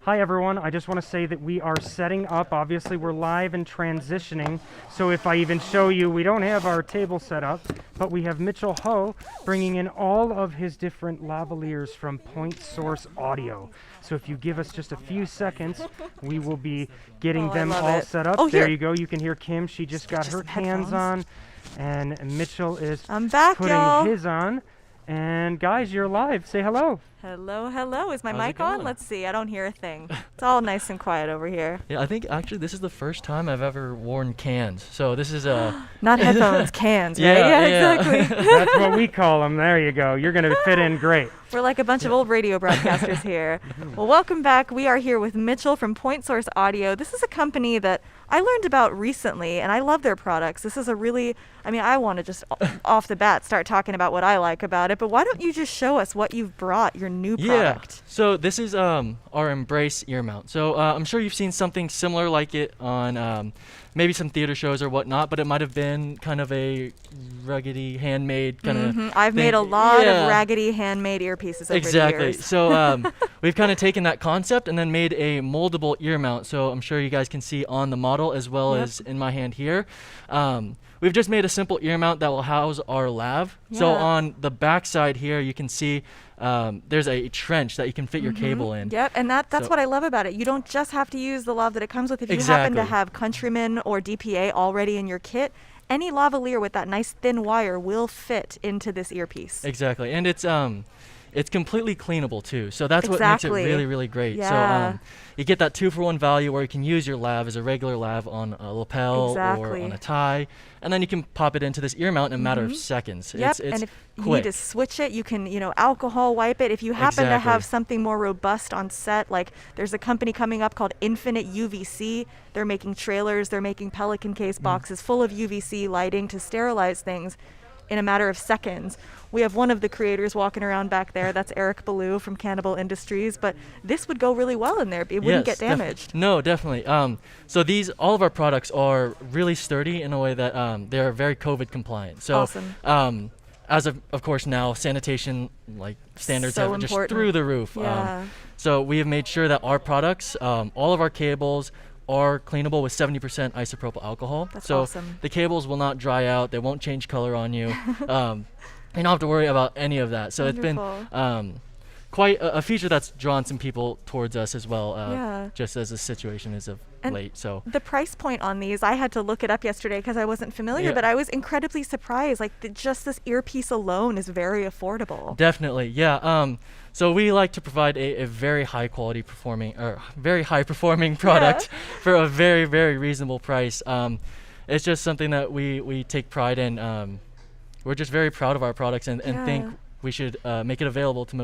Hi everyone, I just want to say that we are setting up. Obviously we're live and transitioning, so if I even show you, we don't have our table set up, but we have Mitchell Ho bringing in all of his different lavaliers from Point Source Audio. So if you give us just a few seconds, we will be getting them all set up. There you go, you can hear Kim, she just got her hands on, and Mitchell is putting his on. And guys, you're live. Say hello. Hello, hello. Is my How's mic it on? going? Let's see. I don't hear a thing. It's all nice and quiet over here. Yeah, I think actually this is the first time I've ever worn cans. So this is Not headphones, cans, right? Yeah, exactly. That's what we call them. There you go. You're going to fit in great. We're like a bunch of old radio broadcasters here. Well, welcome back. We are here with Mitchell from Point Source Audio. This is a company that I learned about recently, and I love their products. This is a really I mean, I want to just off the bat start talking about what I like about it, but why don't you just show us what you've brought, your new product? So this is our Embrace ear mount. So I'm sure you've seen something similar like it on maybe some theater shows or whatnot, but it might have been kind of a ruggedy, handmade kind of I've made a lot of raggedy handmade earpieces over the years. So we've kind of taken that concept and then made a moldable ear mount. So I'm sure you guys can see on the model as well as in my hand here. We've just made a simple ear mount that will house our lav. So on the back side here, you can see there's a trench that you can fit your cable in. Yep, and that's what I love about it. You don't just have to use the lav that it comes with. If you happen to have Countryman or DPA already in your kit, any lavalier with that nice thin wire will fit into this earpiece. Exactly, and it's completely cleanable too. So that's what makes it really, really great. So you get that 2-for-1 value where you can use your lav as a regular lav on a lapel or on a tie, and then you can pop it into this ear mount in a matter of seconds. Yep, It's and if you quick. need to switch it, you can, alcohol wipe it. If you happen to have something more robust on set, like there's a company coming up called Infinite UVC. They're making trailers, they're making Pelican case boxes full of UVC lighting to sterilize things in a matter of seconds. We have one of the creators walking around back there. That's Eric Ballou from Cannibal Industries. But this would go really well in there. It wouldn't get damaged. No, definitely. So all of our products are really sturdy in a way that they're very COVID compliant. So awesome. As of course now, sanitation standards have just through the roof. So we have made sure that our products, all of our cables, are cleanable with 70% isopropyl alcohol. That's so awesome. the cables will not dry out. They won't change color on you. You don't have to worry about any of that. So Wonderful. It's been quite a feature that's drawn some people towards us as well, just as the situation is of late. So the price point on these, I had to look it up yesterday because I wasn't familiar, but I was incredibly surprised. Just this earpiece alone is very affordable. Definitely, yeah. So we like to provide a very high quality very high performing product for a very, very reasonable price. It's just something that we take pride in. We're just very proud of our products and think we should make it available to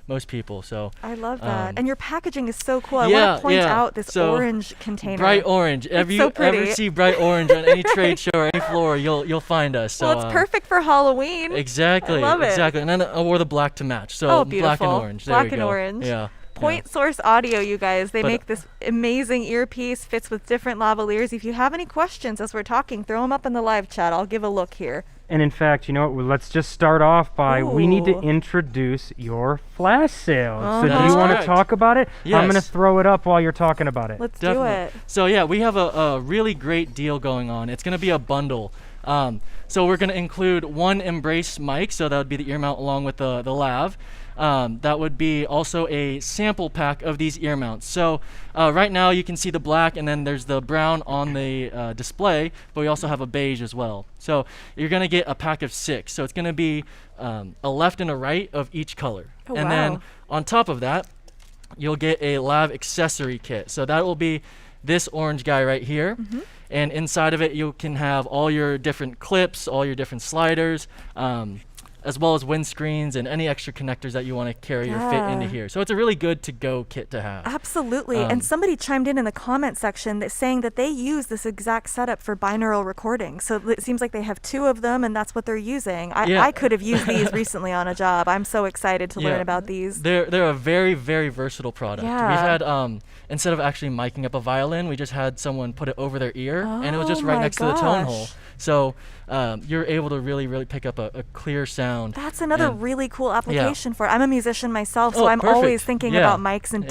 most people. So I love that. And your packaging is so cool. I want to point out this orange container. Bright orange. If you ever see bright orange on any trade show or any floor, you'll find us. So, well, it's perfect for Halloween. Exactly. I love it. Exactly. And then I wore the black to match. So beautiful. Black and orange. Black and orange. Yeah. Point Source Audio, you guys. They make this amazing earpiece, fits with different lavaliers. If you have any questions as we're talking, throw them up in the live chat. I'll give a look here. And in fact, let's just start off by we need to introduce your flash sale. So do you want to talk about it? Yes. I'm going to throw it up while you're talking about it. Let's do it. So yeah, we have a really great deal going on. It's going to be a bundle. So we're going to include one Embrace mic, so that would be the ear mount along with the lav. That would be also a sample pack of these ear mounts. So right now you can see the black and then there's the brown on the display, but we also have a beige as well. So you're going to get a pack of 6. So it's going to be a left and a right of each color. And then on top of that, you'll get a lav accessory kit. So that will be this orange guy right here. And inside of it, you can have all your different clips, all your different sliders, as well as windscreens and any extra connectors that you want to carry or fit into here. So it's a really good to-go kit to have. Absolutely. And somebody chimed in the comment section saying that they use this exact setup for binaural recording. So it seems like they have 2 of them, and that's what they're using. I could have used these recently on a job. I'm so excited to learn about these. They're a very, very versatile product. We've had, instead of actually miking up a violin, we just had someone put it over their ear, and it was just right next to the tone hole. So you're able to really, really pick up a clear sound. That's another really cool application for it. I'm a musician myself, so I'm always thinking about mics and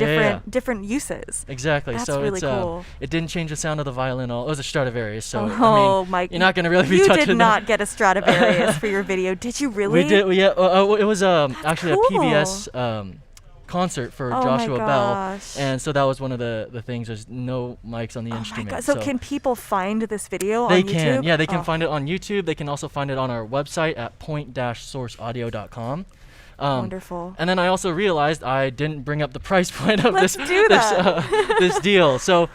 different uses. Exactly. That's so really it's, cool. It didn't change the sound of the violin at all. It was a Stradivarius, so Mike, you're not going to really be you touching did not get a Stradivarius for your video, did you really? We did, yeah. It was actually a PBS concert for Joshua Bell, and so that was one of the things. There's no mics on the instrument. So can people find this video on YouTube? They can, yeah, they can find it on YouTube. They can also find it on our website at point-sourceaudio.com. Wonderful. And then I also realized I didn't bring up the price point of this deal. So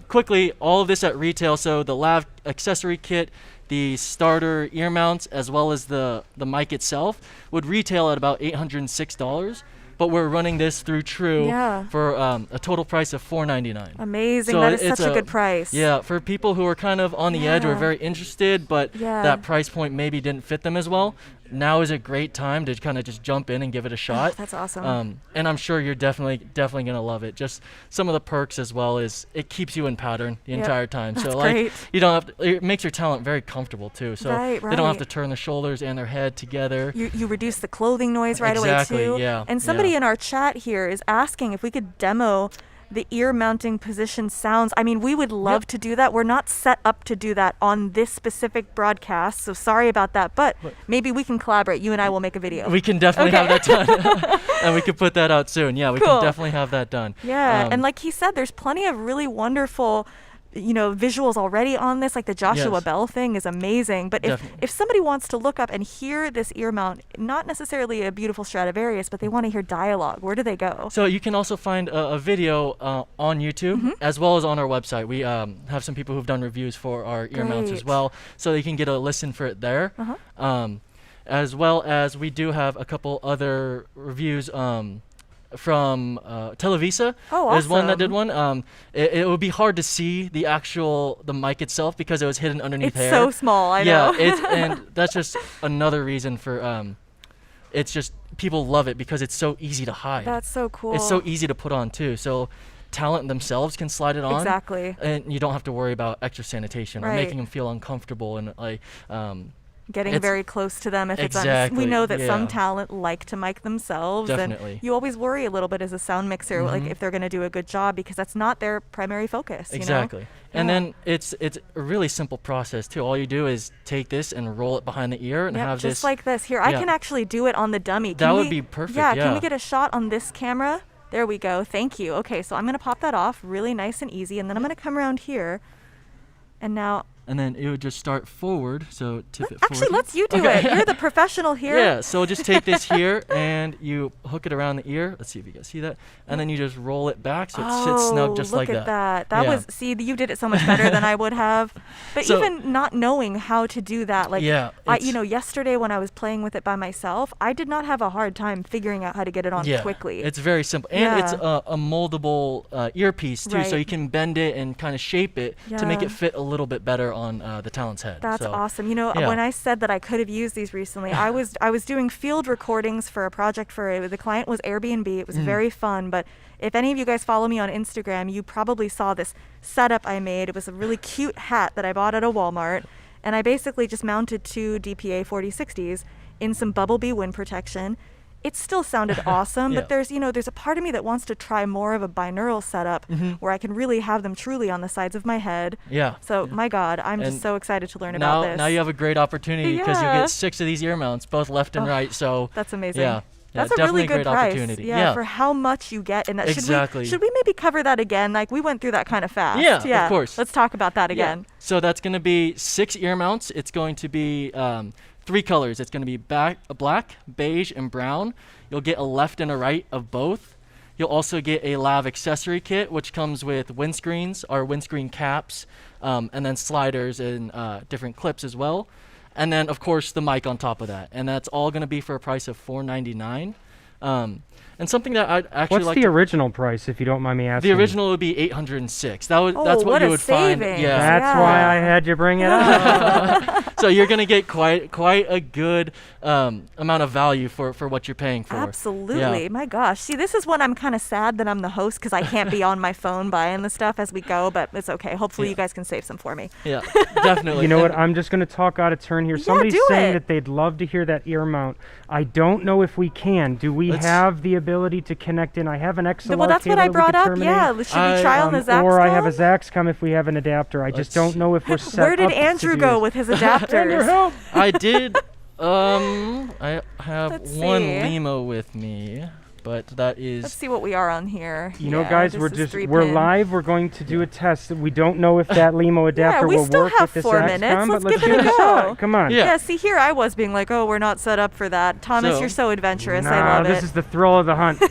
quickly, all of this at retail. So the lav accessory kit, the starter ear mounts, as well as the mic itself would retail at about $806. but we're running this through True Yeah. for a total price of $4.99. Amazing. So That is it's such a good price. Yeah, for people who are kind of on the edge or Yeah. very interested, but Yeah. that price point maybe didn't fit them as well. Now is a great time to kind of just jump in and give it a shot. That's awesome. And I'm sure you're definitely gonna love it. Just some of the perks as well is it keeps you in pattern the Yep. entire time. That's So like great. you don't have to, it makes your talent very comfortable too. So Right, they don't have right. to turn their shoulders and their head together. You reduce the clothing noise right Exactly, away too. yeah, And somebody yeah. in our chat here is asking if we could demo the ear mounting position sounds. I mean, we would love to do that. We're not set up to do that on this specific broadcast, so sorry about that. But maybe we can collaborate. You and I will make a video. We can definitely have that done, and we can put that out soon. Yeah, we Cool. can definitely have that done. Yeah, and like he said, there's plenty of really wonderful, visuals already on this. Like the Joshua Yes. Bell thing is amazing. But Definitely. if somebody wants to look up and hear this ear mount, not necessarily a beautiful Stradivarius, but they want to hear dialogue, where do they go? So you can also find a video on YouTube as well as on our website. We have some people who've done reviews for our ear mounts as Great. well, so you can get a listen for it there. As well as we do have a couple other reviews from Televisa. Oh, There's one that did awesome. one. It would be hard to see the mic itself because it was hidden underneath It's hair. so small, I know. And that's just another reason for it's just people love it because it's so easy to hide. That's so cool. It's so easy to put on too. So talent themselves can slide it on. Exactly. And you don't have to worry about extra sanitation or Right. making them feel uncomfortable and like Getting it's- very close to them if it's Exactly, we know that some yeah. talent like to mic themselves. Definitely. And you always worry a little bit as a sound mixer, like if they're going to do a good job, because that's not their primary focus. Exactly. You know? And Yeah. then it's a really simple process too. All you do is take this and roll it behind the ear and Yep, have just this like this. Here, I yeah. can actually do it on the dummy. That Can would we- be perfect, Can yeah. we get a shot on this camera? There we go. Thank you. Okay, so I'm going to pop that off really nice and easy, and then I'm going to come around here. And now, and then it would just start forward. So tip it actually, forward. let's you do it. You're the professional here. Yeah, so just take this here and you hook it around the ear. Let's see if you guys see that. And then you just roll it back so it sits snug just like that. Look at that. That Yeah. was, see, you did it so much better than I would have. But So- even not knowing how to do that, like, Yeah, yesterday when I was playing with it by myself, I did not have a hard time figuring out how to get it on yeah, quickly. It's very simple. And it's Yeah. a moldable earpiece too, so Right. you can bend it and kind of shape it to make Yeah. it fit a little bit better on the talent's head. That's So, awesome. yeah. When I said that I could have used these recently, I was doing field recordings for a project for the client was Airbnb. It was very fun, but if any of you guys follow me on Instagram, you probably saw this setup I made. It was a really cute hat that I bought at a Walmart, and I basically just mounted two DPA 4060s in some Bubble Bee wind protection. It still sounded awesome, Yeah. but there's a part of me that wants to try more of a binaural setup where I can really have them truly on the sides of my head. Yeah. So my God, I'm And just so excited to learn now, about this. now you have a great opportunity because you Yeah. get 6 of these ear mounts, both left and Oh, right. So That's amazing. Yeah, That's a definitely really good great price. opportunity. Yeah, for how much you get in that. Exactly. Should we maybe cover that again? Like we went through that kind of fast. Yeah, of course. Let's talk about that Yeah. again. So that's going to be 6 ear mounts. It's going to be 3 colors. It's going to be black, beige, and brown. You'll get a left and a right of both. You'll also get a lav accessory kit, which comes with windscreens, or windscreen caps, and then sliders and different clips as well. And then, of course, the mic on top of that. And that's all going to be for a price of $499. And something that I'd actually What's like the to... original price, if you don't mind me asking? The original would be $806. That's Oh, what you would find. savings. Yeah. That's why I had you bring it up. So you're gonna get quite a good amount of value for what you're paying for. Absolutely. Yeah. My gosh. See, this is when I'm kind of sad that I'm the host because I can't be on my phone buying the stuff as we go, but it's okay. Hopefully you guys can save some for me. Yeah, definitely. You know what? I'm just going to talk out of turn here. Somebody's do saying it. that they'd love to hear that ear mount. I don't know if we can. Do we have the ability to connect in? I have an XLR Well, that's what cable I that we brought could up. terminate. Yeah. Should we try on the Zaxcom? Or I have a Zaxcom if we have an adapter. I just don't know if we're set Where did up to Andrew do go this. with his adapters? Andrew, help! I did. I have Let's one see. Limo with me, but that is. Let's see what we are on here. You know, Yeah, guys, this we're is just 3-pin. live. We're going to do a test. We don't know if that Limo adapter we will still work have with this 4 Zaxcom, minutes. but Let's let's give it give a it a go. shot. Come on. Yeah. See, here I was being like, oh, we're not set up for that. Thomas, So- you're so adventurous. I Nah, love this it. is the thrill of the hunt.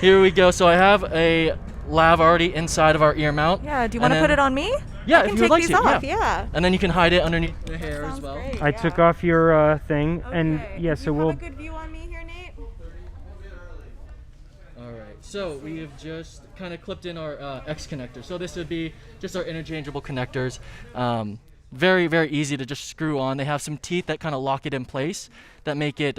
Here we go. So I have a lav already inside of our ear mount. Yeah. Do you want to put it on me? Yeah, I if can you would take like these to. off. Yeah. Yeah. And then you can hide it underneath the hair as well. I took off your thing, and yeah, so we'll. Good view on me here, Nate. So we have just kind of clipped in our X connector. So this would be just our interchangeable connectors. Very, very easy to just screw on. They have some teeth that kind of lock it in place that make it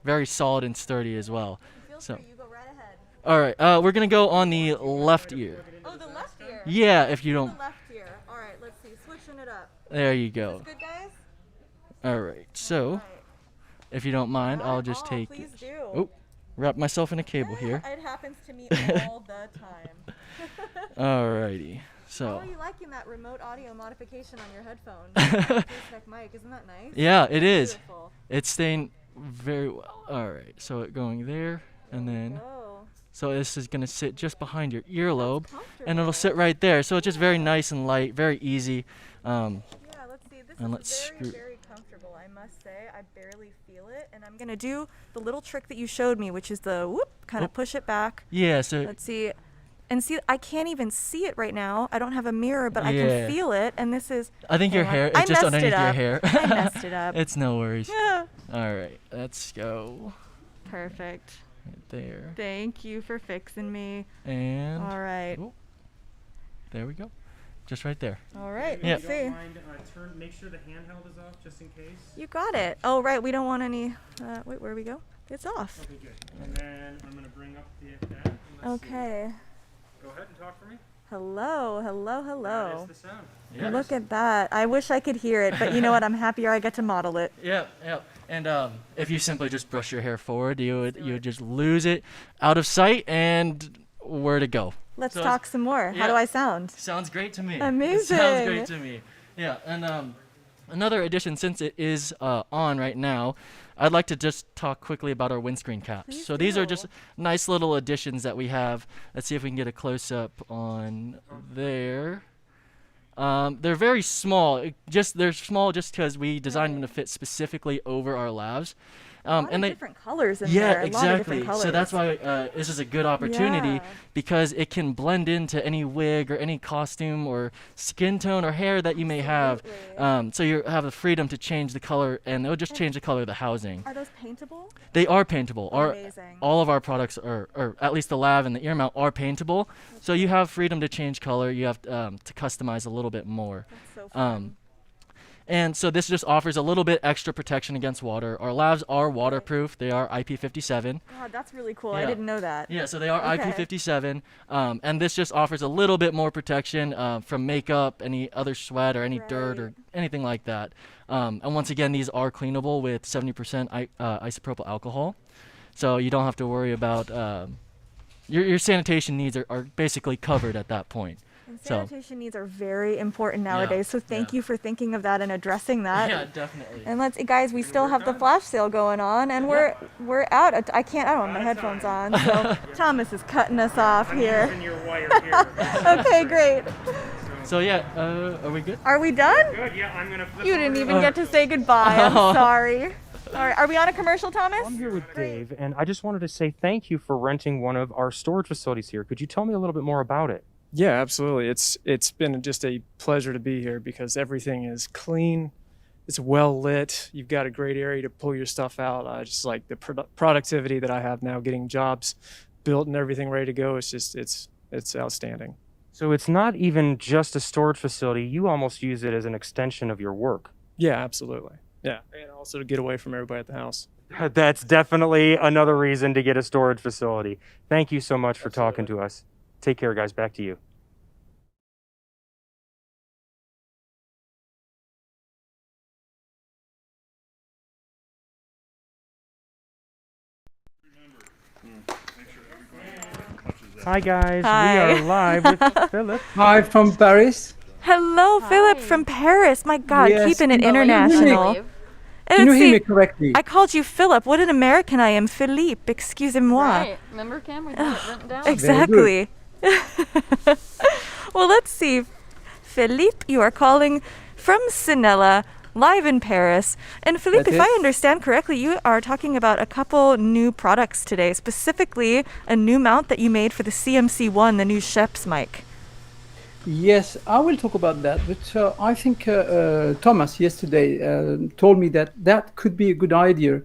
very solid and sturdy as well. So, You go right ahead. all right, we're going to go on the left ear. Oh, the left ear? Yeah, if you don't. The left ear. All right, let's see. Switching it up. There you go. Is this good, guys? All right, so if you don't mind, I'll just take please it. do. Oh, wrap myself in a cable here. It happens to me all the time. Alrighty, so. How are you liking that remote audio modification on your headphone? K-tek mic, isn't that nice? Yeah, it is. Beautiful. It's staying very well. All right, so it going there, and then. So this is gonna sit just behind your earlobe, and it'll sit right there. So it's just very nice and light, very easy. Yeah, let's see. This and is let's very, screw. very comfortable, I must say. I barely feel it, and I'm gonna do the little trick that you showed me, which is the whoop, kind of push it back. Yeah, so. Let's see. And see, I can't even see it right now. I don't have a mirror, but I Yeah. can feel it, and this is. I think your hang on. hair, I it's just messed underneath it your up. hair. I messed it up. It's no worries. Yeah. All right, let's go. Perfect. Right there. Thank you for fixing me. And. All right. Oh, there we go. Just right there. All right. Yeah. Let's see. Make sure the handheld is off just in case. You got it. Oh, right. We don't want any. Wait, where do we go? It's off. Okay, good. And then I'm going to bring up that. Okay. Go ahead and talk for me. Hello, hello, hello. That is the sound. Yeah. Look at that. I wish I could hear it, but you know what? I'm happier I get to model it. Yep, yep. And if you simply just brush your hair forward, you would just lose it out of sight and where to go. Let's So talk some more. How yeah. do I sound? Sounds great to me. Amazing. It sounds great to me. Yeah, and another addition, since it is on right now, I'd like to just talk quickly about our windscreen caps. Please so these are do. just nice little additions that we have. Let's see if we can get a close-up on there. They're very small. They're small just because we designed them to fit specifically over our lavs. A lot And of they, different colors in yeah, there. A exactly. lot of different colors. So that's why this is a good opportunity Yeah. because it can blend into any wig or any costume or skin tone or hair that you may have. So you have the freedom to change the color, and it'll just change the color of the housing. Are those paintable? They are paintable. Amazing. All of our products are, or at least the lav and the ear mount are paintable. So you have freedom to change color. You have to customize a little bit more. That's so fun. And so this just offers a little bit extra protection against water. Our lavs are waterproof. They are IP57. God, that's really cool. I Yeah. didn't know that. Yeah, so they are Okay. IP57. And this just offers a little bit more protection from makeup, any other sweat, or any dirt, or anything like that. And once again, these are cleanable with 70% isopropyl alcohol. So you don't have to worry about your sanitation needs are basically covered at that point. And So sanitation needs are very important nowadays. So thank you for thinking of that and addressing that. Yeah, definitely. And guys, we still have the flash sale going on, and we're out. I don't have my headphones on, so Thomas is cutting us off here. Okay, great. So yeah, are we good? Are we done? Good, yeah, I'm going to flip You didn't over. even get to say goodbye. I'm sorry. All right, are we on a commercial, Thomas? I'm here with Dave, and I just wanted to say thank you for renting one of our storage facilities here. Could you tell me a little bit more about it? Yeah, absolutely. It's been just a pleasure to be here because everything is clean, it's well lit. You've got a great area to pull your stuff out. I just like the productivity that I have now, getting jobs built and everything ready to go. It's just it's outstanding. So it's not even just a storage facility. You almost use it as an extension of your work. Yeah, absolutely. Yeah, and also to get away from everybody at the house. That's definitely another reason to get a storage facility. Thank you so much for talking to us. Take care, guys. Back to you. Hi, guys. Hi. We are live with Philip. Hi from Paris. Hello, Philip from Paris. My God, Yes, keeping it can you hear me? international. Can you hear me correctly? I called you Philip. What an American I am, Philippe. Excusez-moi. Right. Remember, Cam? We had it written down. Exactly. Well, let's see. Philippe, you are calling from Cinela, live in Paris. And Philippe, That's if I it. understand correctly, you are talking about a couple new products today, specifically a new mount that you made for the CMC1, the new Sheps mic. Yes, I will talk about that. But I think Thomas yesterday told me that could be a good idea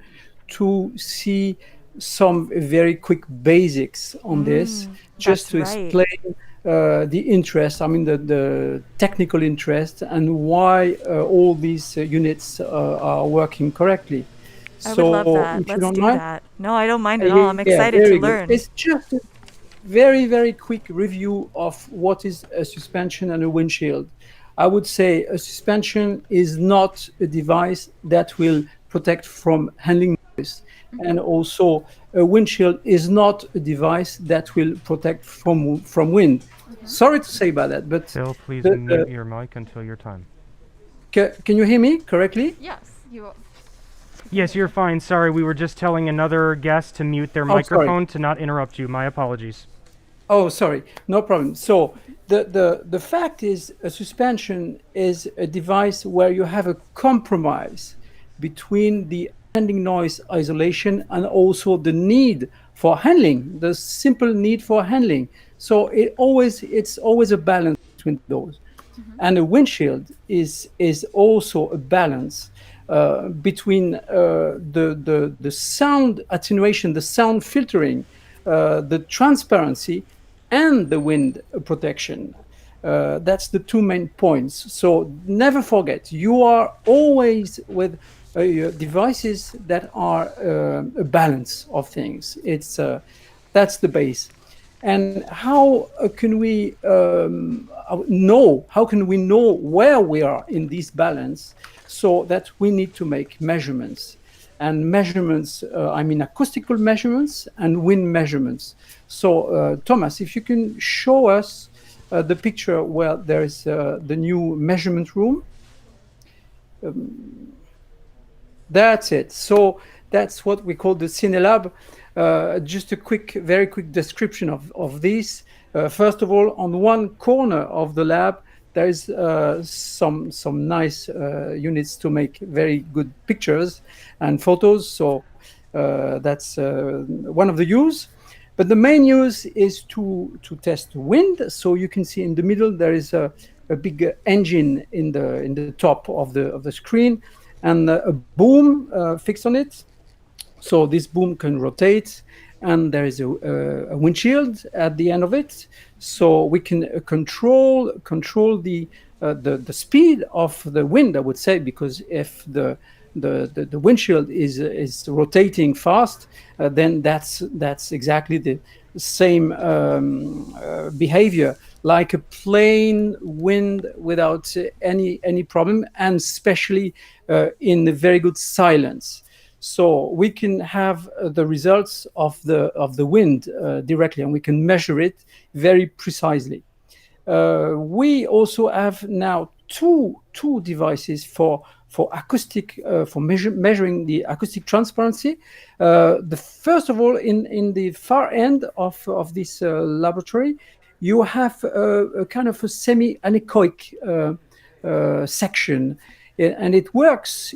to see some very quick basics on this, just to that's right. explain the interest, I mean the technical interest, and why all these units are working correctly. I would love that. If you Let's don't do mind, that. No, I don't mind at all. I'm excited very to good. learn. It's just a very, very quick review of what is a suspension and a windshield. I would say a suspension is not a device that will protect from handling noise. And also a windshield is not a device that will protect from wind. Sorry to say about that, but Phil, please mute your mic until your time. Can you hear me correctly? Yes, you. Yes, you're fine. Sorry, we were just telling another guest to mute their Oh, sorry. microphone to not interrupt you. My apologies. Oh, sorry, no problem. So the fact is, a suspension is a device where you have a compromise between the handling noise isolation and also the need for handling, the simple need for handling. So it's always a balance between those. And a windshield is also a balance between the sound attenuation, the sound filtering, the transparency, and the wind protection. That's the two main points. So never forget, you are always with devices that are a balance of things. It's that's the base. And how can we know? How can we know where we are in this balance? So that we need to make measurements. And measurements, I mean acoustical measurements and wind measurements. So Thomas, if you can show us the picture where there is the new measurement room. That's it. So that's what we call the Cinela. Just a very quick description of this. First of all, on one corner of the lab, there is some nice units to make very good pictures and photos. So that's one of the use. But the main use is to test wind. So you can see in the middle there is a big engine in the top of the screen, and a boom fixed on it. So this boom can rotate, and there is a windshield at the end of it. So we can control the speed of the wind, I would say, because if the windshield is rotating fast, then that's exactly the same behavior like a plain wind without any problem, and especially in a very good silence. So we can have the results of the wind directly, and we can measure it very precisely. We also have now two devices for acoustic for measuring the acoustic transparency. The first of all, in the far end of this laboratory, you have a kind of a semi-anechoic section. And it works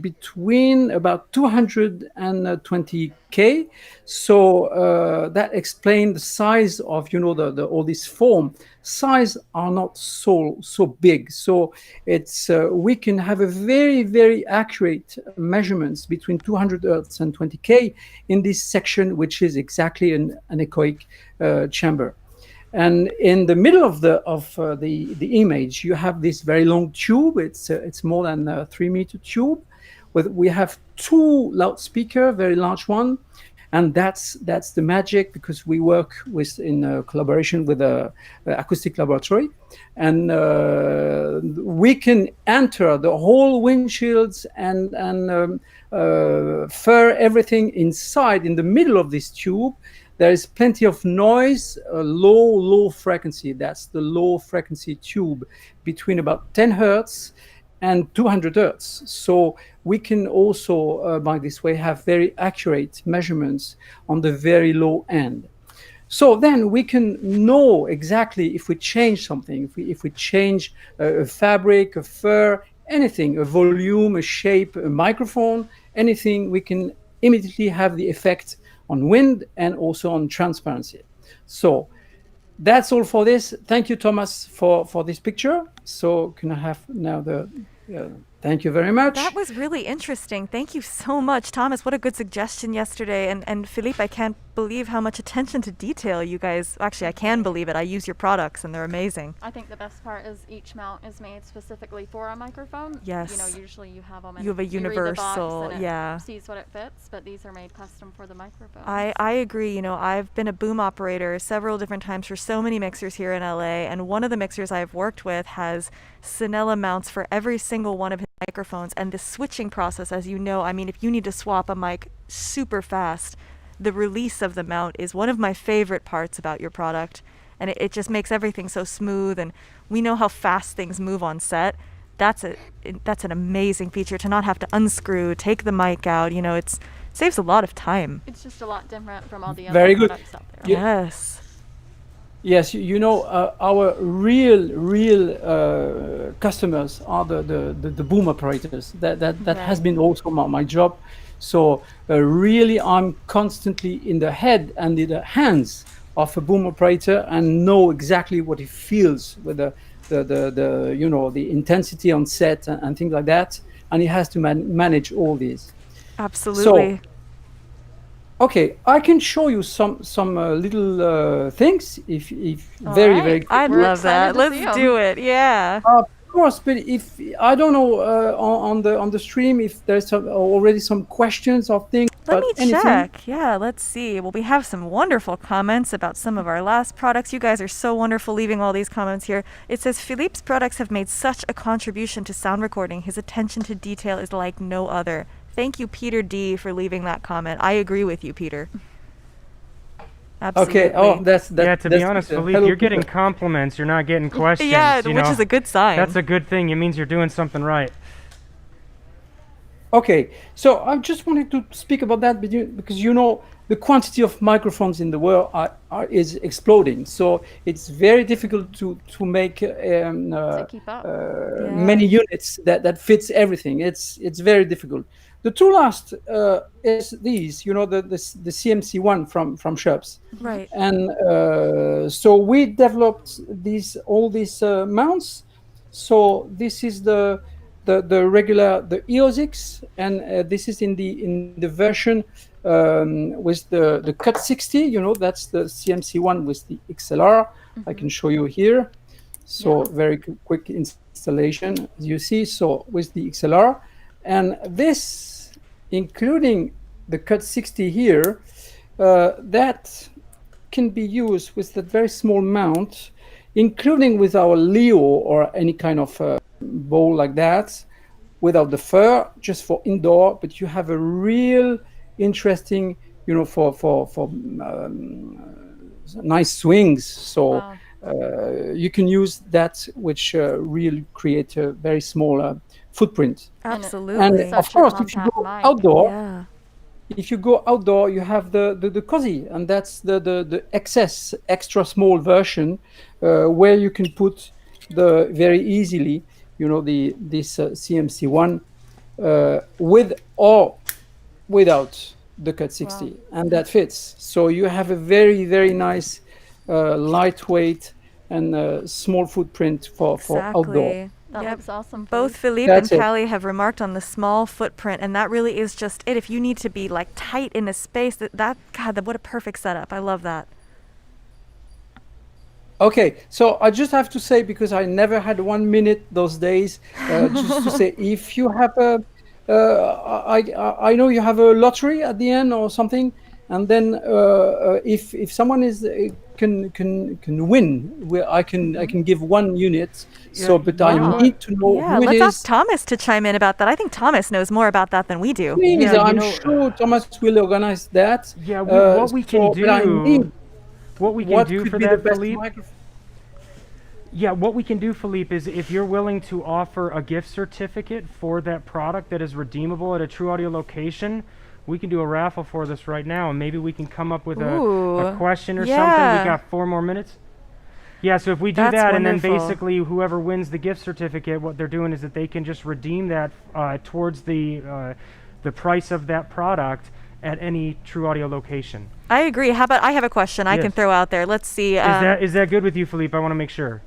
between about 220K. So that explains the size of, all this foam. Size are not so big. So it's we can have a very, very accurate measurements between 200 Hertz and 20K in this section, which is exactly an anechoic chamber. And in the middle of the image, you have this very long tube. It's more than a 3-meter tube. We have two loudspeakers, very large one, and that's the magic, because we work in collaboration with the acoustic laboratory, and we can enter the whole windshields and fur everything inside in the middle of this tube. There is plenty of noise, low frequency. That's the low frequency tube between about 10 Hertz and 200 Hertz. So we can also, by this way, have very accurate measurements on the very low end. So then we can know exactly if we change something, if we change a fabric, a fur, anything, a volume, a shape, a microphone, anything, we can immediately have the effect on wind and also on transparency. So that's all for this. Thank you, Thomas, for this picture. So can I have now the Thank you very much. That was really interesting. Thank you so much, Thomas. What a good suggestion yesterday. And Philippe, I can't believe how much attention to detail you guys. Actually, I can believe it. I use your products, and they're amazing. I think the best part is each mount is made specifically for a microphone. Yes. You know, usually you have them. You have a read the box universal, and it yeah. sees what it fits, but these are made custom for the microphone. I agree. You know, I've been a boom operator several different times for so many mixers here in LA, and one of the mixers I've worked with has Cinela mounts for every single one of his microphones, and the switching process, as you know, I mean, if you need to swap a mic super fast, the release of the mount is one of my favorite parts about your product, and it just makes everything so smooth, and we know how fast things move on set. That's an amazing feature to not have to unscrew, take the mic out, you know, it saves a lot of time. It's just a lot different from all the Very other good. products out there. Yes. Yes, you know, our real customers are the boom operators. That has been also my job. So really, I'm constantly in the head and in the hands of a boom operator and know exactly what it feels with the you know, the intensity on set and things like that. And he has to manage all these. Absolutely. So, okay, I can show you some little things if very quick. I'd love that. Let's do it. Yeah. Of course, but if I don't know on the stream if there's already some questions or things. Let me anything. check. Yeah, let's see. Well, we have some wonderful comments about some of our last products. You guys are so wonderful leaving all these comments here. It says, Philippe's products have made such a contribution to sound recording. His attention to detail is like no other. Thank you, Peter D, for leaving that comment. I agree with you, Peter. Absolutely. Okay. Oh, that's yeah, to be honest, Philippe, you're getting compliments. You're not getting questions. Yeah, you which know? is a good sign. That's a good thing. It means you're doing something right. Okay, so I just wanted to speak about that because you know the quantity of microphones in the world is exploding. So it's very difficult to make many units that fits everything. It's very difficult. The two last is these, you know, the CMC one from Shops. Right. And so we developed all these mounts. So this is the regular EOS, and this is in the version with the Cut 60. You know, that's the CMC one with the XLR. I can show you here. So very quick installation, as you see. So with the XLR, and this, including the Cut 60 here, that can be used with that very small mount, including with our Leo or any kind of bowl like that, without the fur, just for indoor. But you have a real interesting, you know, for nice swings. So you can use that, which really create a very small footprint. Absolutely. And of course, if you go outdoor, you have the Cozy, and that's the extra small version where you can put very easily, you know, this CMC one with or without the Cut 60, and that fits. So you have a very, very nice lightweight and small footprint for outdoor. That looks awesome. Both Philippe and Kally have remarked on the small footprint, and that really is just it. If you need to be like tight in a space, God, what a perfect setup. I love that. Okay, so I just have to say, because I never had 1 minute those days, just to say, if you have I know you have a lottery at the end or something, and then if someone can win, I can give 1 unit. So, but I need to know who it let's is. ask Thomas to chime in about that. I think Thomas knows more about that than we do. Please, I'm sure Thomas will organize that. Yeah, what we can do for that, Philippe. Yeah, what we can do, Philippe, is if you're willing to offer a gift certificate for that product that is redeemable at a True Audio location, we can do a raffle for this right now, and maybe we can come up with a question or something. We got 4 more minutes. Yeah, so if we do that, and then basically whoever wins the gift certificate, what they're doing is that they can just redeem that towards the price of that product at any True Audio location. I agree. How about I have a question I can throw out there. Let's see. Is that good with you, Philippe? I want to make sure.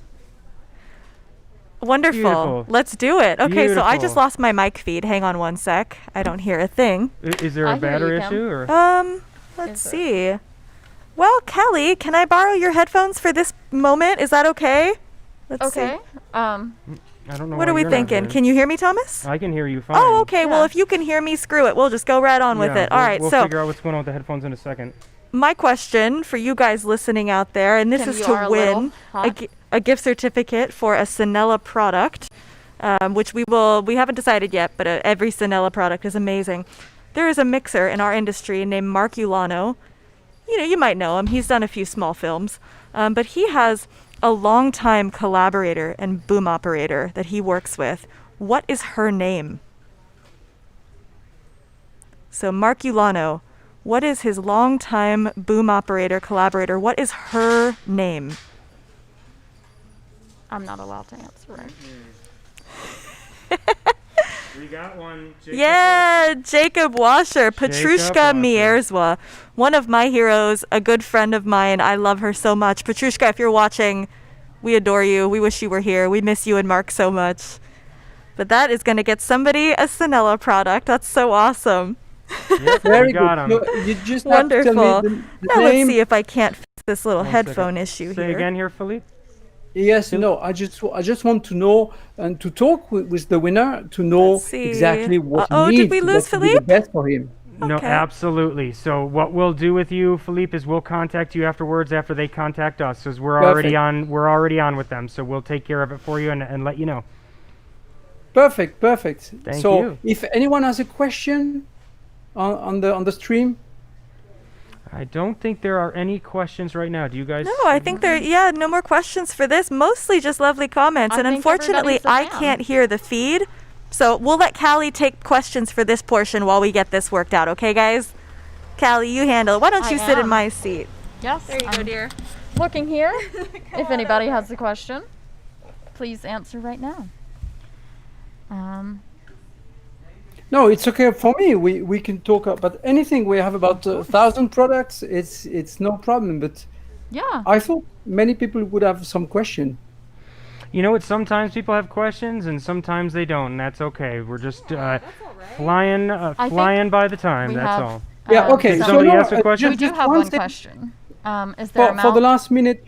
Wonderful. Beautiful. Let's do it. Okay, so I just Beautiful. lost my mic feed. Hang on one sec. I don't hear a thing. Is there a battery issue or? Let's see. Well, Kally, can I borrow your headphones for this moment? Is that okay? Let's see. Okay. I don't know. What why are we you're not thinking? here. Can you hear me, Thomas? I can hear you fine. Oh, okay. Well, if you can hear me, screw it. We'll just go right on with Yeah, it. All right. We'll So figure out what's going on with the headphones in a second. my question for you guys listening out there, and this Tim, is you to are a little win hot. a gift certificate for a Cinela product, which we haven't decided yet, but every Cinela product is amazing. There is a mixer in our industry named Mark Ulano. You might know him. He's done a few small films, but he has a longtime collaborator and boom operator that he works with. What is her name? So Mark Ulano, what is his longtime boom operator collaborator? What is her name? I'm not allowed to answer it. We got one. Yeah, Jacob Washer, Petrushka Mierzwa, one of my heroes, a good friend of mine. I love her so much. Petrushka, if you're watching, we adore you. We wish you were here. We miss you and Mark so much. But that is going to get somebody a Cinela product. That's so awesome. Yep, Very we got good. 'em. So you just have to Wonderful. tell me the Now let's name. see if I can't fix this little One headphone second. issue Say here. again here, Philippe. Yes, no, I just want to know and to talk with the winner to know see. exactly what he Uh-oh, needs. did we lose what would be the Philippe? best for him. No, Okay. absolutely. So what we'll do with you, Philippe, is we'll contact you afterwards after they contact us, because we're already Perfect. on. We're already on with them. So we'll take care of it for you and let you know. Perfect. Thank So you. if anyone has a question on the stream, I don't think there are any questions right now. Do you guys? No, I think no more questions for this. Mostly just lovely comments. I and think unfortunately, everybody's a I fan. can't hear the feed. So we'll let Kally take questions for this portion while we get this worked out. Okay, guys? Kally, you handle it. Why don't I you sit in am. my seat? Yes. There you go, dear. Looking here. If anybody has a question, please answer right now. no, it's okay for me. We can talk about anything. We have about 1,000 products. It's no problem. But Yeah. I thought many people would have some question. You know what? Sometimes people have questions, and sometimes they don't, and that's okay. We're just flying by the time. we that's have, all. Yeah, okay. Did So somebody no, ask a question? We do just have one one thing. question. Is there a For the mount? last minute,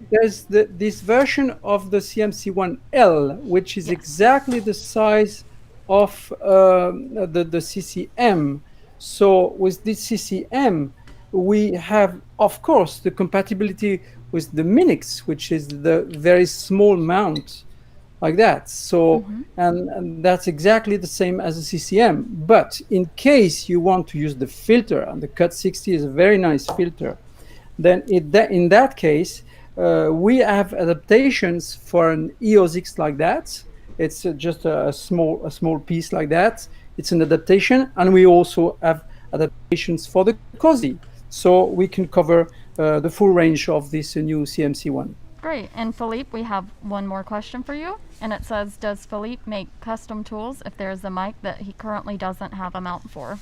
there's this version of the CMC1L, which is exactly the size of the CCM. So with this CCM, we have, of course, the compatibility with the Minix, which is the very small mount like that. So, and that's exactly the same as a CCM. But in case you want to use the filter, and the Cut 60 is a very nice filter, then in that case, we have adaptations for an EOS X like that. It's just a small piece like that. It's an adaptation, and we also have adaptations for the COSI, so we can cover the full range of this new CMC1. Great. And Philippe, we have one more question for you. And it says, does Philippe make custom tools if there is a mic that he currently doesn't have a mount for?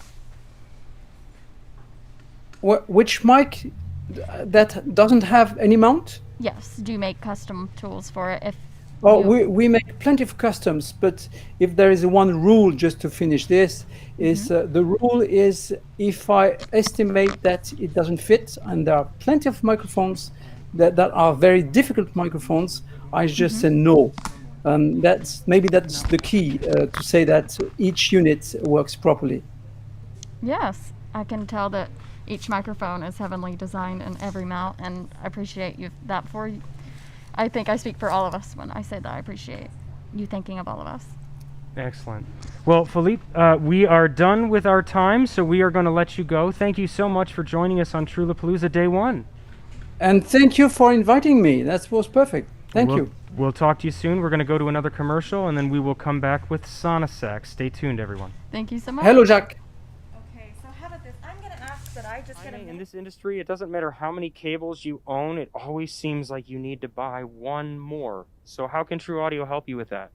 Which mic that doesn't have any mount? Yes. Do you make custom tools for it? Oh, we make plenty of customs, but if there is one rule, just to finish this, is the rule is if I estimate that it doesn't fit, and there are plenty of microphones that are very difficult microphones, I just say no. That's the key to say that each unit works properly. Yes. I can tell that each microphone is heavenly designed in every mount, and I appreciate you that for you. I think I speak for all of us when I say that I appreciate you thinking of all of us. Excellent. Well, Philippe, we are done with our time, so we are going to let you go. Thank you so much for joining us on Trewlapalooza Day 1. And thank you for inviting me. That was perfect. Thank you. We'll talk to you soon. We're going to go to another commercial, and then we will come back with Sonosax. Stay tuned, everyone. Thank you so much. Hello, Jacques. Okay, so how about this? I'm going to ask that I just get In this industry, it doesn't matter how many cables you own, it always seems like you need to buy one more. So how can True Audio help you with that?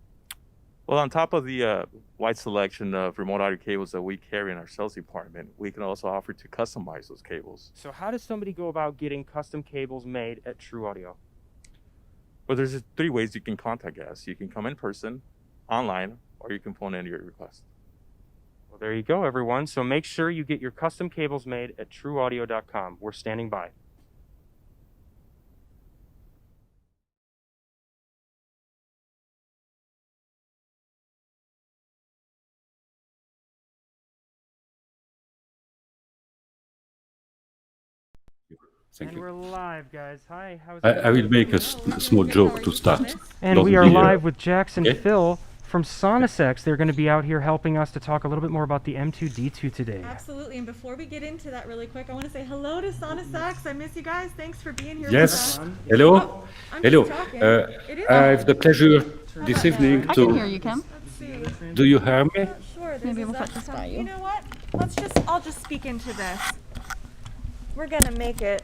Well, on top of the wide selection of remote audio cables that we carry in our sales department, we can also offer to customize those cables. So how does somebody go about getting custom cables made at True Audio? Well, there's 3 ways you can contact us. You can come in person, online, or you can phone in your request. Well, there you go, everyone. So make sure you get your custom cables made at trueaudio.com. We're standing by. Thank And you. we're live, guys. Hi, how's I will make a small joke to start. And we are live with Jax and okay? Phil from Sonosax. They're going to be out here helping us to talk a little bit more about the M2D2 today. Absolutely. And before we get into that really quick, I want to say hello to Sonosax. I miss you guys. Thanks for being here Yes. with us. Hello. Oh, I'm Hello. just talking. It is I have the pleasure this evening I to. can hear you, Kim. Let's Do you hear me? Sure. There's Maybe a we'll put Zep this com- by you. You know what? I'll just speak into this. We're going to make it.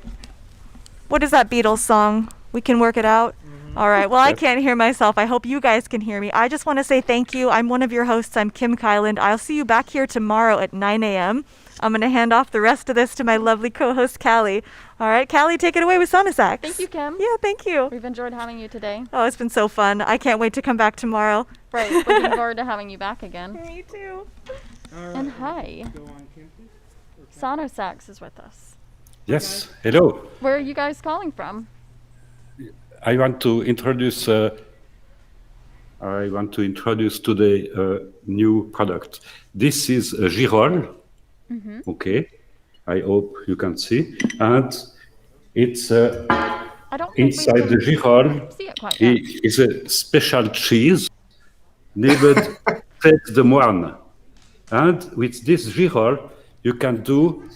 What is that Beatles song? We can work it out? All right. Well, I can't hear myself. I hope you guys can hear me. I just want to say thank you. I'm one of your hosts. I'm Kim Kylland. I'll see you back here tomorrow at 9 a.m. I'm going to hand off the rest of this to my lovely co-host, Kally. All right, Kally, take it away with Sonosax. Thank you, Kim. Yeah, thank you. We've enjoyed having you today. Oh, it's been so fun. I can't wait to come back tomorrow. Right. Looking forward to having you back again. Me too. And hi. Sonosax is with us. Yes. Hello. Where are you guys calling from? I want to introduce. Today a new product. This is a girol. Mm-hmm. Okay. I hope you can see, and it's I don't think we inside can the girol see it quite yet. is a special cheese named Tête de Moine, and with this girol you can do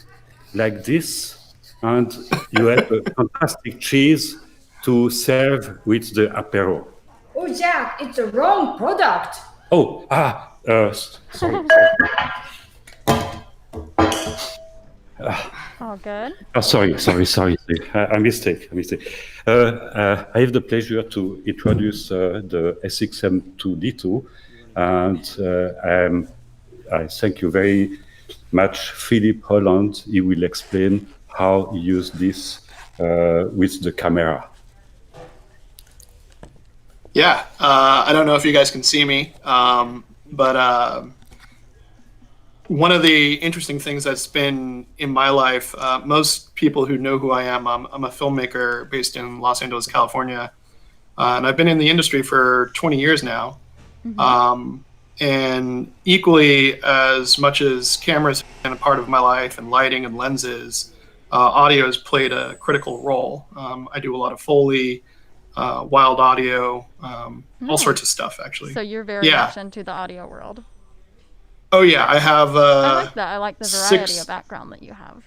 like this. And you have a fantastic cheese to serve with the apéro. Oh, Jack, it's the wrong product. Oh, sorry. All good. Sorry. A mistake. I have the pleasure to introduce the SXM2D2, and I thank you very much, Philip Holland. He will explain how you use this with the camera. Yeah, I don't know if you guys can see me, but one of the interesting things that's been in my life, most people who know who I am, I'm a filmmaker based in Los Angeles, California, and I've been in the industry for 20 years now. Mm-hmm. And equally as much as cameras have been a part of my life and lighting and lenses, audio has played a critical role. I do a lot of Foley, wild audio, all sorts of stuff, actually. So you're very much into the audio world. Oh, yeah. I have... I like that. I like the variety of background that you have.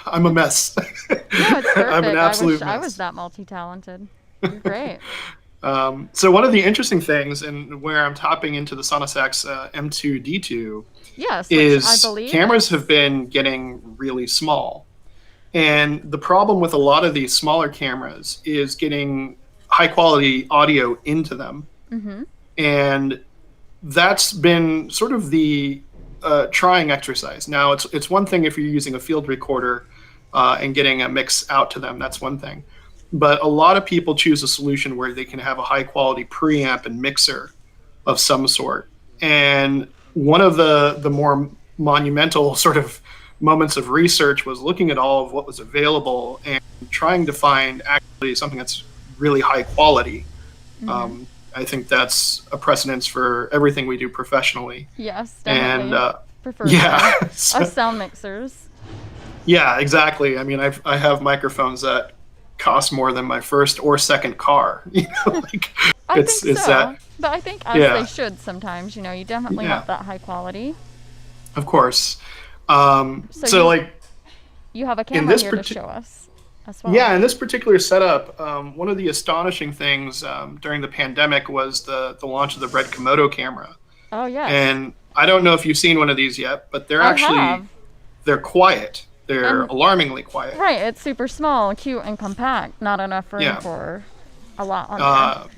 I'm a mess. No, it's perfect. I'm an absolute I mess. was that multi-talented. You're great. So one of the interesting things, and where I'm tapping into the Sonosax M2D2, yes, which is I believe cameras have been getting really small. And the problem with a lot of these smaller cameras is getting high quality audio into them. Mm-hmm. And that's been sort of the trying exercise. Now, it's one thing if you're using a field recorder and getting a mix out to them, that's one thing. But a lot of people choose a solution where they can have a high quality preamp and mixer of some sort. And one of the more monumental sort of moments of research was looking at all of what was available and trying to find actually something that's really high quality. Mm-hmm. I think that's a precedence for everything we do professionally. Yes, definitely. And prefer yeah, us sound mixers. Yeah, exactly. I mean, I have microphones that cost more than my first or second car. You know, like I it's think so. that. But I think as Yeah. they should sometimes. You know, you definitely Yeah. want that high quality. Of course. So So like You have a in camera this here to parti- show us as well. Yeah, in this particular setup, one of the astonishing things during the pandemic was the launch of the Red Komodo camera. Oh yes. And I don't know if you've seen one of these yet, but they're I actually have. they're quiet. They're And- alarmingly quiet. Right, it's super small, cute, and compact. Not enough room Yeah. for a lot on there.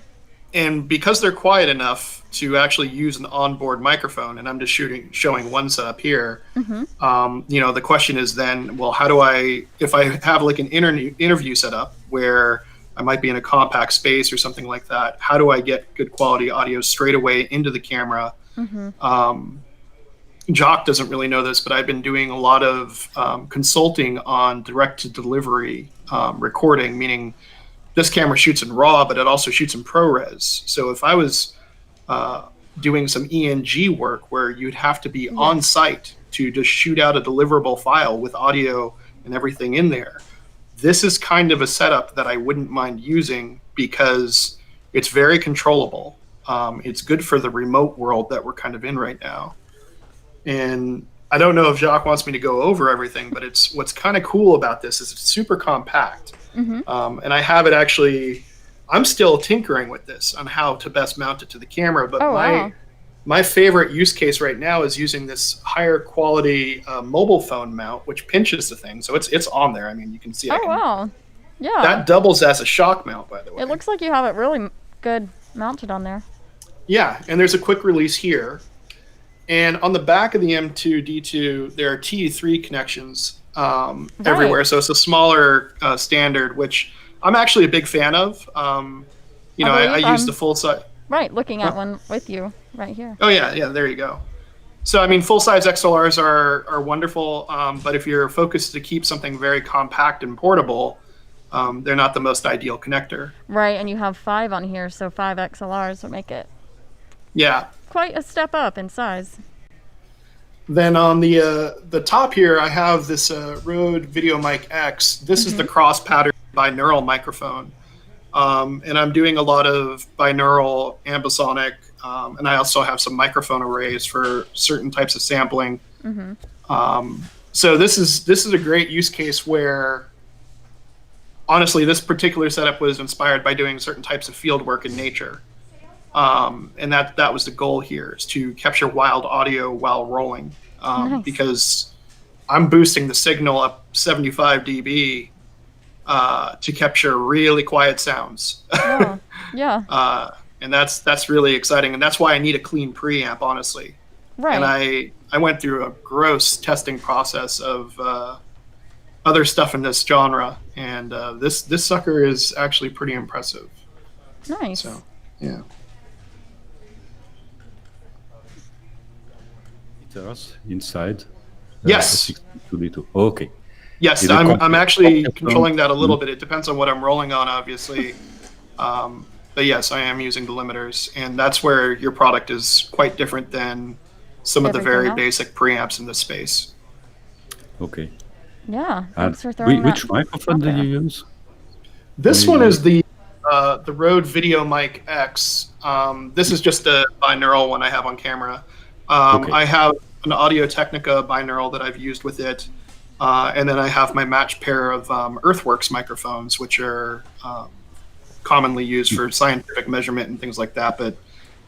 And because they're quiet enough to actually use an onboard microphone, and I'm just showing one setup here. Mm-hmm. You know, the question is then, well, how do I, if I have like an interview setup where I might be in a compact space or something like that. How do I get good quality audio straight away into the camera? Jock doesn't really know this, but I've been doing a lot of consulting on direct-to-delivery recording, meaning this camera shoots in RAW, but it also shoots in ProRes. So if I was doing some ENG work where you'd have to be on site to just shoot out a deliverable file with audio and everything in there, this is kind of a setup that I wouldn't mind using because it's very controllable. It's good for the remote world that we're kind of in right now. And I don't know if Jacques wants me to go over everything, but it's what's kind of cool about this is it's super compact. And I have it actually, I'm still tinkering with this on how to best mount it to the camera, but my favorite use case right now is using this higher quality mobile phone mount, which pinches the thing. So it's on there. I mean, you can see. Yeah. That doubles as a shock mount, by the way. It looks like you have it really good mounted on there. Yeah, and there's a quick release here. And on the back of the M2D2, there are T3 connections everywhere. So it's a smaller standard, which I'm actually a big fan of. You know, I use the full size. Right, looking at one with you right here. Oh, yeah, there you go. So, I mean, full-size XLRs are wonderful, but if you're focused to keep something very compact and portable, they're not the most ideal connector. Right, and you have 5 on here, so 5 XLRs would make it quite a step up in size. Then on the top here, I have this Rode VideoMic X. This is the cross-pattern binaural microphone. And I'm doing a lot of binaural, ambisonic, and I also have some microphone arrays for certain types of sampling. So this is a great use case where, honestly, this particular setup was inspired by doing certain types of field work in nature. And that was the goal here, is to capture wild audio while rolling. Because I'm boosting the signal up 75 dB to capture really quiet sounds. And that's really exciting, and that's why I need a clean preamp, honestly. And I went through a gross testing process of other stuff in this genre, and this sucker is actually pretty impressive. Nice. So, yeah. Inside. Yes. Okay. Yes, I'm actually controlling that a little bit. It depends on what I'm rolling on, obviously. But yes, I am using the limiters, and that's where your product is quite different than some of the very basic preamps in this space. Okay. Yeah, thanks for throwing which microphone do you use? This one is the Rode VideoMic X. This is just a binaural one I have on camera. I have an Audio Technica binaural that I've used with it. And then I have my matched pair of Earthworks microphones, which are commonly used for scientific measurement and things like that. But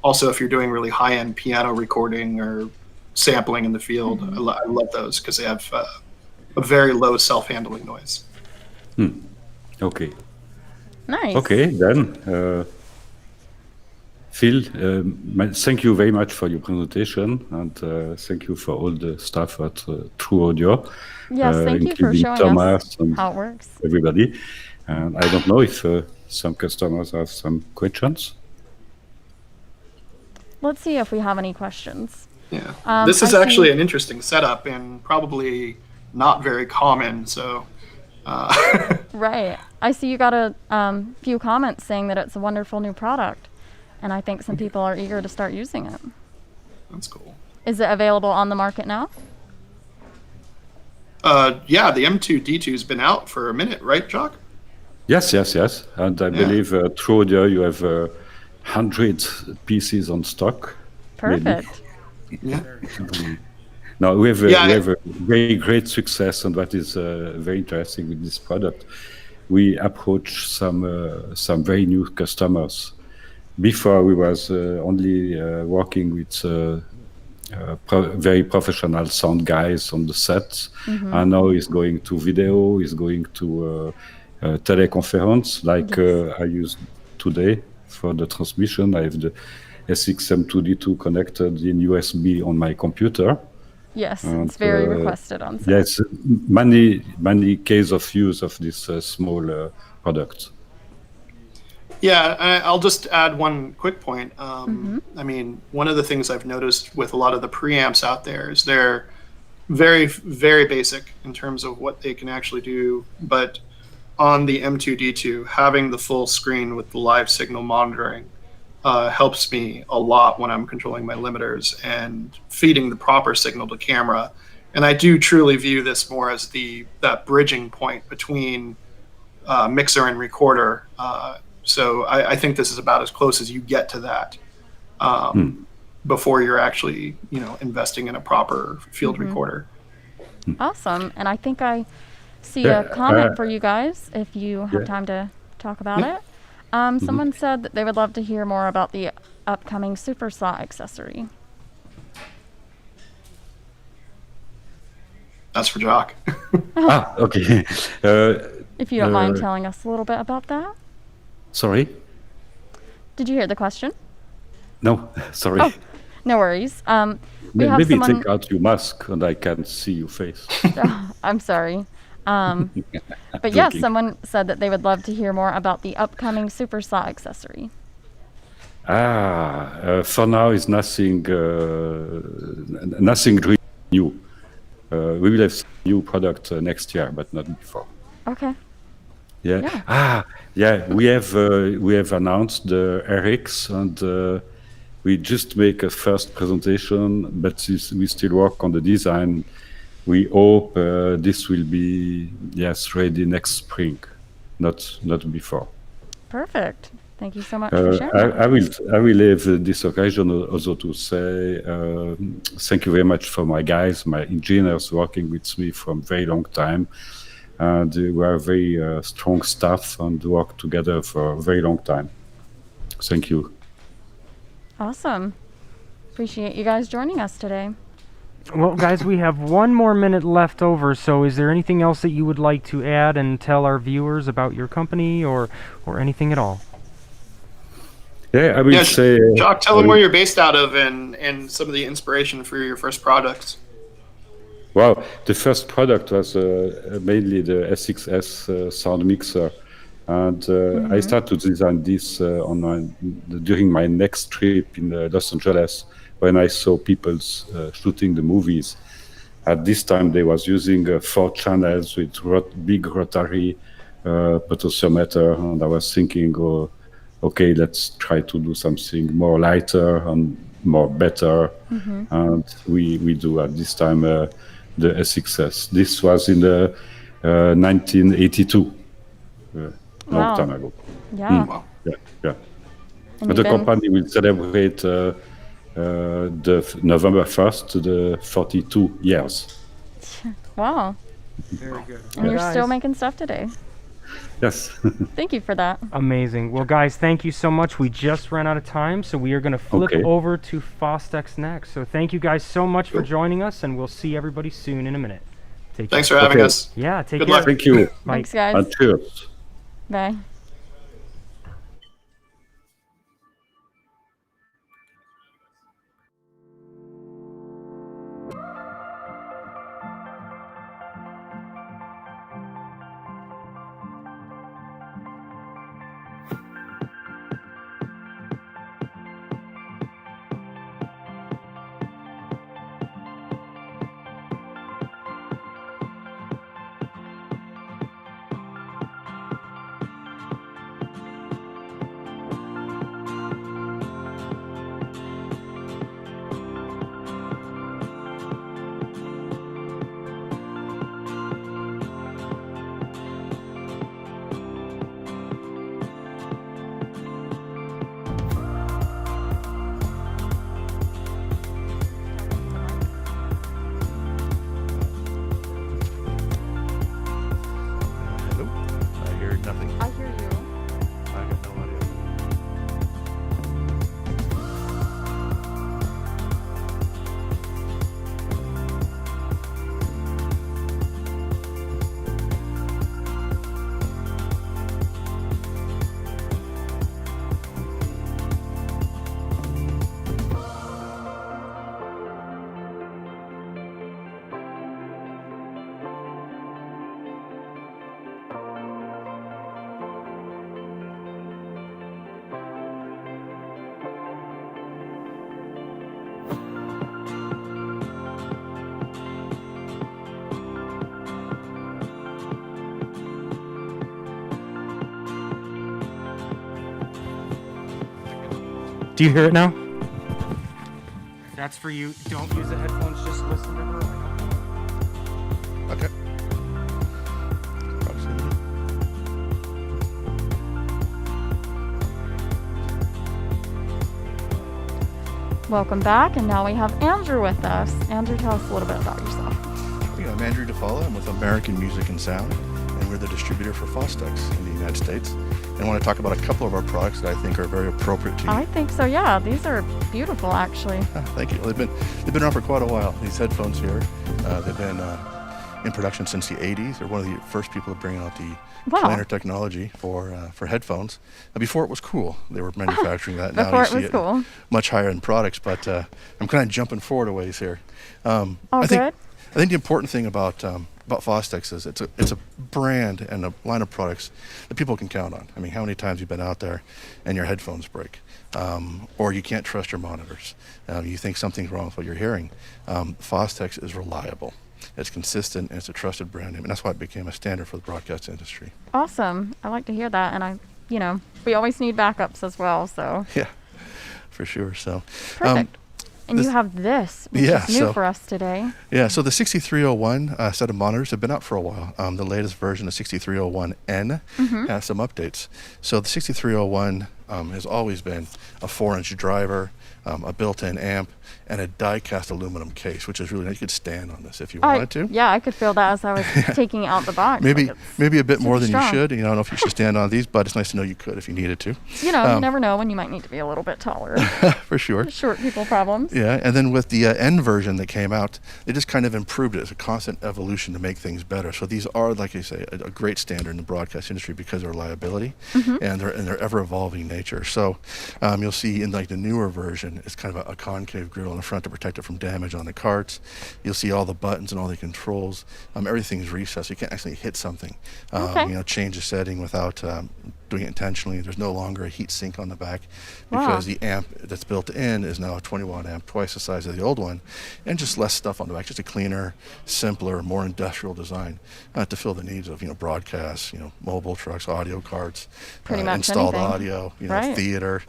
also if you're doing really high-end piano recording or sampling in the field, I love those because they have a very low self-handling noise. Okay. Nice. Okay, then. Phil, thank you very much for your presentation, and thank you for all the staff at True Audio. Yes, thank you for showing Thomas us and how it works. Everybody. And I don't know if some customers have some questions. Let's see if we have any questions. Yeah, this is actually an interesting setup and probably not very common. So. Right. I see you got a few comments saying that it's a wonderful new product. And I think some people are eager to start using it. That's cool. Is it available on the market now? Yeah, the M2D2 has been out for a minute, right, Jock? Yes. And I believe through Audio you have 100 pieces on stock. Perfect. Yeah. Now we have a very great success, and that is very interesting with this product. We approach some very new customers. Before we was only working with very professional sound guys on the sets, and now he's going to video, he's going to teleconference, like I used today for the transmission. I have the SXM2D2 connected in USB on my computer. Yes, and, it's very requested on set. Yes, many cases of use of this small product. Yeah, I'll just add one quick point. I mean, one of the things I've noticed with a lot of the preamps out there is they're very, very basic in terms of what they can actually do. But on the M2D2, having the full screen with the live signal monitoring helps me a lot when I'm controlling my limiters and feeding the proper signal to camera. And I do truly view this more as that bridging point between mixer and recorder. So I think this is about as close as you get to that before you're actually, investing in a proper field recorder. Awesome. And I think I see a comment for you guys if you have time to talk about it. Someone said that they would love to hear more about the upcoming Super Saw accessory. That's for Jock. Okay. If you don't mind telling us a little bit about that. Sorry? Did you hear the question? No, sorry. Oh, no worries. We have Maybe someone... take out your mask and I can see your face. I'm sorry. But yes, someone said that they would love to hear more about the upcoming Super Saw accessory. For now, it's nothing really new. We will have some new product next year, but not before. Okay. Yeah. We have announced the RX, and we just make a first presentation, but we still work on the design. We hope this will be ready next spring, not before. Perfect. Thank you so much for sharing. I will have this occasion also to say thank you very much for my guys, my engineers working with me for a very long time. And we are very strong staff and work together for a very long time. Thank you. Awesome. Appreciate you guys joining us today. Well, guys, we have 1 more minute left over, so is there anything else that you would like to add and tell our viewers about your company or anything at all? Yeah, I will say... Jock, tell them where you're based out of and some of the inspiration for your first products. Well, the first product was mainly the SXS sound mixer. And I started to design this during my next trip in Los Angeles when I saw people shooting the movies. At this time, they was using 4 channels with big rotary potentiometer. And I was thinking, okay, let's try to do something more lighter and more better. And we do at this time the SXS. This was in the 1982, long time ago. Yeah. Yeah. And the company will celebrate the November 1st the 42 years. Wow. Very good. And you're still making stuff today. Yes. Thank you for that. Amazing. Well, guys, thank you so much. We just ran out of time, so we are going to flip over to Fostex next. So thank you guys so much for joining us, and we'll see everybody soon in a minute. Thanks for having us. Yeah, take care. Good luck. Thank you. Bye. Thanks, guys. And cheers. Bye. Do you hear it now? That's for you. Don't use the headphones, just listen to her. Okay. Welcome back, and now we have Andrew with us. Andrew, tell us a little bit about yourself. I'm Andrew DeFalla. I'm with American Music and Sound, and we're the distributor for Fostex in the United States. And I want to talk about a couple of our products that I think are very appropriate to you. I think so, yeah. These are beautiful, actually. Thank you. They've been around for quite a while. These headphones here, they've been in production since the 80s. They're one of the first people to bring out the planar technology for headphones. Before it was cool, they were manufacturing that. Now Before you it see was it cool. much higher end products, but I'm kind of jumping forward a ways here. Oh, I good. think the important thing about Fostex is it's a brand and a line of products that people can count on. I mean, how many times you've been out there and your headphones break, or you can't trust your monitors, you think something's wrong with what you're hearing. Fostex is reliable. It's consistent, and it's a trusted brand name, and that's why it became a standard for the broadcast industry. Awesome. I like to hear that, and we always need backups as well, so. Yeah, for sure. So. Perfect. And you have this, which is new for us today. Yeah, so the 6301 set of monitors have been out for a while. The latest version of 6301N has some updates. So the 6301 has always been a 4-inch driver, a built-in amp, and a die-cast aluminum case, which is really nice. You could stand on this if you wanted to. Yeah, I could feel that as I was taking out the box. Maybe a bit more than strong. you should. I don't know if you should stand on these, but it's nice to know you could if you needed to. You never know when you might need to be a little bit taller. For sure. Short people problems. Yeah, and then with the N version that came out, they just kind of improved it. It's a constant evolution to make things better. So these are, like I say, a great standard in the broadcast industry because of their reliability and their ever-evolving nature. So you'll see in like the newer version, it's kind of a concave grill in the front to protect it from damage on the carts. You'll see all the buttons and all the controls. Everything's recessed. You can't actually hit something. Change the setting without doing it intentionally. There's no longer a heat sink on the back because the amp that's built in is now a 20-watt amp, twice the size of the old one, and just less stuff on the back. Just a cleaner, simpler, more industrial design to fill the needs of broadcasts, mobile trucks, audio carts, installed audio, theater.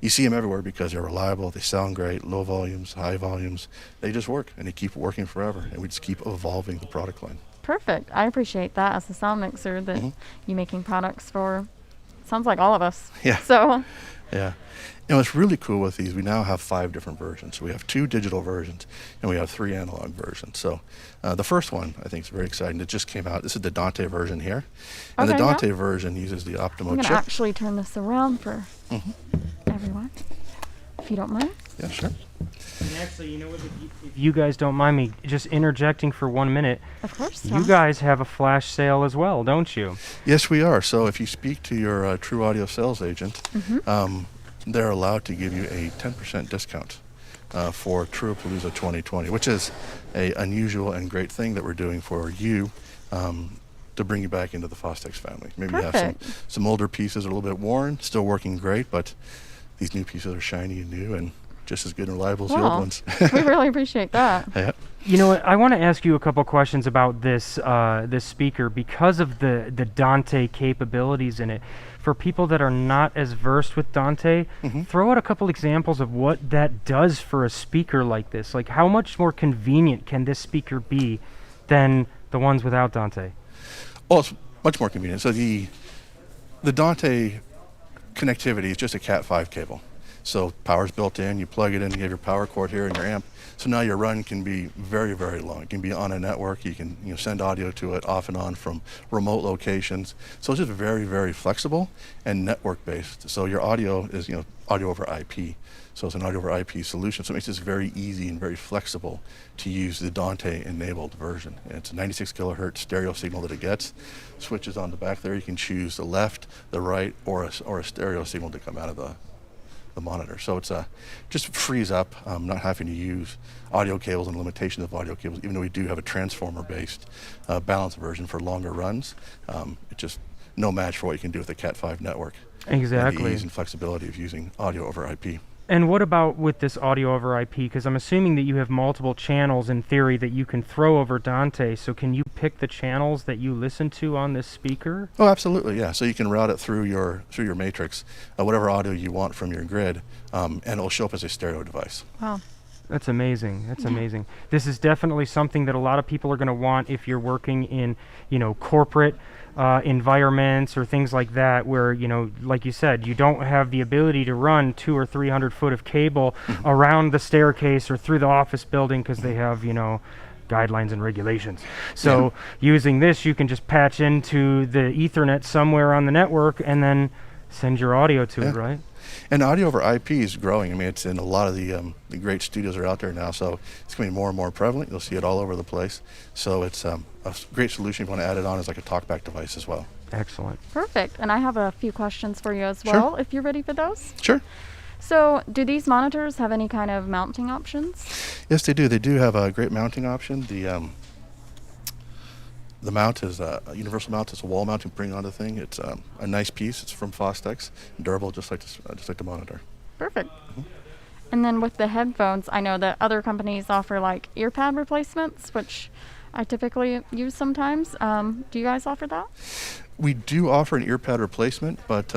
You see them everywhere because they're reliable, they sound great, low volumes, high volumes. They just work, and they keep working forever, and we just keep evolving the product line. Perfect. I appreciate that as a sound mixer that you making products for, sounds like all of us. Yeah. So. Yeah. What's really cool with these, we now have 5 different versions. So we have 2 digital versions, and we have 3 analog versions. So the first one, I think, is very exciting. It just came out. This is the Dante version here. And the Dante version uses the Optimo chip. I'm going to actually turn this around for everyone, if you don't mind. Yeah, sure. And actually, if you guys don't mind me just interjecting for 1 minute. Of course. You guys have a flash sale as well, don't you? Yes, we are. So if you speak to your True Audio sales agent, they're allowed to give you a 10% discount for Trewlapalooza 2020, which is an unusual and great thing that we're doing for you to bring you back into the Fostex family. Maybe you have some older pieces that are a little bit worn, still working great, but these new pieces are shiny and new and just as good and reliable as the old ones. We really appreciate that. Yeah. You know what? I want to ask you a couple questions about this this speaker because of the Dante capabilities in it. For people that are not as versed with Dante, throw out a couple examples of what that does for a speaker like this. Like, how much more convenient can this speaker be than the ones without Dante? Well, it's much more convenient. So the Dante connectivity is just a Cat5 cable. So power's built in, you plug it in, you have your power cord here in your amp. So now your run can be very, very long. It can be on a network. You can send audio to it off and on from remote locations. So it's just very, very flexible and network based. So your audio is audio over IP. So it's an audio over IP solution. So it makes this very easy and very flexible to use the Dante enabled version. And it's a 96 kilohertz stereo signal that it gets. Switches on the back there. You can choose the left, the right, or a stereo signal to come out of the monitor. So it's just frees up not having to use audio cables and limitations of audio cables, even though we do have a transformer based balanced version for longer runs. It's just no match for what you can do with a Cat5 network. Exactly. And the ease and flexibility of using audio over IP. And what about with this audio over IP? Because I'm assuming that you have multiple channels in theory that you can throw over Dante. So can you pick the channels that you listen to on this speaker? Oh, absolutely, yeah. So you can route it through your matrix, whatever audio you want from your grid, and it'll show up as a stereo device. Wow. That's amazing. That's amazing. This is definitely something that a lot of people are going to want if you're working in, corporate environments or things like that, where, like you said, you don't have the ability to run 200 or 300 foot of cable around the staircase or through the office building because they have, guidelines and regulations. So using this, you can just patch into the Ethernet somewhere on the network and then send your audio to it, right? And audio over IP is growing. I mean, it's in a lot of the great studios that are out there now, so it's becoming more and more prevalent. You'll see it all over the place. So it's a great solution if you want to add it on as like a talkback device as well. Excellent. Perfect. And I have a few questions for you as well, if you're ready for those. Sure. So do these monitors have any kind of mounting options? Yes, they do. They do have a great mounting option. The mount is a universal mount. It's a wall mount you bring on the thing. It's a nice piece. It's from Fostex, durable, just like the monitor. Perfect. And then with the headphones, I know that other companies offer like ear pad replacements, which I typically use sometimes. Do you guys offer that? We do offer an ear pad replacement, but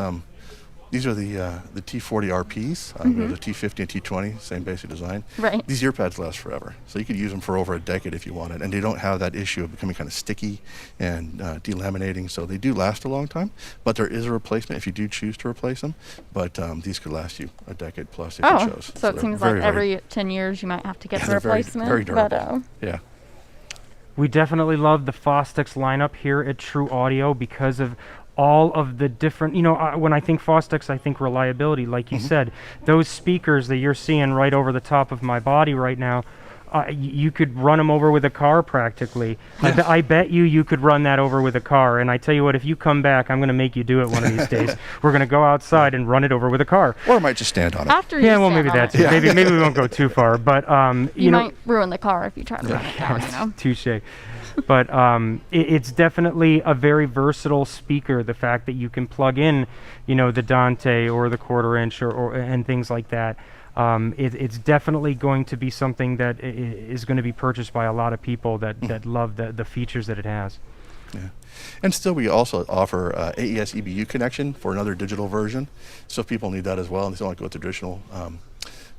these are the T40 RPs. We have the T50 and T20, same basic design. Right. These ear pads last forever, so you could use them for over a decade if you wanted, and they don't have that issue of becoming kind of sticky and delaminating, so they do last a long time, but there is a replacement if you do choose to replace them, but these could last you a decade plus if you chose. So it seems like every 10 years you might have to get the replacement. Very durable. Yeah. We definitely love the Fostex lineup here at True Audio because of all of the different, when I think Fostex, I think reliability. Like you said, those speakers that you're seeing right over the top of my body right now, you could run them over with a car practically. I bet you could run that over with a car. And I tell you what, if you come back, I'm going to make you do it one of these days. We're going to go outside and run it over with a car. Or I might just stand on it. After you stand maybe on that's it. it. Maybe we won't go too far. But you might ruin the car if you try to run it down. Touche. But it's definitely a very versatile speaker. The fact that you can plug in, the Dante or the quarter-inch or and things like that. It's definitely going to be something that is going to be purchased by a lot of people that love the features that it has. Yeah. And still, we also offer AES EBU connection for another digital version. So if people need that as well, and they still want to go with traditional,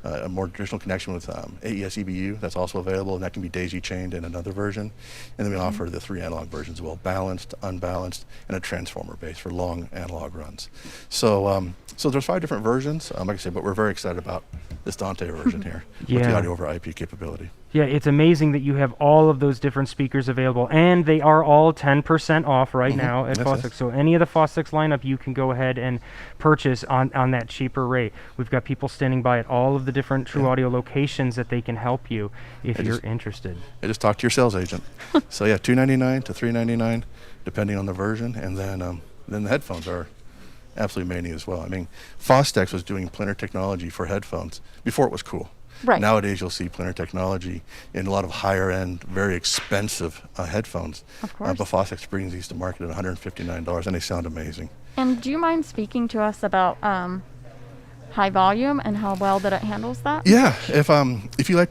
a more traditional connection with AES EBU, that's also available, and that can be daisy chained in another version. And then we offer the 3 analog versions as well, balanced, unbalanced, and a transformer base for long analog runs. So so there's 5 different versions, like I said, but we're very excited about this Dante version here with the audio over IP capability. Yeah, it's amazing that you have all of those different speakers available, and they are all 10% off right now at Fostex. So any of the Fostex lineup, you can go ahead and purchase on that cheaper rate. We've got people standing by at all of the different True Audio locations that they can help you if you're interested. I just talk to your sales agent. So yeah, $299 to $399, depending on the version, and then the headphones are absolutely mania as well. I mean, Fostex was doing planar technology for headphones before it was cool. Right. Nowadays, you'll see planar technology in a lot of higher-end, very expensive headphones. Of course. But Fostex brings these to market at $159, and they sound amazing. And do you mind speaking to us about high volume and how well that it handles that? Yeah, if you like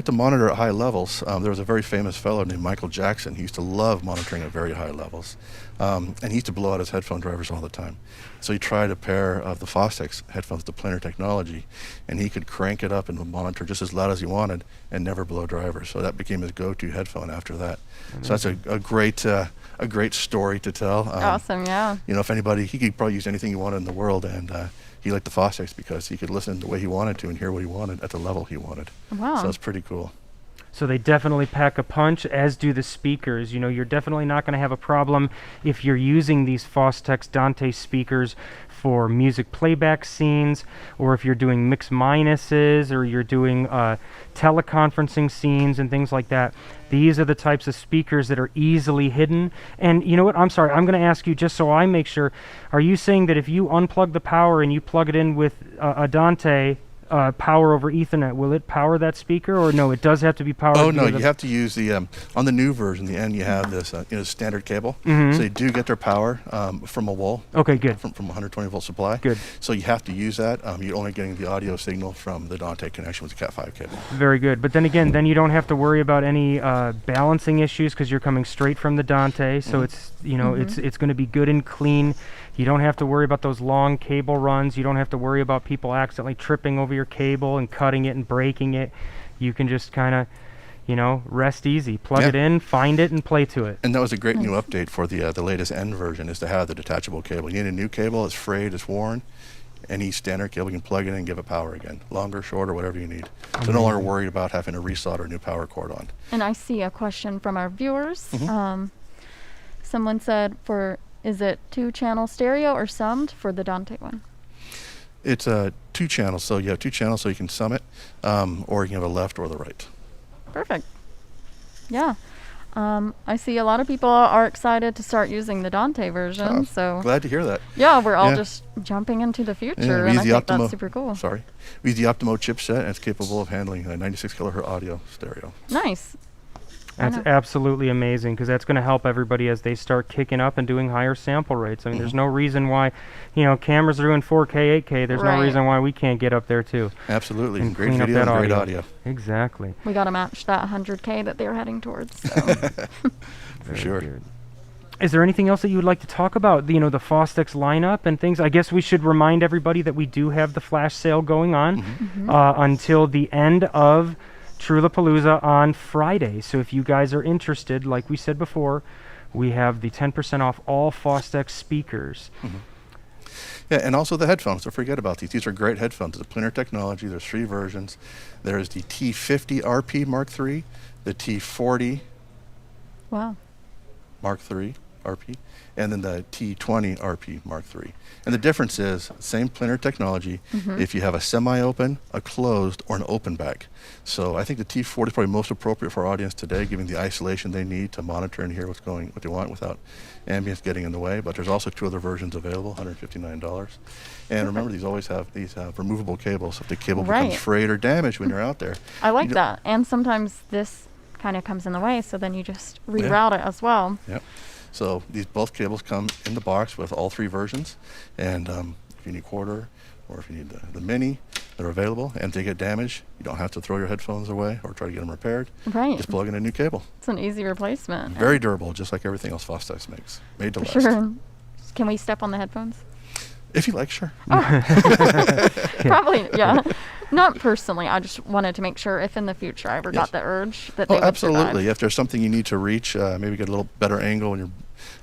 to monitor at high levels, there was a very famous fellow named Michael Jackson. He used to love monitoring at very high levels, and he used to blow out his headphone drivers all the time. So he tried a pair of the Fostex headphones to planar technology, and he could crank it up and monitor just as loud as he wanted and never blow drivers. So that became his go-to headphone after that. So that's a great story to tell. Awesome, yeah. If anybody, he could probably use anything he wanted in the world, and he liked the Fostex because he could listen the way he wanted to and hear what he wanted at the level he wanted. Wow. So it's pretty cool. So they definitely pack a punch, as do the speakers. You're definitely not going to have a problem if you're using these Fostex Dante speakers for music playback scenes, or if you're doing mix minuses, or you're doing teleconferencing scenes and things like that. These are the types of speakers that are easily hidden. And you know what? I'm sorry. I'm going to ask you just so I make sure. Are you saying that if you unplug the power and you plug it in with a Dante power over Ethernet, will it power that speaker, or no? It does have to be powered. Oh no, you have to use the on the new version. The end you have this standard cable, so you do get their power from a wall. Okay, good. From 120 volt supply. Good. So you have to use that. You're only getting the audio signal from the Dante connection with the Cat5 cable. Very good. But then again, then you don't have to worry about any balancing issues because you're coming straight from the Dante. So it's it's going to be good and clean. You don't have to worry about those long cable runs. You don't have to worry about people accidentally tripping over your cable and cutting it and breaking it. You can just kind of, rest easy. Plug it in, find it, and play to it. And that was a great new update for the latest N version, is to have the detachable cable. You need a new cable, it's frayed, it's worn. Any standard cable, you can plug it in and give it power again. Longer, shorter, whatever you need. So no longer worried about having to resolder a new power cord on. And I see a question from our viewers. Someone said, is it 2-channel stereo or summed for the Dante one? It's 2 channels, so you have 2 channels, so you can sum it, or you can have a left or the right. Perfect. Yeah. I see a lot of people are excited to start using the Dante version. So glad to hear that. Yeah, we're all just jumping into the future, and I think that's super cool. Sorry. We use the Optimo chipset, and it's capable of handling 96 kilohertz audio stereo. Nice. That's absolutely amazing, because that's going to help everybody as they start kicking up and doing higher sample rates. I mean, there's no reason why, cameras are doing 4K, 8K. There's no reason why we can't get up there too. Absolutely. And great video and great audio. Exactly. We got to match that 100K that they're heading towards. So. For sure. Is there anything else that you would like to talk about? The Fostex lineup and things. I guess we should remind everybody that we do have the flash sale going on until the end of Trewlapalooza on Friday. So if you guys are interested, like we said before, we have the 10% off all Fostex speakers. Yeah, and also the headphones. Don't forget about these. These are great headphones. The planar technology. There's 3 versions. There's the T50 RP Mark III, the T40 Mark III RP, and then the T20 RP Mark III. And the difference is same planar technology if you have a semi-open, a closed, or an open back. So I think the T40 is probably most appropriate for our audience today, giving the isolation they need to monitor and hear what they want without ambience getting in the way. But there's also 2 other versions available, $159. And remember, these always have removable cables. So if the cable becomes frayed or damaged when you're out there. I like that. And sometimes this kind of comes in the way, so then you just reroute it as well. Yep. So both cables come in the box with all 3 versions, and if you need quarter or if you need the mini, they're available. And if they get damaged, you don't have to throw your headphones away or try to get them repaired. Right. Just plug in a new cable. It's an easy replacement. Very durable, just like everything else Fostex makes. Made to last. Sure. Can we step on the headphones? If you like, sure. Probably, yeah. Not personally. I just wanted to make sure if in the future I ever got the urge that they would absolutely. survive. If there's something you need to reach, maybe get a little better angle when you're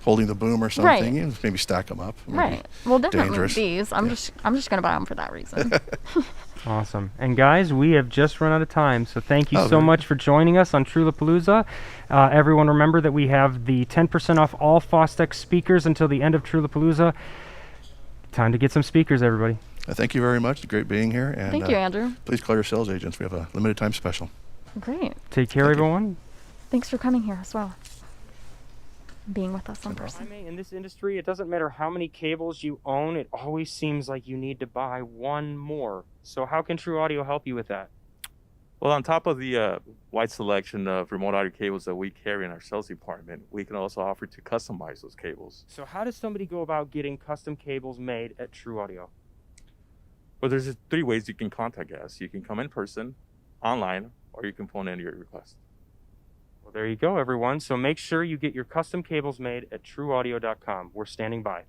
holding the boom or something, maybe stack them up. Right. Well, definitely dangerous. these. I'm just going to buy them for that reason. Awesome. And guys, we have just run out of time, so thank you so much for joining us on Trewlapalooza. Everyone remember that we have the 10% off all Fostex speakers until the end of Trewlapalooza. Time to get some speakers, everybody. Thank you very much. It's great being here. And, thank you, Andrew. Please call your sales agents. We have a limited time special. Great. Take care, everyone. Thanks for coming here as well. Being with us in person. In this industry, it doesn't matter how many cables you own, it always seems like you need to buy one more. So how can True Audio help you with that? Well, on top of the wide selection of remote audio cables that we carry in our sales department, we can also offer to customize those cables. So how does somebody go about getting custom cables made at True Audio? Well, there's 3 ways you can contact us. You can come in person, online, or you can phone in your request. Well, there you go, everyone. So make sure you get your custom cables made at trueaudio.com. We're standing by.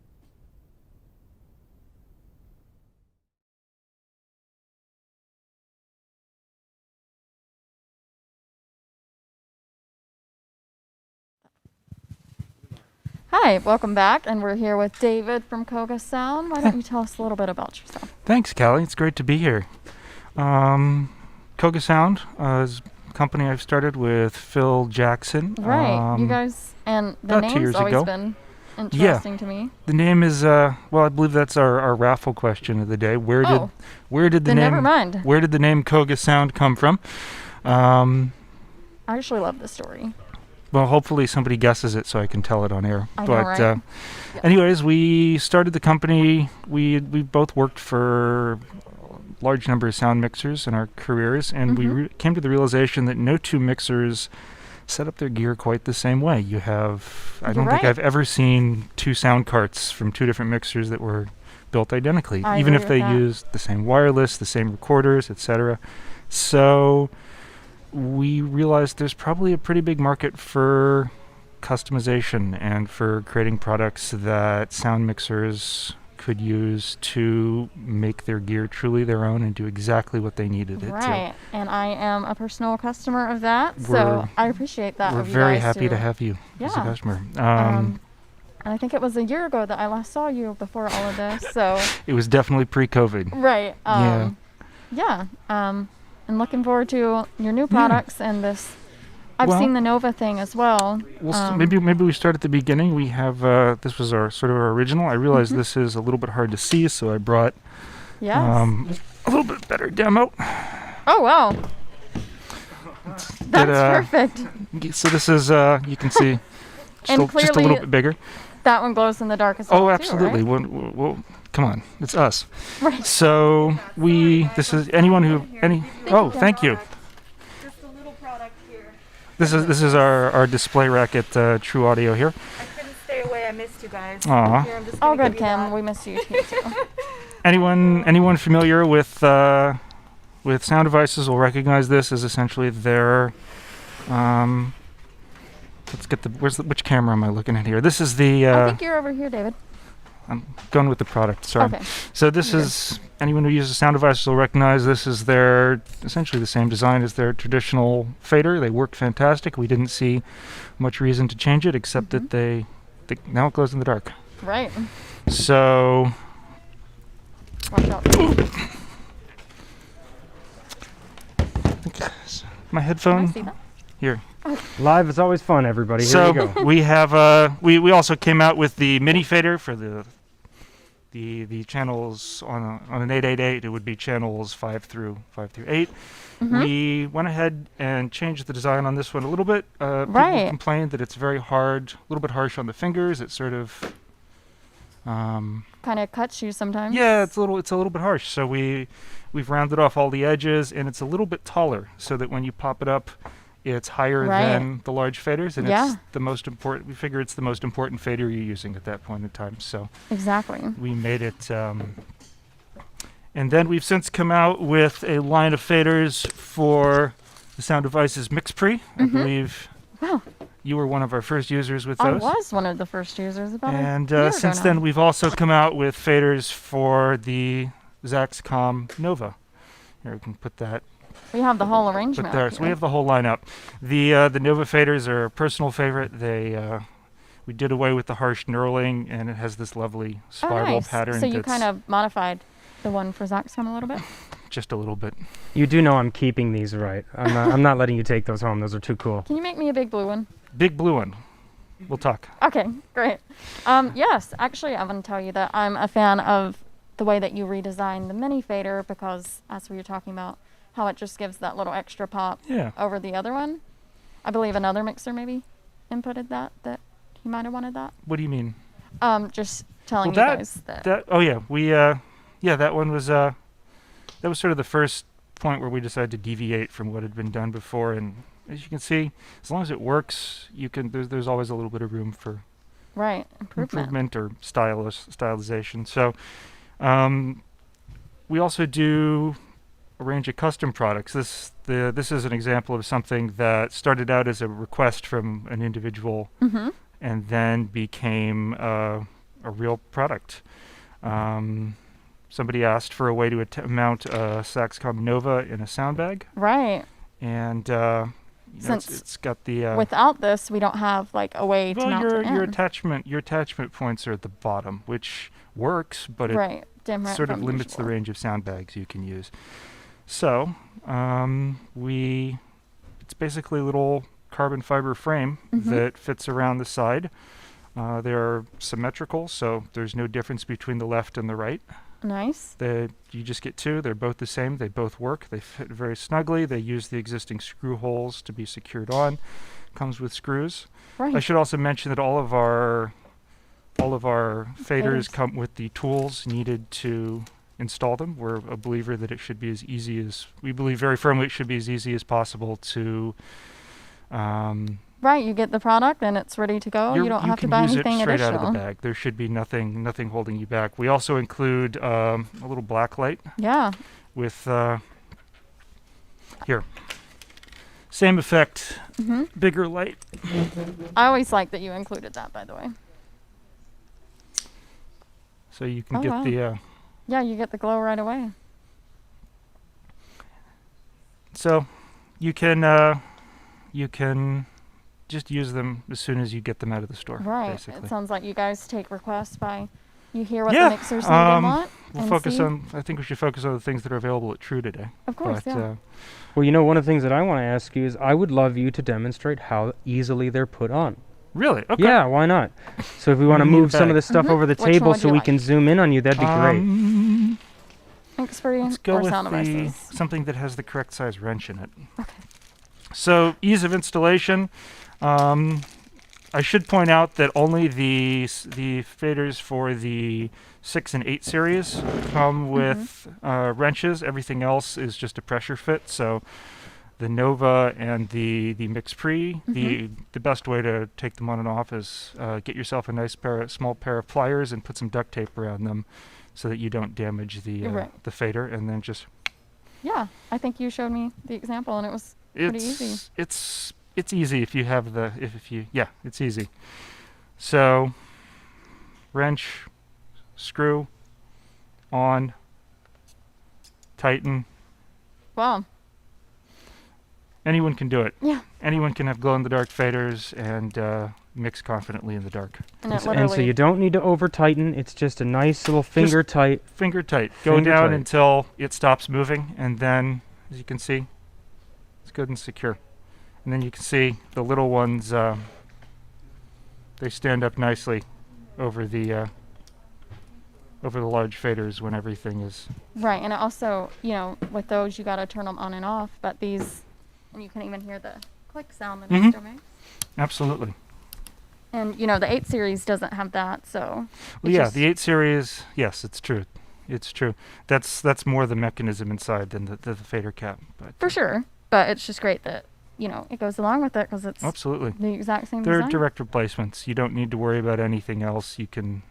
Hi, welcome back, and we're here with David from Coga Sound. Why don't you tell us a little bit about yourself? Thanks, Kally. It's great to be here. Coga Sound is a company I've started with Phil Jackson. Right, you guys, and the name's always been interesting to me. The name is, well, I believe that's our raffle question of the day. Where did the name? Never mind. Where did the name Coga Sound come from? I actually love the story. Well, hopefully somebody guesses it so I can tell it on air. I know, right? Anyways, we started the company. We both worked for large number of sound mixers in our careers, and we came to the realization that no two mixers set up their gear quite the same way. You have, I don't think I've ever seen two sound carts from two different mixers that were built identically, even if they used the same wireless, the same recorders, etc. So we realized there's probably a pretty big market for customization and for creating products that sound mixers could use to make their gear truly their own and do exactly what they needed it to. Right, and I am a personal customer of that, so I appreciate that. We're very happy to have you as a customer. And I think it was a year ago that I last saw you before all of this, so. It was definitely pre-COVID. Right. And looking forward to your new products and this. I've seen the Nova thing as well. Maybe we start at the beginning. We have this was our sort of our original. I realize this is a little bit hard to see, so I brought a little bit better demo. Oh wow, that's perfect. So this is you can see just a little bit bigger. That one glows in the dark as well. Oh, absolutely. Too, right? Well, come on, it's us. Right. So this is anyone who thank you. This is our display rack at True Audio here. I couldn't stay away. I missed you guys. Aw. Here, I'm just Oh, gonna good, give you Kim. that. We miss you too. Anyone familiar with sound devices will recognize this as essentially their. Let's get which camera am I looking at here? This is the. I think you're over here, David. I'm going with the product. Sorry. Okay. So this is anyone who uses sound devices will recognize this is their essentially the same design as their traditional fader. They work fantastic. We didn't see much reason to change it except that they now it glows in the dark. Right. So. Watch out. My headphone. Can I see that? Here. Live is always fun, everybody. Here So we go. we have we also came out with the mini fader for the channels on an 888. It would be channels 5 through 8. We went ahead and changed the design on this one a little bit. People complained that it's very hard, a little bit harsh on the fingers. It sort of kind of cuts you sometimes. Yeah, it's a little bit harsh. So we've rounded off all the edges, and it's a little bit taller, so that when you pop it up, it's higher than the large faders, and it's the most important. We figure it's the most important fader you're using at that point in time. So exactly, we made it. And then we've since come out with a line of faders for the Sound Devices Mix Pre. I believe you were one of our first users with those. I was one of the first users about it. And since then, we've also come out with faders for the Zaxcom Nova. Here, we can put that. We have the whole arrangement. So we have the whole lineup. The Nova faders are a personal favorite. We did away with the harsh knurling, and it has this lovely spiral pattern. So you kind of modified the one for Zaxcom a little bit? Just a little bit. You do know I'm keeping these, right? I'm not letting you take those home. Those are too cool. Can you make me a big blue one? Big blue one. We'll talk. Okay, great. Yes, actually, I want to tell you that I'm a fan of the way that you redesigned the mini fader because, as we were talking about, how it just gives that little extra pop over the other one. I believe another mixer maybe inputted that he might have wanted that. What do you mean? Just telling you guys that. That one was that was sort of the first point where we decided to deviate from what had been done before, and as you can see, as long as it works, there's always a little bit of room for improvement or stylization. So we also do a range of custom products. This is an example of something that started out as a request from an individual and then became a real product. Somebody asked for a way to mount a Zaxcom Nova in a sound bag. Right. And since it's got the without this, we don't have like a way to mount it in. your attachment points are at the bottom, which works, but it sort of limits the range of sound bags you can use. So it's basically a little carbon fiber frame that fits around the side. They're symmetrical, so there's no difference between the left and the right. Nice. You just get two. They're both the same. They both work. They fit very snugly. They use the existing screw holes to be secured on. Comes with screws. Right. I should also mention that all of our faders come with the tools needed to install them. We're a believer that it should be as easy as, we believe very firmly it should be as easy as possible to Right, you get the product and it's ready to go. You don't have to buy anything straight additional. out of the bag. There should be nothing holding you back. We also include a little black light. Yeah. With here, same effect, bigger light. I always like that you included that, by the way. So you can get the. Yeah, you get the glow right away. So you can just use them as soon as you get them out of the store. Right. Basically. It sounds like you guys take requests by you hear what the mixers need and want. We'll focus on. I think we should focus on the things that are available at True today. Of course, yeah. Well, you know, one of the things that I want to ask you is, I would love you to demonstrate how easily they're put on. Really? Okay. Yeah, why not? So if we want to move some of this stuff over the table so we can zoom in on you, that'd be great. Thanks for Let's go with something that has the correct size wrench in it. Okay. So ease of installation. I should point out that only the faders for the 6 and 8 series come with wrenches. Everything else is just a pressure fit. So the Nova and the Mix Pre, the best way to take them on and off is get yourself a nice small pair of pliers and put some duct tape around them so that you don't damage the fader, and then just. Yeah, I think you showed me the example and it was pretty easy. It's easy if you have it's easy. So wrench, screw, on, tighten. Wow. Anyone can do it. Yeah. Anyone can have glow-in-the-dark faders and mix confidently in the dark. And so you don't need to over-tighten. It's just a nice little finger tight. Finger tight. Go down until it stops moving, and then, as you can see, it's good and secure. And then you can see the little ones, they stand up nicely over the large faders when everything is. Right, and also, you know, with those you got to turn them on and off, but these, and you can even hear the click sound that it makes. Absolutely. And, you know, the 8 series doesn't have that, so. Well, yeah, the 8 series, yes, it's true. It's true. That's more the mechanism inside than the fader cap. But, for sure, but it's just great that, you know, it goes along with it because it's absolutely the exact same They're design. direct replacements. You don't need to worry about anything else. You can.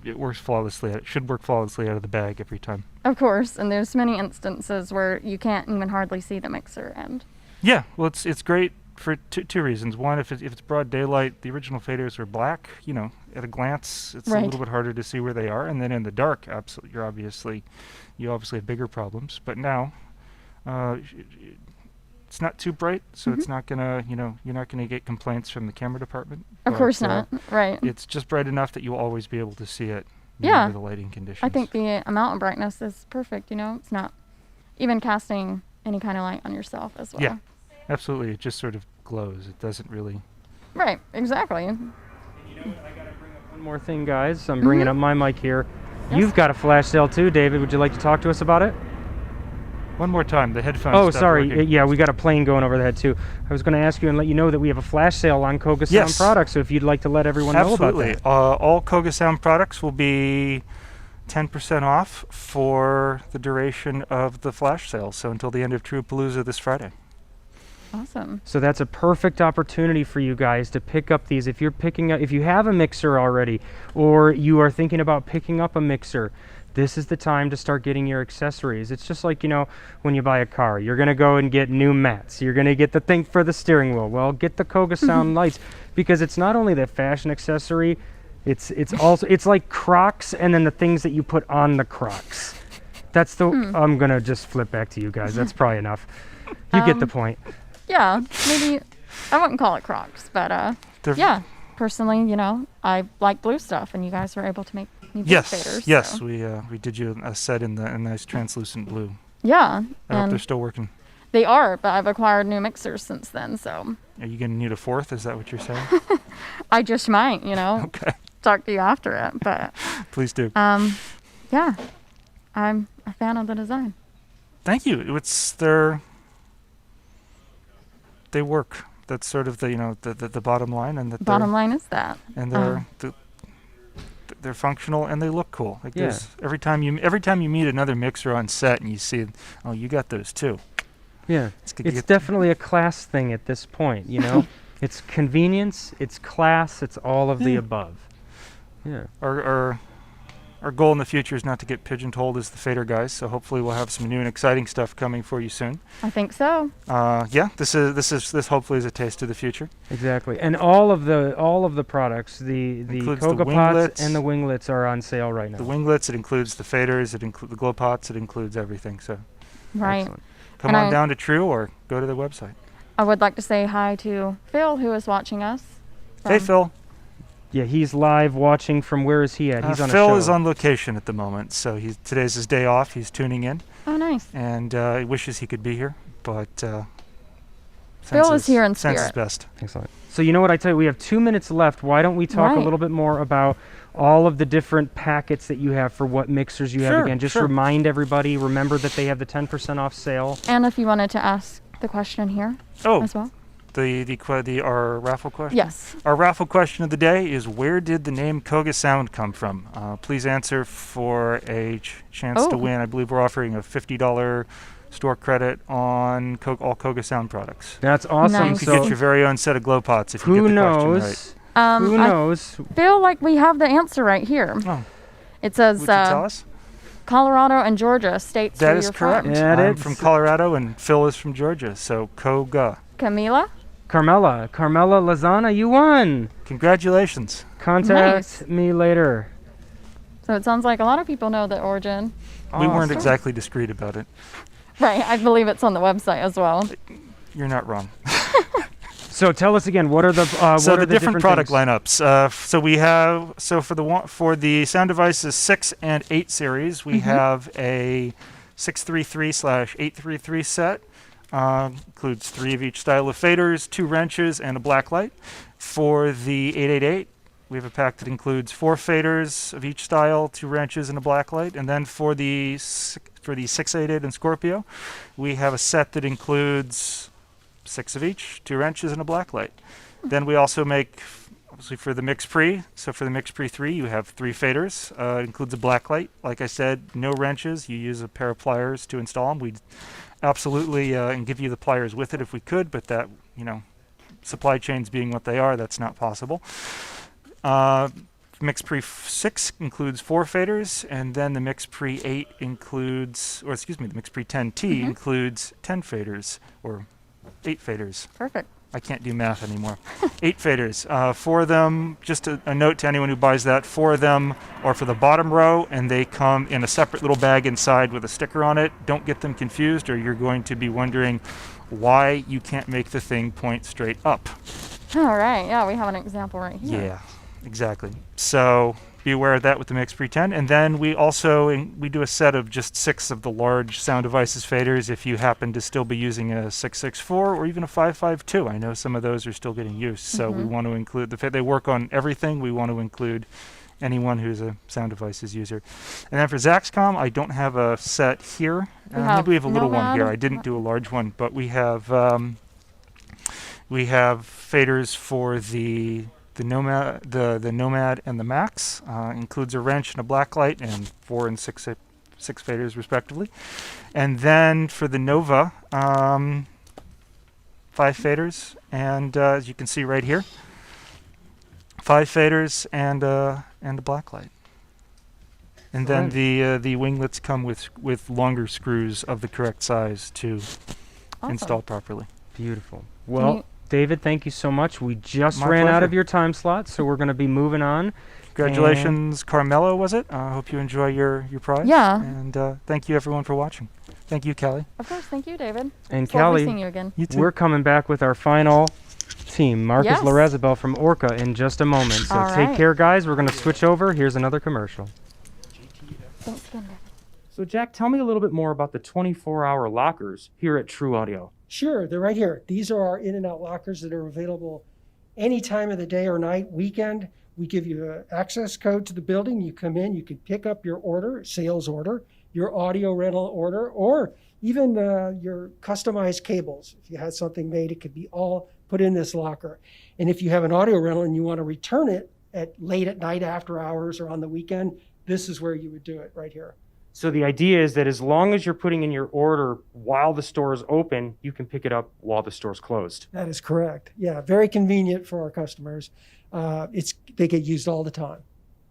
It works flawlessly. It should work flawlessly out of the bag every time. Of course, and there's many instances where you can't even hardly see the mixer end. Yeah, well, it's great for two reasons. One, if it's broad daylight, the original faders are black. You know, at a glance, it's a little bit harder to see where they are. And then in the dark, absolutely, you obviously have bigger problems. But now, it's not too bright, so it's not gonna, you're not gonna get complaints from the camera department. Of course not, right. It's just bright enough that you'll always be able to see it. Yeah. Under the lighting conditions. I think the amount of brightness is perfect. You know, it's not even casting any kind of light on yourself as well. Yeah, absolutely. It just sort of glows. It doesn't really. Right. Exactly. And you know what? I gotta bring up one more thing, guys. I'm bringing up my mic here. Yes. You've got a flash sale too, David. Would you like to talk to us about it? One more time, the headphones. Oh, sorry. Yeah, we got a plane going over the head too. I was going to ask you and let you know that we have a flash sale on Coga Sound products. So if you'd like to let everyone know about that. All Coga Sound products will be 10% off for the duration of the flash sale. So until the end of Trewlapalooza this Friday. Awesome. So that's a perfect opportunity for you guys to pick up these. If you have a mixer already, or you are thinking about picking up a mixer, this is the time to start getting your accessories. It's just like, when you buy a car, you're going to go and get new mats. You're going to get the thing for the steering wheel. Well, get the Coga Sound lights, because it's not only the fashion accessory, it's also, it's like Crocs and then the things that you put on the Crocs. That's the, I'm going to just flip back to you guys. That's probably enough. You get the point. Yeah, maybe, I wouldn't call it Crocs, but yeah, personally, I like blue stuff, and you guys were able to make me blue faders. Yes, so. we did you a set in a nice translucent blue. Yeah. I hope they're still working. They are, but I've acquired new mixers since then, so. Are you going to need a fourth? Is that what you're saying? I just might, Okay. Talk to you after it, but. Please do. Yeah, I'm a fan of the design. Thank you. They work. That's sort of the bottom line, and bottom line is that. And they're functional, and they look cool. Like every time you meet another mixer on set and you see, oh, you got those too. Yeah, it's definitely a class thing at this point, you know? It's convenience, it's class, it's all of the above. Yeah. Our goal in the future is not to get pigeonholed as the fader guys, so hopefully we'll have some new and exciting stuff coming for you soon. I think so. This hopefully is a taste of the future. Exactly, and all of the products, the Coga pots and the winglets are on sale right now. The winglets, it includes the faders, it includes the glow pots, it includes everything. So, right. Excellent. Come on down to Trew or go to the website. I would like to say hi to Phil, who is watching us. Hey, Phil. Yeah, he's live watching from where is he at? He's on a show. Phil is on location at the moment, so today's his day off. He's tuning in. Oh, nice. And he wishes he could be here, but Phil is here in sense spirit. is best. Excellent. So you know what I tell you, we have 2 minutes left. Why don't we talk a little bit more about all of the different packets that you have for what mixers you have again? Just remind everybody, remember that they have the 10% off sale. And if you wanted to ask the question here as well. Our raffle question? Yes. Our raffle question of the day is, where did the name Coga Sound come from? Please answer for a chance to win. I believe we're offering a $50 store credit on all Coga Sound products. That's awesome. Nice. You could get your very own set of glow pots if you get the question right. Who knows? I feel like we have the answer right here. Oh. It says Would you tell us? Colorado and Georgia states that where is you're correct. from. Yeah, I'm from Colorado and Phil is from Georgia, so Coga. Carmela Lozana, you won. Congratulations. Contact me later. So it sounds like a lot of people know the origin. We weren't exactly discreet about it. Right, I believe it's on the website as well. You're not wrong. So tell us again, what are the different product things? lineups? So we have for the sound devices 6 and 8 series, we have a 633/833 set. Includes 3 of each style of faders, 2 wrenches, and a black light. For the 888, we have a pack that includes 4 faders of each style, 2 wrenches, and a black light. And then for the 688 and Scorpio, we have a set that includes 6 of each, 2 wrenches, and a black light. Then we also make, obviously for the Mix Pre, so for the Mix Pre 3, you have 3 faders. It includes a black light. Like I said, no wrenches. You use a pair of pliers to install them. We'd absolutely and give you the pliers with it if we could, but that, supply chains being what they are, that's not possible. Mix Pre 6 includes 4 faders, and then the Mix Pre 8 includes, the Mix Pre 10T includes 10 faders, or 8 faders. Perfect. I can't do math anymore. 8 faders. 4 of them, just a note to anyone who buys that, 4 of them are for the bottom row, and they come in a separate little bag inside with a sticker on it. Don't get them confused, or you're going to be wondering why you can't make the thing point straight up. All right. Yeah, we have an example right here. Yeah, exactly. So be aware of that with the Mix Pre 10. And then we also we do a set of just 6 of the large sound devices faders if you happen to still be using a 664 or even a 552. I know some of those are still getting used. So we want to include they work on everything. We want to include anyone who's a sound devices user. And then for Zaxcom, I don't have a set here. Maybe we have a little one here. I didn't do a large one, but we have faders for the Nomad, the Nomad and the Max. Includes a wrench and a black light and 4 and 6 faders respectively. And then for the Nova, 5 faders, and as you can see right here, 5 faders and a black light. And then the winglets come with longer screws of the correct size to install properly. Beautiful. Well, David, thank you so much. We just ran out of your time slot, so we're going to be moving on. Congratulations, Carmelo, was it? I hope you enjoy your prize. Yeah. And thank you, everyone, for watching. Thank you, Kally. Of course. Thank you, David. And Kally, seeing you again. We're coming back with our final team, Marcus Larazabel from Orca, in just a moment. So take care, guys. We're going to switch over. Here's another commercial. Thanks again, David. So, Jack, tell me a little bit more about the 24-hour lockers here at True Audio. Sure, they're right here. These are our in and out lockers that are available any time of the day or night, weekend. We give you an access code to the building. You come in, you can pick up your order, sales order, your audio rental order, or even your customized cables. If you had something made, it could be all put in this locker. And if you have an audio rental and you want to return it late at night after hours or on the weekend, this is where you would do it right here. So the idea is that as long as you're putting in your order while the store is open, you can pick it up while the store's closed. That is correct. Yeah, very convenient for our customers. They get used all the time.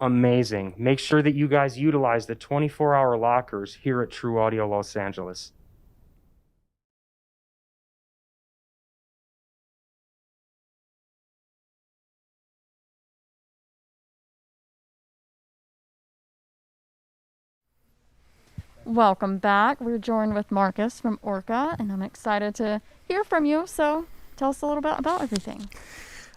Amazing. Make sure that you guys utilize the 24-hour lockers here at True Audio Los Angeles. Welcome back. We're joined with Marcus from Orca, and I'm excited to hear from you. So tell us a little bit about everything.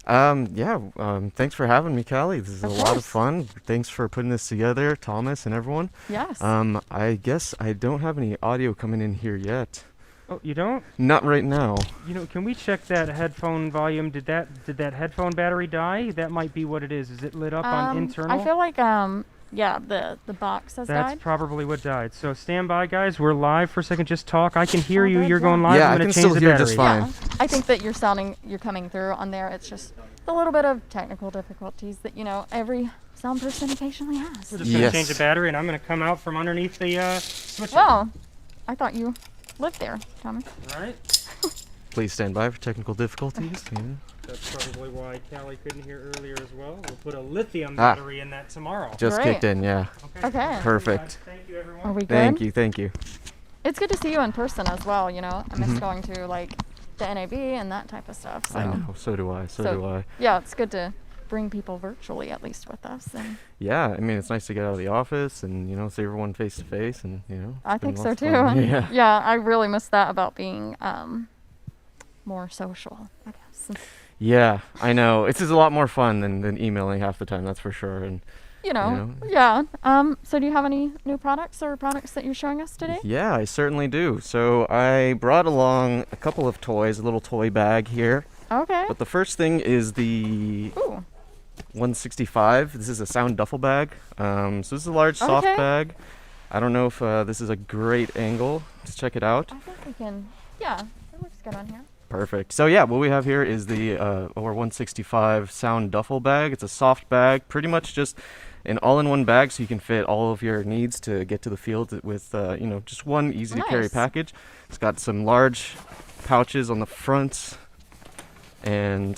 Thanks for having me, Kally. This is Of a lot of course. fun. Thanks for putting this together, Thomas and everyone. Yes. I guess I don't have any audio coming in here yet. Oh, you don't? Not right now. You know, can we check that headphone volume? Did that headphone battery die? That might be what it is. Is it lit up on internal? I feel like yeah, the box has That's died. probably what died. So stand by, guys. We're live for a second. Just talk. I can hear you. good, You're yeah. going live. Yeah, I'm I gonna can change still the hear battery. just fine. Yeah, I think that you're coming through on there. It's just a little bit of technical difficulties that, you know, every sound person occasionally has. We're just gonna change the battery, and I'm gonna come out from underneath the switch. Well, I thought you lived there, Thomas. Right. Please stand by for technical difficulties. Yeah. That's probably why Kally couldn't hear earlier as well. We'll put a lithium Ah. battery in that tomorrow. Just kicked in, yeah. Okay. Perfect. Thank you, everyone. Are we good? Thank you. It's good to see you in person as well, you know. I miss Mhm. going to like the NAB and that type of stuff. So. I know, so do I. So do I. Yeah, it's good to bring people virtually at least with us. And Yeah, I mean, it's nice to get out of the office and, you know, see everyone face to face and, you know. I it's been think so lots too. of fun. Yeah. Yeah, I really miss that about being more social, I guess. Yeah, I know. It's just a lot more fun than emailing half the time, that's for sure. And Yeah. So do you have any new products or products that you're showing us today? Yeah, I certainly do. So I brought along a couple of toys, a little toy bag here. Okay. But the first thing is the Ooh. 165. This is a sound duffel bag. So this is a large soft Okay. bag. I don't know if this is a great angle. Let's check it out. I think we can. Yeah, it looks good on here. Perfect. So yeah, what we have here is the OR 165 sound duffel bag. It's a soft bag, pretty much just an all-in-one bag, so you can fit all of your needs to get to the field with just one easy-to-carry Nice. package. It's got some large pouches on the front and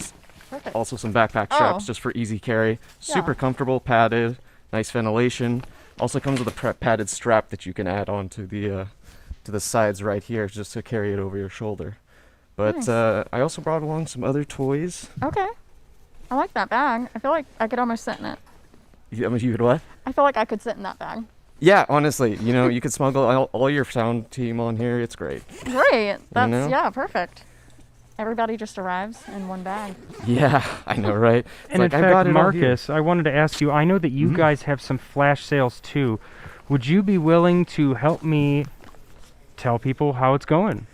Perfect. also some backpack straps Oh. just for easy carry. Super Yeah. comfortable, padded, nice ventilation. Also comes with a padded strap that you can add on to the sides right here just to carry it over your shoulder. But Nice. I also brought along some other toys. Okay. I like that bag. I feel like I could almost sit in it. You could what? I feel like I could sit in that bag. Yeah, honestly, you could smuggle all your sound team on here. It's great. Great. That's know? yeah, perfect. Everybody just arrives in one bag. Yeah, I know, right? It's And like, in I got fact, it all here. Marcus, I wanted to ask you, I know that you Mhm. guys have some flash sales too. Would you be willing to help me tell people how it's going?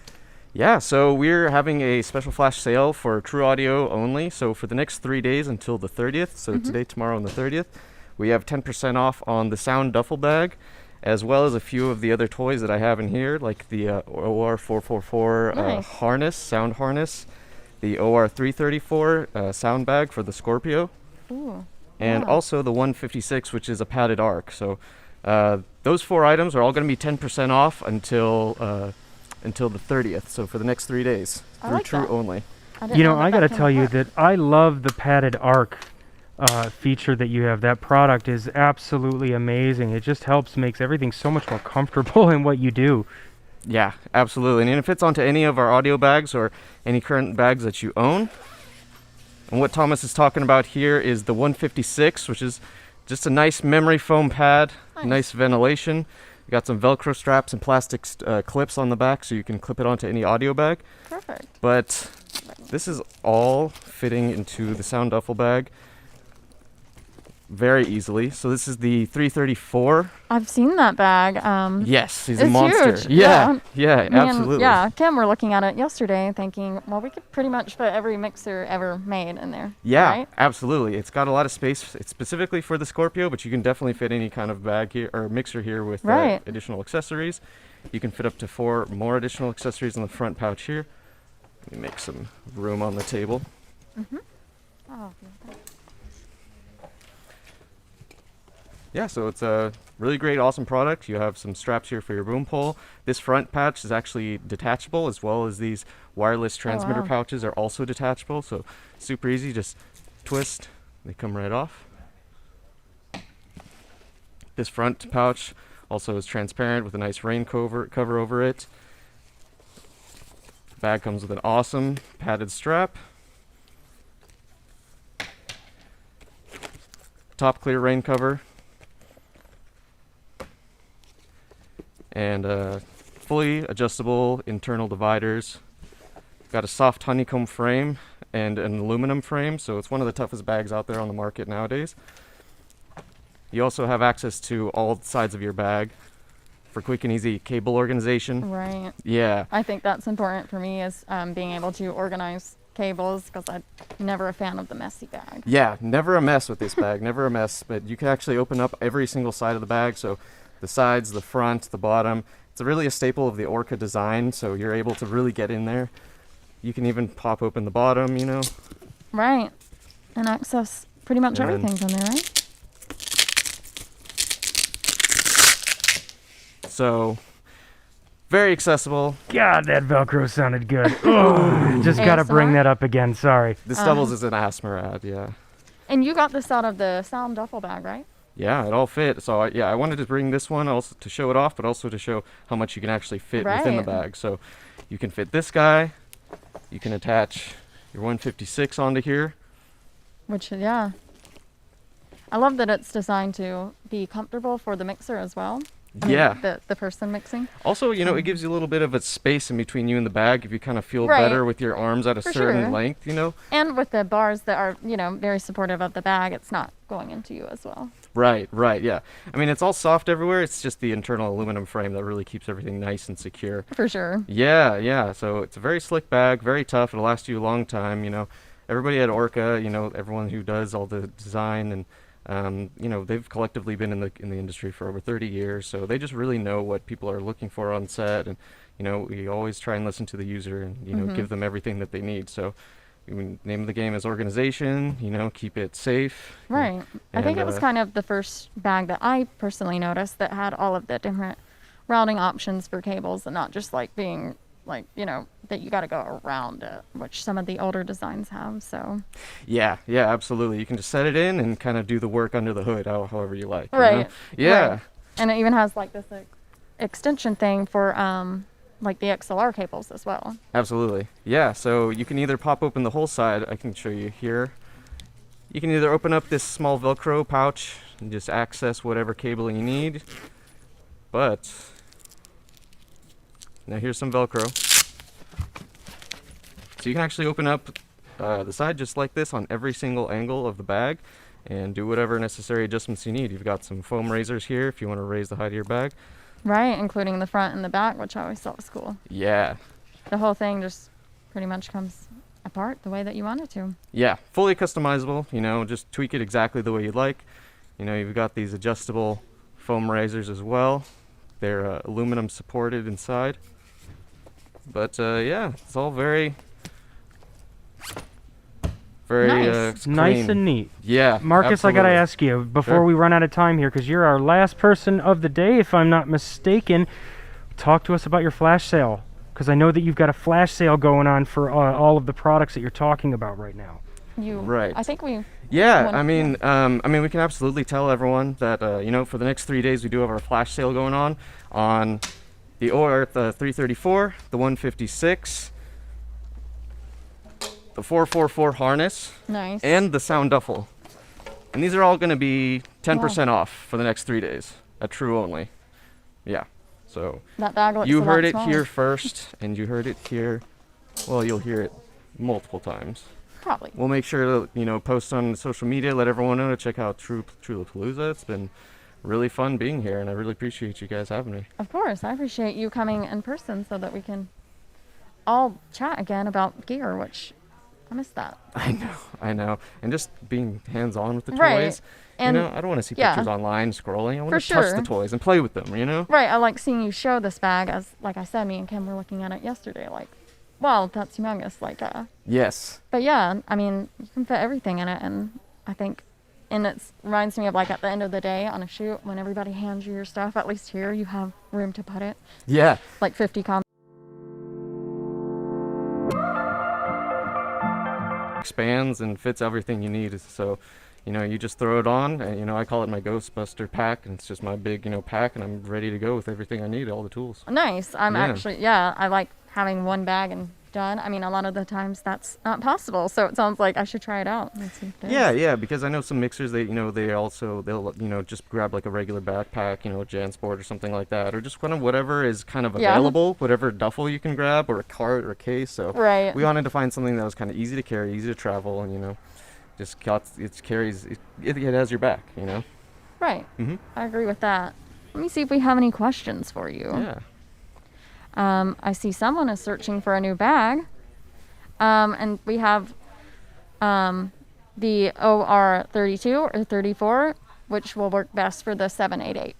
Yeah, so we're having a special flash sale for True Audio only. So for the next 3 days until the 30th, so today, tomorrow, and the 30th, we have 10% off on the sound duffel bag, as well as a few of the other toys that I have in here, like the OR444 Nice. harness, sound harness, the OR334 sound bag for the Scorpio, Ooh. and yeah. also the 156, which is a padded arc. So those 4 items are all going to be 10% off until the 30th. So for the next 3 days, I through like True that. only. I didn't You know, that I that got to came tell you apart. that I love the padded arc feature that you have. That product is absolutely amazing. It just makes everything so much more comfortable in what you do. Yeah, absolutely. And it fits onto any of our audio bags or any current bags that you own. And what Thomas is talking about here is the 156, which is just a nice memory foam pad, nice ventilation. You got some Velcro straps and plastic clips on the back so you can clip it onto any audio bag. Perfect. But this is all fitting into the sound duffel bag very easily. So this is the 334. I've seen that bag. Yes, he's a it's monster. Huge. Yeah, Me and- absolutely. yeah, Kim were looking at it yesterday thinking, well, we could pretty much fit every mixer ever made in there. Yeah, Right? absolutely. It's got a lot of space. It's specifically for the Scorpio, but you can definitely fit any kind of bag here or mixer here with Right. additional accessories. You can fit up to 4 more additional accessories in the front pouch here. Let me make some room on the table. Mm-hmm. Oh, Yeah, so it's a really great, awesome product. You have some straps here for your boom pole. This front patch is actually detachable, as well as these wireless transmitter wow. pouches are also detachable. So super easy, just twist, they come right off. This front pouch also is transparent with a nice rain cover over it. The bag comes with an awesome padded strap. Top clear rain cover. And fully adjustable internal dividers. Got a soft honeycomb frame and an aluminum frame, so it's one of the toughest bags out there on the market nowadays. You also have access to all sides of your bag for quick and easy cable organization. Right. Yeah. I think that's important for me, is being able to organize cables, because I'm never a fan of the messy bag. Yeah, never a mess with this bag, never a mess, but you can actually open up every single side of the bag, so the sides, the front, the bottom. It's really a staple of the Orca design, so you're able to really get in there. You can even pop open the bottom, you know. Right. And access pretty much And everything's in there, right? So, very accessible. God, that Velcro sounded good. Oh, just got to bring ASMR? that up again. Sorry. This doubles as an ASMR ad, yeah. And you got this out of the Sound duffel bag, right? Yeah, it all fit. So, I wanted to bring this one also to show it off, but also to show how much you can actually fit within the Right. bag. So, you can fit this guy. You can attach your 156 onto here. Which, yeah. I love that it's designed to be comfortable for the mixer as well. I mean, Yeah. the person mixing. Also, you know, it gives you a little bit of a space in between you and the bag if you kind of feel Right. better with your arms at a For certain sure. length, you know? And with the bars that are, very supportive of the bag, it's not going into you as well. Right, yeah. I mean, it's all soft everywhere. It's just the internal aluminum frame that really keeps everything nice and secure. For sure. Yeah. So it's a very slick bag, very tough. It'll last you a long time, you know. Everybody at Orca, everyone who does all the design and they've collectively been in the industry for over 30 years, so they just really know what people are looking for on set, and we always try and listen to the user and give them everything that they need. So, name of the game is organization. Keep it safe. Right. I think and, it was kind of the first bag that I personally noticed that had all of the different routing options for cables, and not just like being that you got to go around it, which some of the older designs have. So Yeah, absolutely. You can just set it in and kind of do the work under the hood, however you like. right. Yeah. Right. And it even has like this extension thing for like the XLR cables as well. Absolutely. Yeah, so you can either pop open the whole side. I can show you here. You can either open up this small Velcro pouch and just access whatever cable you need. But now here's some Velcro. So you can actually open up the side just like this on every single angle of the bag and do whatever necessary adjustments you need. You've got some foam raisers here if you want to raise the height of your bag. Right, including the front and the back, which I always thought was cool. Yeah. The whole thing just pretty much comes apart the way that you want it to. Yeah, fully customizable, just tweak it exactly the way you like. You've got these adjustable foam raisers as well. They're aluminum supported inside. But yeah, it's all very nice. Nice and neat. Yeah, Marcus, I gotta absolutely. ask you before Sure. we run out of time here, because you're our last person of the day, if I'm not mistaken. Talk to us about your flash sale, because I know that you've got a flash sale going on for all of the products that you're talking about right now. Right. I think we. Yeah, went- I mean, we can absolutely tell everyone that for the next 3 days we do have our flash sale going on the Orca 334, the 156, the 444 harness, Nice. and the Sound duffel. And these are all going to be 10% off for the next 3 days at True only. Yeah. So That bag looks you a heard lot it smaller. here first, and you heard it here. Well, you'll hear it multiple times. Probably. We'll make sure to post on social media, let everyone know to check out Trewlapalooza. It's been really fun being here, and I really appreciate you guys having me. Of course, I appreciate you coming in person so that we can all chat again about gear, which I miss that. I know, and just being hands-on with the Right. toys. And I don't want to see yeah. pictures online scrolling. I want For to touch sure. the toys and play with them. Right, I like seeing you show this bag as, like I said, me and Kim were looking at it yesterday. Like, wow, that's humongous. Yes. But yeah, I mean, you can fit everything in it, and I think and it reminds me of like at the end of the day on a shoot when everybody hands you your stuff. At least here you have room to put it. Yeah. Like 50 Expands and fits everything you need. So, you know, you just throw it on, and you know, I call it my Ghostbuster pack, and it's just my big, you know, pack, and I'm ready to go with everything I need, all the tools. Nice. I'm Yeah. actually, yeah, I like having one bag and done. I mean, a lot of the times that's not possible, so it sounds like I should try it out and see if it is. Yeah, because I know some mixers, they, you know, they'll, you know, just grab like a regular backpack, you know, a JanSport or something like that, or just kind of whatever is kind of Yeah. available, whatever duffel you can grab, or a cart or a case. So Right. we wanted to find something that was kind of easy to carry, easy to travel, and you know, just it has your back, you know. Right. Mhm. I agree with that. Let me see if we have any questions for you. Yeah. I see someone is searching for a new bag. And we have the OR32 or 34, which will work best for the 788.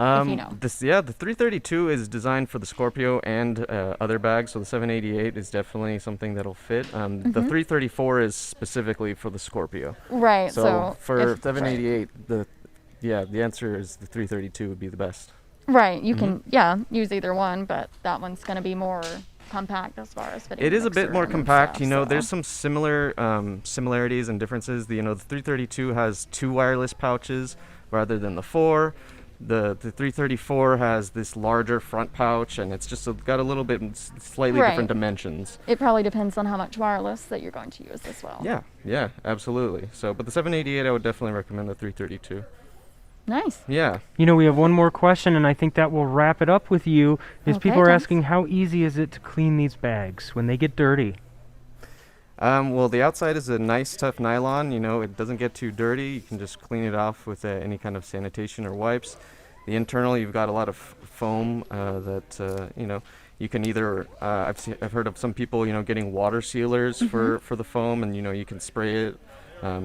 If you know. The 332 is designed for the Scorpio and other bags, so the 788 is definitely something that'll fit. The 334 is specifically for the Scorpio. Right. So for if- 788, the answer is the 332 would be the best. Right. You can use either one, but that one's going to be more compact as far as fitting. It is a mixer bit more and compact. stuff, You know, so. there's some similarities and differences. You know, the 332 has 2 wireless pouches rather than the 4. The 334 has this larger front pouch, and it's just got a little bit slightly Right. different dimensions. It probably depends on how much wireless that you're going to use as well. Yeah, absolutely. So, but the 788, I would definitely recommend the 332. Nice. Yeah. You know, we have one more question, and I think that will wrap it up with you. Is Okay, people are Thomas. asking, how easy is it to clean these bags when they get dirty? Well, the outside is a nice, tough nylon. You know, it doesn't get too dirty. You can just clean it off with any kind of sanitation or wipes. The internal, you've got a lot of foam that you know, you can either. I've heard of some people, you know, getting water sealers for the foam, and you know, you can spray it.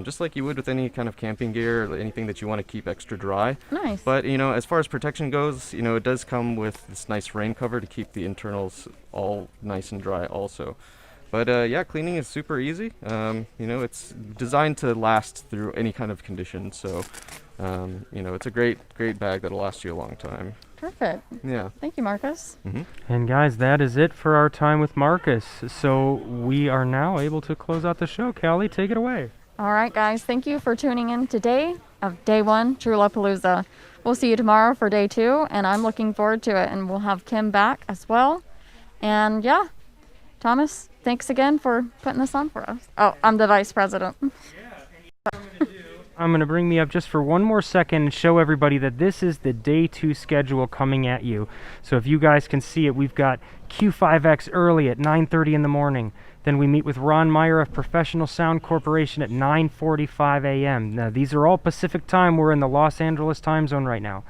Just like you would with any kind of camping gear or anything that you want to keep extra dry. Nice. But, you know, as far as protection goes, you know, it does come with this nice rain cover to keep the internals all nice and dry also. But, yeah, cleaning is super easy. You know, it's designed to last through any kind of condition. So, you know, it's a great bag that'll last you a long time. Perfect. Yeah. Thank you, Marcus. And guys, that is it for our time with Marcus. So we are now able to close out the show. Kally, take it away. All right, guys. Thank you for tuning in today of Day 1 Trewlapalooza. We'll see you tomorrow for Day 2, and I'm looking forward to it. And we'll have Kim back as well. And yeah, Thomas, thanks again for putting this on for us. Oh, I'm the vice president. I'm going to bring me up just for one more second and show everybody that this is the Day 2 schedule coming at you. So if you guys can see it, we've got Q5X early at 9:30 in the morning. Then we meet with Ron Meyer of Professional Sound Corporation at 9:45 a.m. Now, these are all Pacific time. We're in the Los Angeles time zone right now.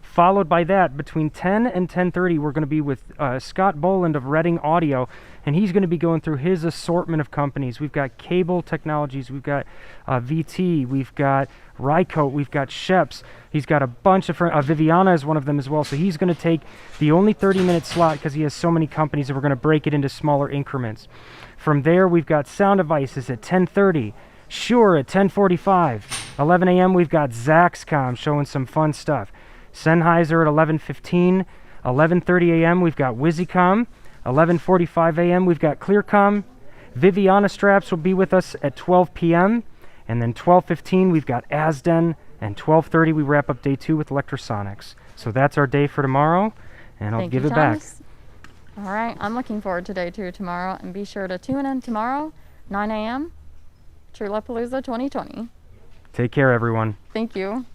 Followed by that, between 10 and 10:30, we're going to be with Scott Boland of Reading Audio, and he's going to be going through his assortment of companies. We've got Cable Technologies, we've got VT, we've got Rycote, we've got Sheps. He's got a bunch of Viviana is one of them as well. So he's going to take the only 30-minute slot because he has so many companies, and we're going to break it into smaller increments. From there, we've got Sound Devices at 10:30. Shure at 10:45. 11 a.m. we've got Zaxcom showing some fun stuff. Sennheiser at 11:15. 11:30 a.m. we've got Wizzycom. 11:45 a.m. we've got Clearcom. Viviana Straps will be with us at 12 p.m. And then 12:15 we've got Asden. And 12:30 we wrap up Day 2 with Electrosonics. So that's our day for tomorrow. And I'll Thank give you, it back. Thomas. All right, I'm looking forward to Day 2 tomorrow, and be sure to tune in tomorrow, 9 a.m., Trewlapalooza 2020. Take care, everyone. Thank you.